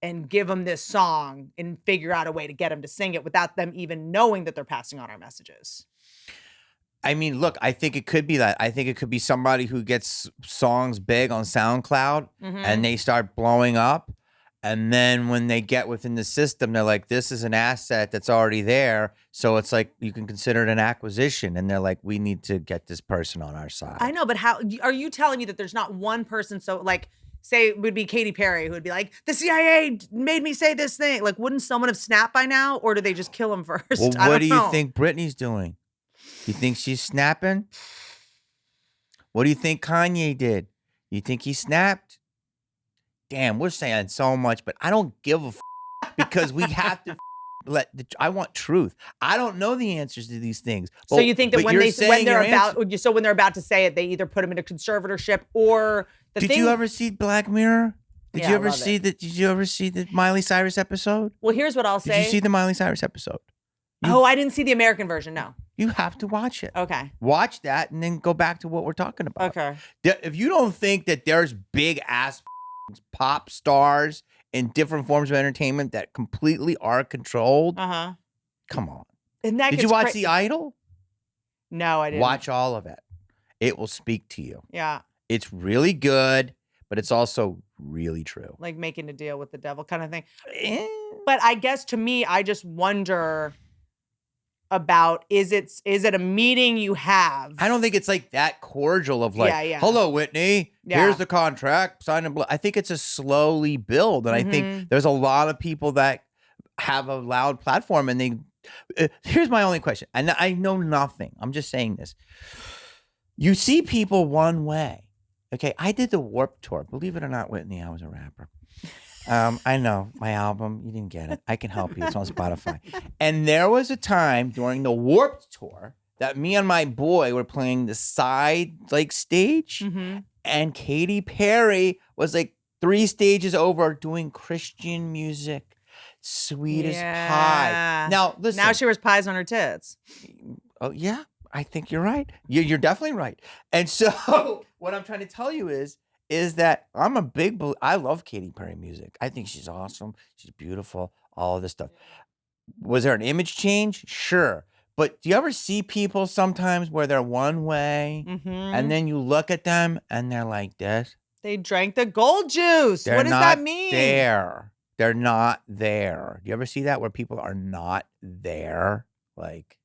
and give them this song and figure out a way to get them to sing it without them even knowing that they're passing on our messages. I mean, look, I think it could be that. I think it could be somebody who gets songs big on SoundCloud and they start blowing up. And then when they get within the system, they're like, this is an asset that's already there. So it's like, you can consider it an acquisition. And they're like, we need to get this person on our side. I know, but how are you telling me that there's not one person? So like, say it would be Katy Perry who would be like, the CIA made me say this thing. Like, wouldn't someone have snapped by now? Or do they just kill him first? Well, I what don't do know. you think Britney's doing? You think she's snapping? What do you think Kanye did? You think he snapped? Damn, we're saying so much, but I don't give a because we have to I want truth. I don't know the answers to these things. So you think that when they're about to say it, they either put him into conservatorship or Did you ever see Black Mirror? Did Yeah, you I ever love see it. Did you ever see the Miley Cyrus episode? Well, here's what I'll Did say. you see the Miley Cyrus episode? Oh, I didn't see the American version. No. You have to watch it. Okay. Watch that and then go back to what we're talking about. Okay. If you don't think that there's big ass pop stars in different forms of entertainment that completely are controlled, come on. And that Did you watch The Idol? No, I didn't. Watch all of it. It will speak to you. Yeah. It's really good, but it's also really true. Like making a deal with the devil kind of thing. Eh. But I guess to me, I just wonder about is it a meeting you have? I don't think it's like that cordial of like, Yeah. hello, Whitney, Yeah. here's the contract, sign and I think it's a slowly build. And I think there's a lot of people that have a loud platform and they, here's my only question. And I know nothing. I'm just saying this. You see people one way. Okay. I did the Warped Tour. Believe it or not, Whitney, I was a rapper. I know my album. You didn't get it. I can help you. It's on Spotify. And there was a time during the Warped Tour that me and my boy were playing the side like stage, and Katy Perry was like 3 stages over doing Christian music, sweet as pie. Now listen. Now she wears pies on her tits. Oh yeah, I think you're right. You're definitely right. And so what I'm trying to tell you is that I'm a big I love Katy Perry music. I think she's awesome. She's beautiful. All of this stuff. Was there an image change? Sure. But do you ever see people sometimes where they're one way and then you look at them and they're like this? They drank the gold juice. What does that mean? They're not there. Do you ever see that where people are not there? Like,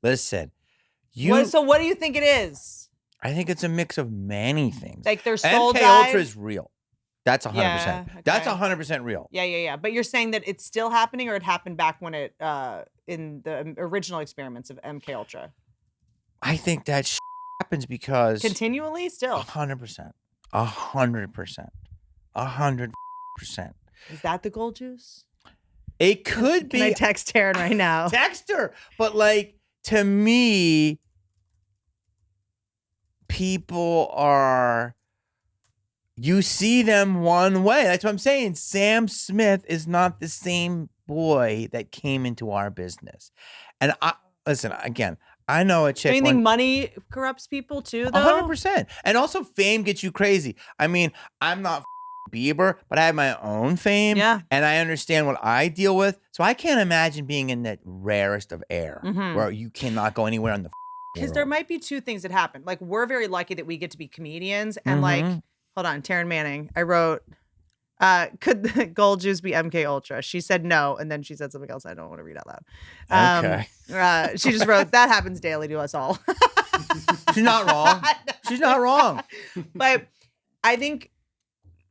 listen, So what do you think it is? I think it's a mix of many things. Like their soul MK died? Ultra is real. That's 100%. Yeah, That's okay. 100% real. Yeah. But you're saying that it's still happening, or it happened back when it in the original experiments of MK Ultra? I think that happens because Continually, still 100%, 100%, 100%. Is that the gold juice? It could be. Can I text Taryn right now? Text her. But like, to me, people are, you see them one way. That's what I'm saying. Sam Smith is not the same boy that came into our business. And listen, again, I know a chick. Do you think money corrupts people too, though? 100%. And also fame gets you crazy. I mean, I'm not Bieber, but I have my own fame. Yeah. And I understand what I deal with. So I can't imagine being in the rarest of air where you cannot go anywhere in the Because there might be two things that happen. Like, we're very lucky that we get to be comedians. And like, hold on, Taryn Manning, I wrote, could the gold juice be MK Ultra? She said no. And then she said something else I don't want to read out loud. Okay. She just wrote, that happens daily to us all. She's not wrong. She's not wrong. But I think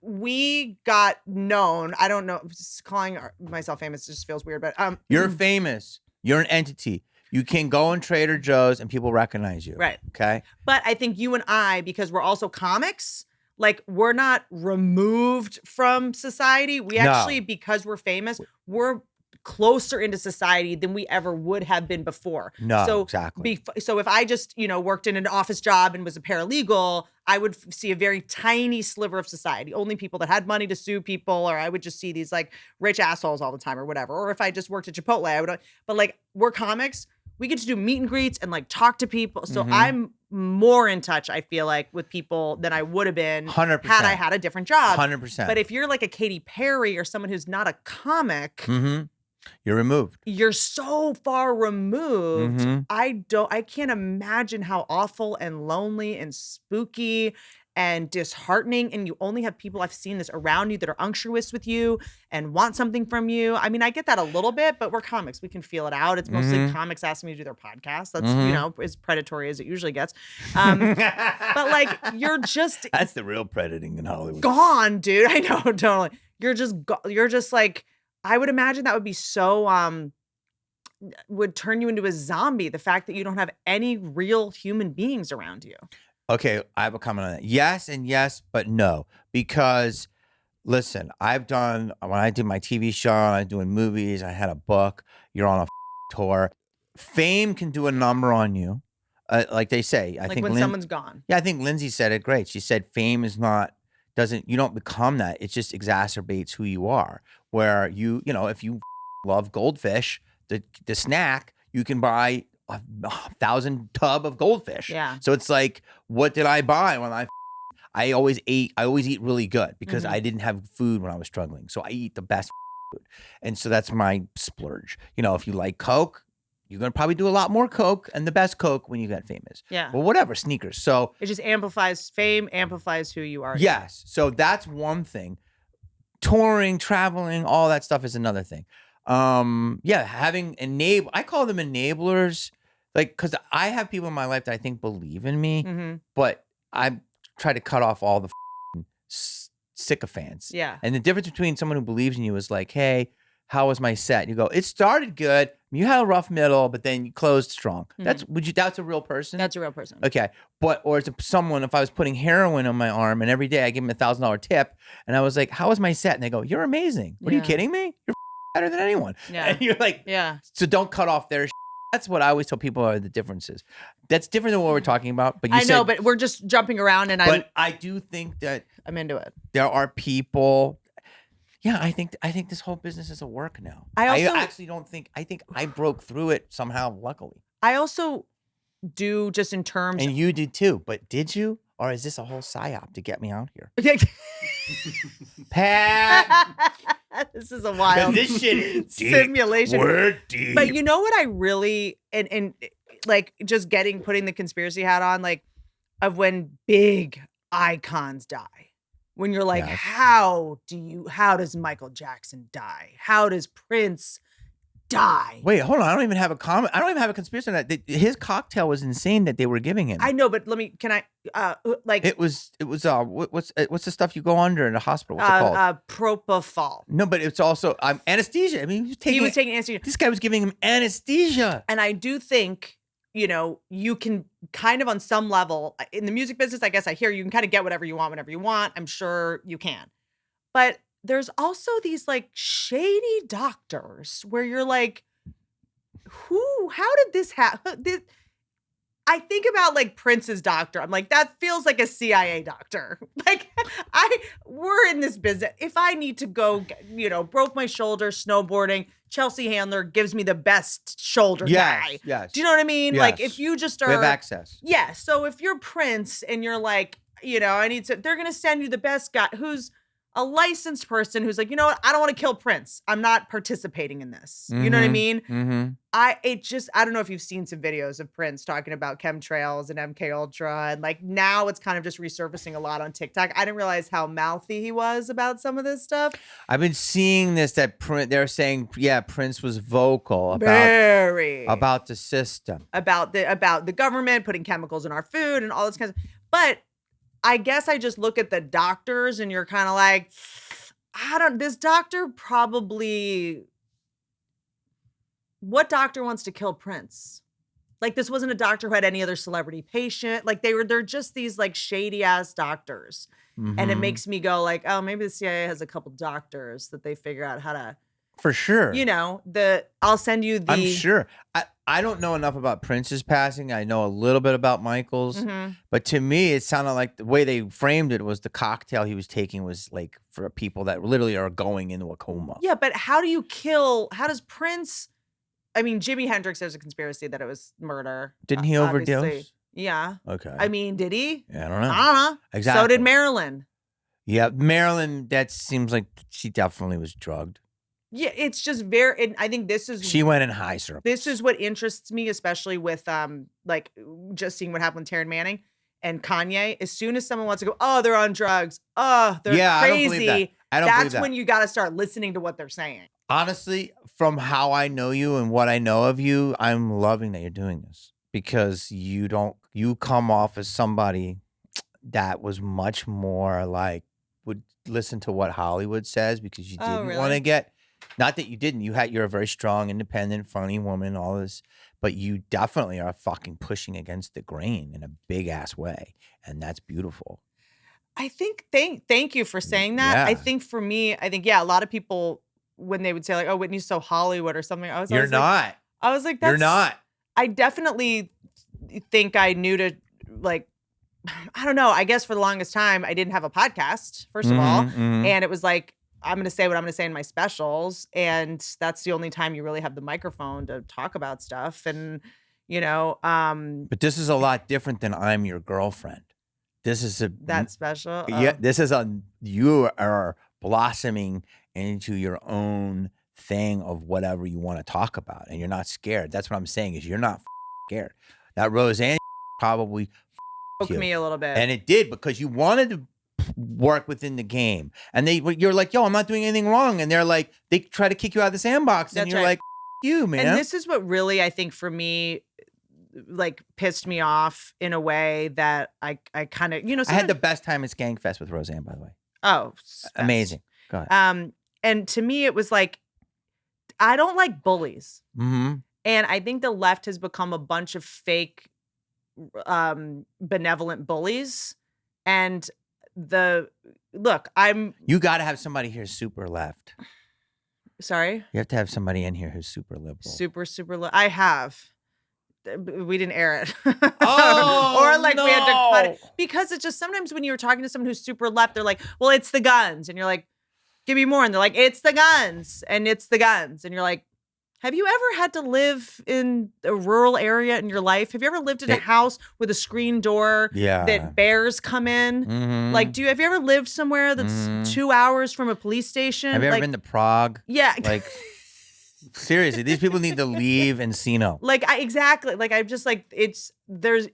we got known. I don't know. Just calling myself famous just feels weird, but you're famous. You're an entity. You can go in Trader Joe's and people recognize you. Right. Okay. But I think you and I, because we're also comics, like we're not removed from society. We actually, because we're famous, we're closer into society than we ever would have been before. No, exactly. So if I just, worked in an office job and was a paralegal, I would see a very tiny sliver of society. Only people that had money to sue people, or I would just see these like rich assholes all the time or whatever. Or if I just worked at Chipotle, I would, but like we're comics, we get to do meet and greets and like talk to people. So I'm more in touch, I feel like, with people than I would have been 100%. had I had a different job. 100%. But if you're like a Katy Perry or someone who's not a comic, you're removed. You're so far removed. I can't imagine how awful and lonely and spooky and disheartening. And you only have people, I've seen this around you, that are unctuous with you and want something from you. I mean, I get that a little bit, but we're comics. We can feel it out. It's mostly comics asking me to do their podcast. That's, as predatory as it usually gets. But like, you're just... That's the real predating in Hollywood. Gone, dude. I know, totally. You're just like... I would imagine that would be so, would turn you into a zombie. The fact that you don't have any real human beings around you. Okay, I have a comment on that. Yes and yes, but no. Because, listen, when I did my TV show, I'm doing movies, I had a book, you're on a tour. Fame can do a number on you. Like they say. I think when someone's gone. Yeah, I think Lindsay said it great. She said fame is you don't become that. It just exacerbates who you are. Where if you love goldfish, the snack, you can buy 1,000 tub of goldfish. Yeah. So it's like, what did I buy when I always eat really good because I didn't have food when I was struggling. So I eat the best food. And so that's my splurge. If you like Coke, you're going to probably do a lot more Coke and the best Coke when you get famous. Yeah. Well, whatever, sneakers. So it just amplifies fame, amplifies who you are. Yes. So that's one thing. Touring, traveling, all that stuff is another thing. Yeah, having I call them enablers, like, because I have people in my life that I think believe in me, Mm-hmm. but I try to cut off all the sycophants. Yeah. And the difference between someone who believes in you is like, hey, how was my set? And you go, it started good. You had a rough middle, but then you closed strong. Mm-hmm. That's a real person? That's a real person. Okay. Or is it someone, if I was putting heroin on my arm and every day I give them $1,000 tip and I was like, how was my set? And they go, you're amazing. What are you Yeah. kidding me? You're better than anyone. Yeah. And you're like, Yeah. so don't cut off their That's what I always tell people are the differences. That's different than what we're talking about. But you I know, but we're just jumping around, and I do think that I'm into it. there are people. Yeah, I think this whole business is a work now. I actually don't think. I think I broke through it somehow, luckily. I also do, just in terms. And you did too. But did you? Or is this a whole psyop to get me out here? Pat, This is a wild this shit is deep. simulation. We're deep. But you know what I really and like just putting the conspiracy hat on, like, of when big icons die. When you're like, Yes. how does Michael Jackson die? How does Prince die? Wait, hold on. I don't even have a comment. I don't even have a conspiracy on that. His cocktail was insane that they were giving him. I know, but It was what's the stuff you go under in a hospital? What's it called? propofol. No, but it's also anesthesia. I mean, He was taking anesthesia. This guy was giving him anesthesia. And I do think, you can kind of, on some level, in the music business, I guess I hear you can kind of get whatever you want whenever you want. I'm sure you can. But there's also these like shady doctors where you're like, how did this happen? I think about like Prince's doctor. I'm like, that feels like a CIA doctor. Like, we're in this business. If I need to go, broke my shoulder snowboarding, Chelsea Handler gives me the best shoulder guy. Yes. Do you know what I mean? Yes. Like, if you just are. We have access. Yeah. So if you're Prince and you're like, they're going to send you the best guy who's a licensed person who's like, you know what? I don't want to kill Prince. I'm not participating in this. You know what I mean? Mm-hmm. I don't know if you've seen some videos of Prince talking about chemtrails and MK Ultra, and like now it's kind of just resurfacing a lot on TikTok. I didn't realize how mouthy he was about some of this stuff. I've been seeing this they're saying, Prince was vocal about the system, about the government putting chemicals in our food and all this kind of. But I guess I just look at the doctors and you're kind of like, this doctor probably. What doctor wants to kill Prince? Like, this wasn't a doctor who had any other celebrity patient. Like, they're just these like shady ass doctors. Mm-hmm. And it makes me go like, oh, maybe the CIA has a couple doctors that they figure out how to. For sure. I'll send you the. I'm sure. I don't know enough about Prince's passing. I know a little bit about Michael's. Mm-hmm. But to me, it sounded like the way they framed it was the cocktail he was taking was like for people that literally are going into a coma. Yeah, but how does Prince. I mean, Jimi Hendrix, there's a conspiracy that it was murder. Didn't he overdose? Obviously. Yeah. Okay. I mean, did he? Yeah, I don't know. I don't know. Exactly. So did Marilyn. Yeah, Marilyn, that seems like she definitely was drugged. Yeah, it's just I think this is. She went in high syrup. This is what interests me, especially with like just seeing what happened with Taryn Manning and Kanye. As soon as someone wants to go, oh, they're on drugs. Oh, they're crazy. I don't believe that. That's when you got to start listening to what they're saying. Honestly, from how I know you and what I know of you, I'm loving that you're doing this because you come off as somebody that was much more like would listen to what Hollywood says because you didn't want to get, not that you didn't, you're a very strong, independent, funny woman, all this, but you definitely are fucking pushing against the grain in a big ass way. And that's beautiful. I think, thank you for saying that. Yeah. I think for me, a lot of people, when they would say like, oh, Whitney's so Hollywood or something, I was like, You're not. I definitely think I knew to like, I don't know. I guess for the longest time, I didn't have a podcast, first of all. And it was like, I'm going to say what I'm going to say in my specials. And that's the only time you really have the microphone to talk about stuff. And, But this is a lot different than I'm your girlfriend. This is that's special. Yeah, this is you are blossoming into your own thing of whatever you want to talk about, and you're not scared. That's what I'm saying is you're not scared. That Roseanne probably Broke me a little bit, and it did because you wanted to work within the game. And you're like, yo, I'm not doing anything wrong. And they're like, they try to kick you out of the sandbox. And That's you're right. like, you, man. And this is what really, I think for me, like pissed me off in a way that I kind of, I had the best time at Skankfest with Roseanne, by the way. Oh, amazing. Go ahead. And to me, it was like, I don't like bullies. Mm-hmm. And I think the left has become a bunch of fake, benevolent bullies. And You got to have somebody here super left. Sorry? You have to have somebody in here who's super liberal. Super. I have. We didn't air it. Oh, or like we had to cut it. Because it's just sometimes when you're talking to someone who's super left, they're like, well, it's the guns. And you're like, give me more. And they're like, it's the guns. And it's the guns. And you're like, have you ever had to live in a rural area in your life? Have you ever lived in a house with a screen door that bears come in? Mm-hmm. Like, have you ever lived somewhere that's 2 hours from a police station? Have you ever been to Prague? Yeah. Like, seriously, these people need to leave Encino. Exactly. Like, I'm just like, there's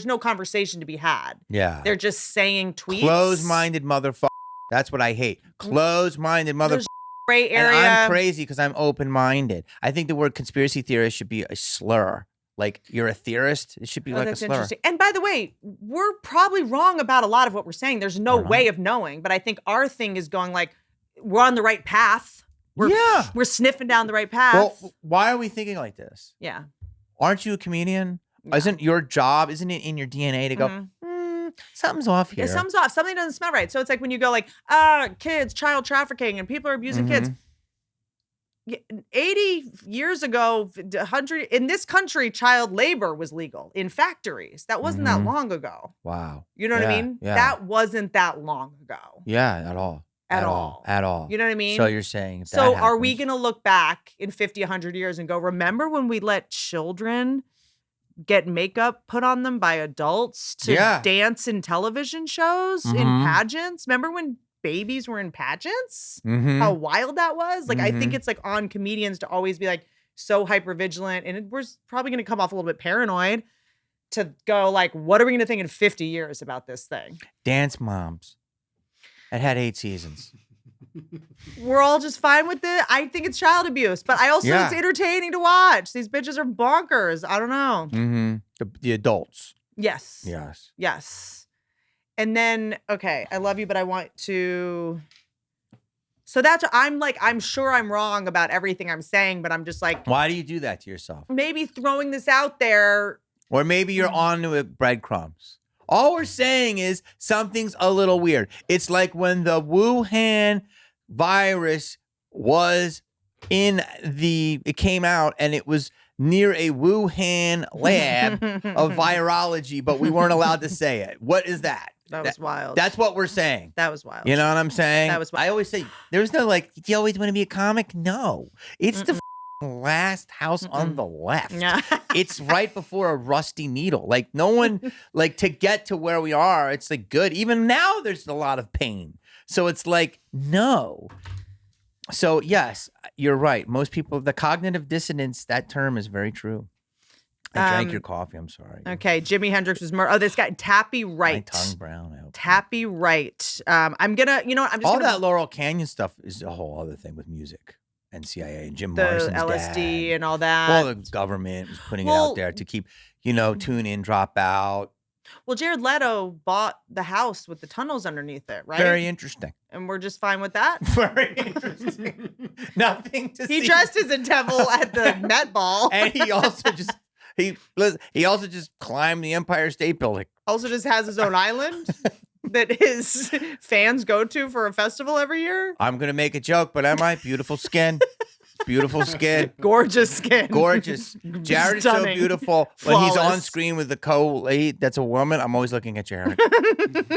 no conversation to be had. Yeah. They're just saying tweets. Close-minded motherfucker. That's what I hate. Close-minded motherfucker. Gray area. And I'm crazy because I'm open-minded. I think the word conspiracy theorist should be a slur. Like, you're a theorist, it should be like a slur. Interesting. And by the way, we're probably wrong about a lot of what we're saying. There's no way of knowing. But I think our thing is going like, we're on the right path. We're sniffing down the right path. Well, why are we thinking like this? Yeah. Aren't you a comedian? Yeah. Isn't your job, isn't it in your DNA to go, something's off here? Yeah, something's off. Something doesn't smell right. So it's like when you go like, kids, child trafficking, and people are abusing kids. 80 years ago, 100 in this country, child labor was legal in factories. That wasn't that long ago. Wow. You know what I mean? Yeah. That wasn't that long ago. Yeah, at all. At all. At all. You know what I mean? So you're saying so are we going to look back in 50, 100 years and go, remember when we let children get makeup put on them by adults to dance in television shows, in pageants? Remember when babies were in pageants? How wild that was? Like, I think it's like on comedians to always be like so hyper vigilant, and we're probably going to come off a little bit paranoid to go like, what are we going to think in 50 years about this thing? Dance Moms. It had 8 seasons. We're all just fine with it. I think it's child abuse, but I also it's entertaining to watch. These bitches are bonkers. I don't know. The adults. Yes. Yes. Yes. And then, okay, I love you, but I want to. So that's what I'm like. I'm sure I'm wrong about everything I'm saying, but I'm just like, why do you do that to yourself? Maybe throwing this out there. Or maybe you're on to it breadcrumbs. All we're saying is something's a little weird. It's like when the Wuhan virus was it came out and it was near a Wuhan lab of virology, but we weren't allowed to say it. What is that? That was wild. That's what we're saying. That was wild. You know what I'm saying? That was wild. I always say, there's no like, do you always want to be a comic? No. It's the last house on the left. Yeah. It's right before a rusty needle. Like no one, like to get to where we are, it's like good. Even now there's a lot of pain. So it's like, no. So yes, you're right. Most people, the cognitive dissonance, that term is very true. I drank your coffee. I'm sorry. Okay. Jimi Hendrix was murdered. Oh, this guy, Tappy Wright. My tongue brown. Tappy Wright. I'm gonna, you know what? I'm just that Laurel Canyon stuff is a whole other thing with music and CIA and Jim Morrison's LSD dad. and all that. Well, the government was putting it out there to keep, tune in, drop out. Well, Jared Leto bought the house with the tunnels underneath it, right? Very interesting. And we're just fine with that? Very interesting. Nothing to see. He dressed as a devil at the Met Ball. And he also just he also just climbed the Empire State Building. Also just has his own island that his fans go to for a festival every year. I'm going to make a joke, but am I? Beautiful skin. Beautiful skin. Gorgeous skin. Gorgeous. Jared is so beautiful. When he's on screen with the co-lead that's a woman, I'm always looking at Jared.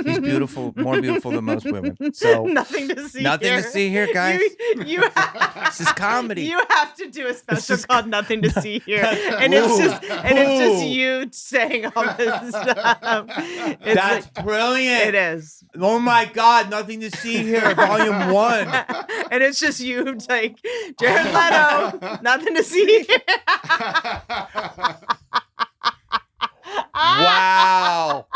He's beautiful, more beautiful than most women. So nothing to see Nothing to see here, guys. This is comedy. You have to do a special called Nothing to See Here. And it's just you saying all this stuff. That's brilliant. It is. Oh my God, Nothing to See Here, Volume 1. And it's just you like, Jared Leto, Nothing to See Here. Wow.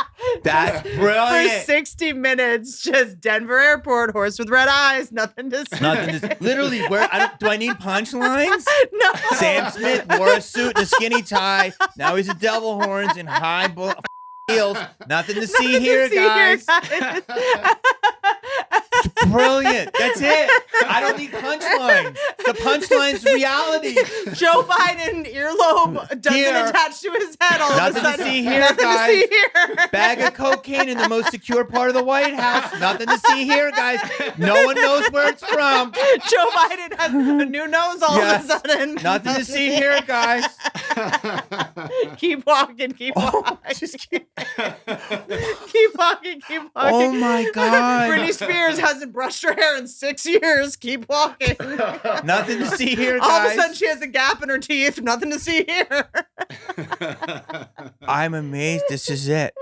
That's For brilliant. 60 minutes, just Denver Airport, horse with red eyes, nothing to say. Nothing. Literally, do I need punchlines? No. Sam Smith wore a suit and a skinny tie. Now he's a devil horns and high heels. Nothing to see Nothing here, to see guys. guys. Brilliant. That's it. I don't need punchlines. The punchline's reality. Joe Biden earlobe doesn't Here. attach to his head all Nothing of to a sudden. see here, Nothing guys. to see here. Bag of cocaine in the most secure part of the White House. Nothing to see here, guys. No one knows where it's from. Joe Biden has a new nose all Yes. of a sudden. Nothing to see here, guys. Keep walking, keep Oh, walking. just keep. Keep walking, keep walking. Oh my God. Britney Spears hasn't brushed her hair in 6 years. Keep walking. Nothing to see here, All of a guys. sudden, she has a gap in her teeth. Nothing to see here. I'm amazed. This is it.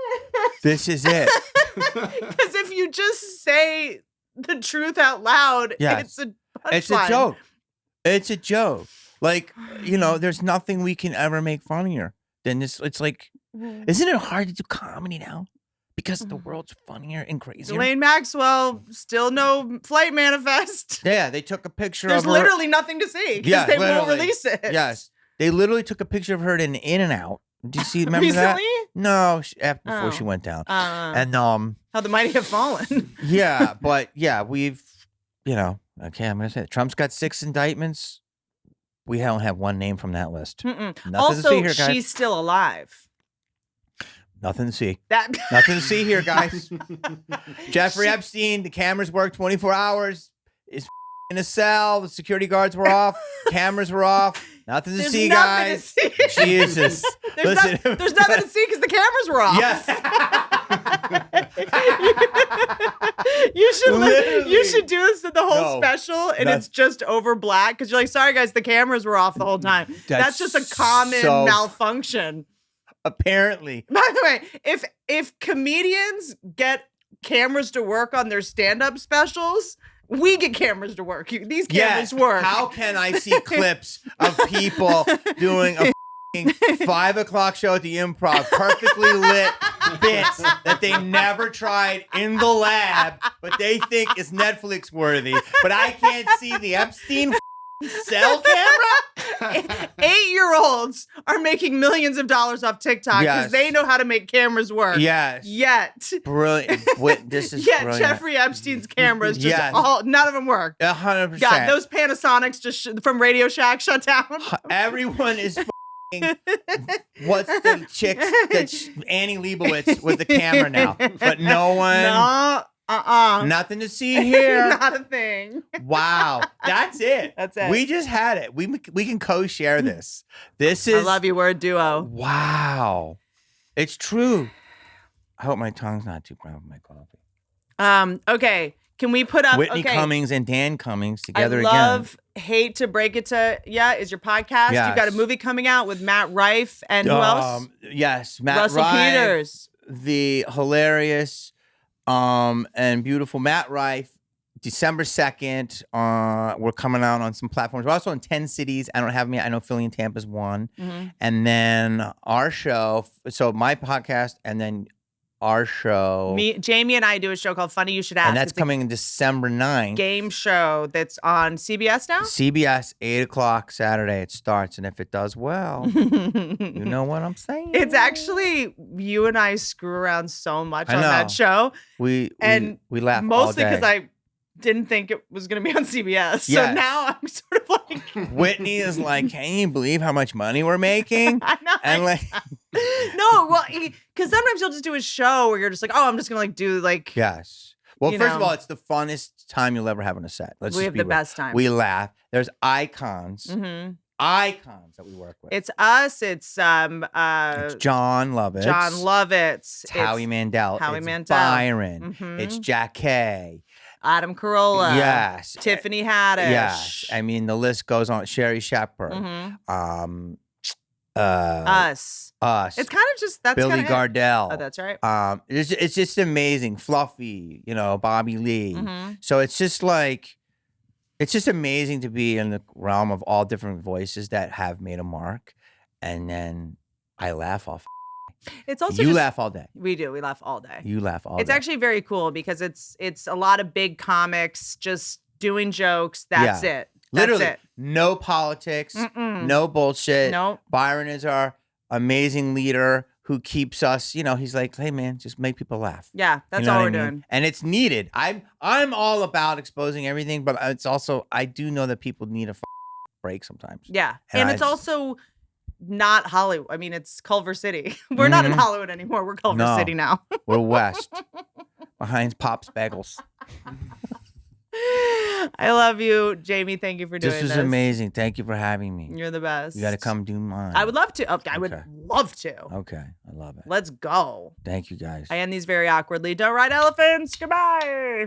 This is it. Because if you just say the truth out loud, Yes. it's a It's a punchline. joke. It's a joke. Like, there's nothing we can ever make funnier than this. It's like, isn't it hard to do comedy now? Because the world's funnier and crazier. Ghislaine Maxwell, still no flight manifest. Yeah, they took a picture There's of her. literally nothing to see because Yeah, they won't literally. release it. Yes. They literally took a picture of her in In-N-Out. Did you see? Remember that? Recently? No, before she Oh. went down. And And how the mighty have fallen. yeah, but yeah, we've, okay, I'm gonna say it. Trump's got 6 indictments. We don't have one name from that list. Mm-mm. Nothing to Also, see here, guys. she's still alive. Nothing to see. That Nothing to see here, guys. Jeffrey Epstein, the cameras worked 24 hours. Is in a cell. The security guards were off. Cameras were off. Nothing to There's see, nothing guys. to see. Jesus. There's, Listen. there's nothing to see because the cameras were off. Yes. You Literally. should do this to the whole No. special, and That's- it's just over black because you're like, sorry guys, the cameras were off the whole time. That's just a common so- malfunction. Apparently. By the way, if comedians get cameras to work on their stand-up specials, we get cameras to work. These cameras Yes. work. How can I see clips of people doing a 5 o'clock show at the Improv, perfectly lit bits that they never tried in the lab, but they think is Netflix worthy. But I can't see the Epstein cell camera. 8-year-olds are making millions of dollars off TikTok because Yes. they know how to make cameras work. Yes. Yet. Brilliant. This is Yet brilliant. Jeffrey Epstein's cameras just Yes. none of them work. 100%. God, those Panasonics just from Radio Shack shut down. Everyone is what's the chick that's Annie Leibovitz with the camera now, but no one, No, nothing to see here. Not a thing. Wow, that's it. That's it. We just had it. We can co-share this. This is. I love you. We're a duo. Wow, it's true. I hope my tongue's not too brown with my coffee. Okay. Can we put up Whitney okay. Cummings and Dan Cummings together I again. love, hate to break it to is your podcast. Yes. You've got a movie coming out with Matt Rife and who else? Yes, Matt Russell Rife, Peters. the hilarious and beautiful Matt Rife. December 2nd, we're coming out on some platforms. We're also in 10 cities. I don't have me. I know Philly and Tampa's one. Mhm. And then our show, so my podcast, and then our show. Jamie and I do a show called Funny You Should Ask. And that's It's a coming in December 9th. game show that's on CBS now. CBS, 8 o'clock Saturday it starts. And if it does well, you know what I'm saying? It's actually you and I screw around so much I on that know. show, we mostly laugh all day. because I didn't think it was going to be on CBS. So Yes. now I'm sort of like, Whitney is like, can you believe how much money we're making? I know. And like, No, well, because sometimes you'll just do a show where you're just like, oh, I'm just gonna like do like yes. Well, You first of know. all, it's the funnest time you'll ever have on a set. Let's we just have be the real. best time. We laugh. There's icons, hmm icons that we work with. It's us. It's It's John Lovitz. John Lovitz. It's Howie Mandel. Howie it's Mandel. Byron. Mhm. It's Jack Kay. Adam Carolla. Yes. Tiffany Haddish. Yes. I mean, the list goes on. Sherry Shepard. Mhm. Uh, Us. us. It's kind of just that's Billy kinda it. Gardell. Oh, that's right. It's just amazing. Fluffy, Bobby Lee. Mhm. So it's just like, it's just amazing to be in the realm of all different voices that have made a mark. And then I laugh off. It's also You just, laugh all day. We do. We laugh all day. You laugh all It's day. actually very cool because it's a lot of big comics just doing jokes. That's Yeah. it. That's Literally, it. no politics, Mm-mm. no bullshit. Nope. Byron is our amazing leader who keeps us, he's like, hey man, just make people laugh. Yeah, that's You know all what we're I mean? doing. And it's needed. I'm all about exposing everything, but it's also, I do know that people need a break sometimes. Yeah. And And I it's just- also not Hollywood. I mean, it's Culver City. We're not in Mhm. Hollywood anymore. We're Culver No. City now. We're west, behind Pop's Bagels. I love you, Jamie. Thank you for doing This this. was amazing. Thank you for having me. You're the best. You got to come do mine. I would love to. Okay, I would Okay. love to. Okay, I love it. Let's go. Thank you guys. I end these very awkwardly. Don't ride elephants. Goodbye.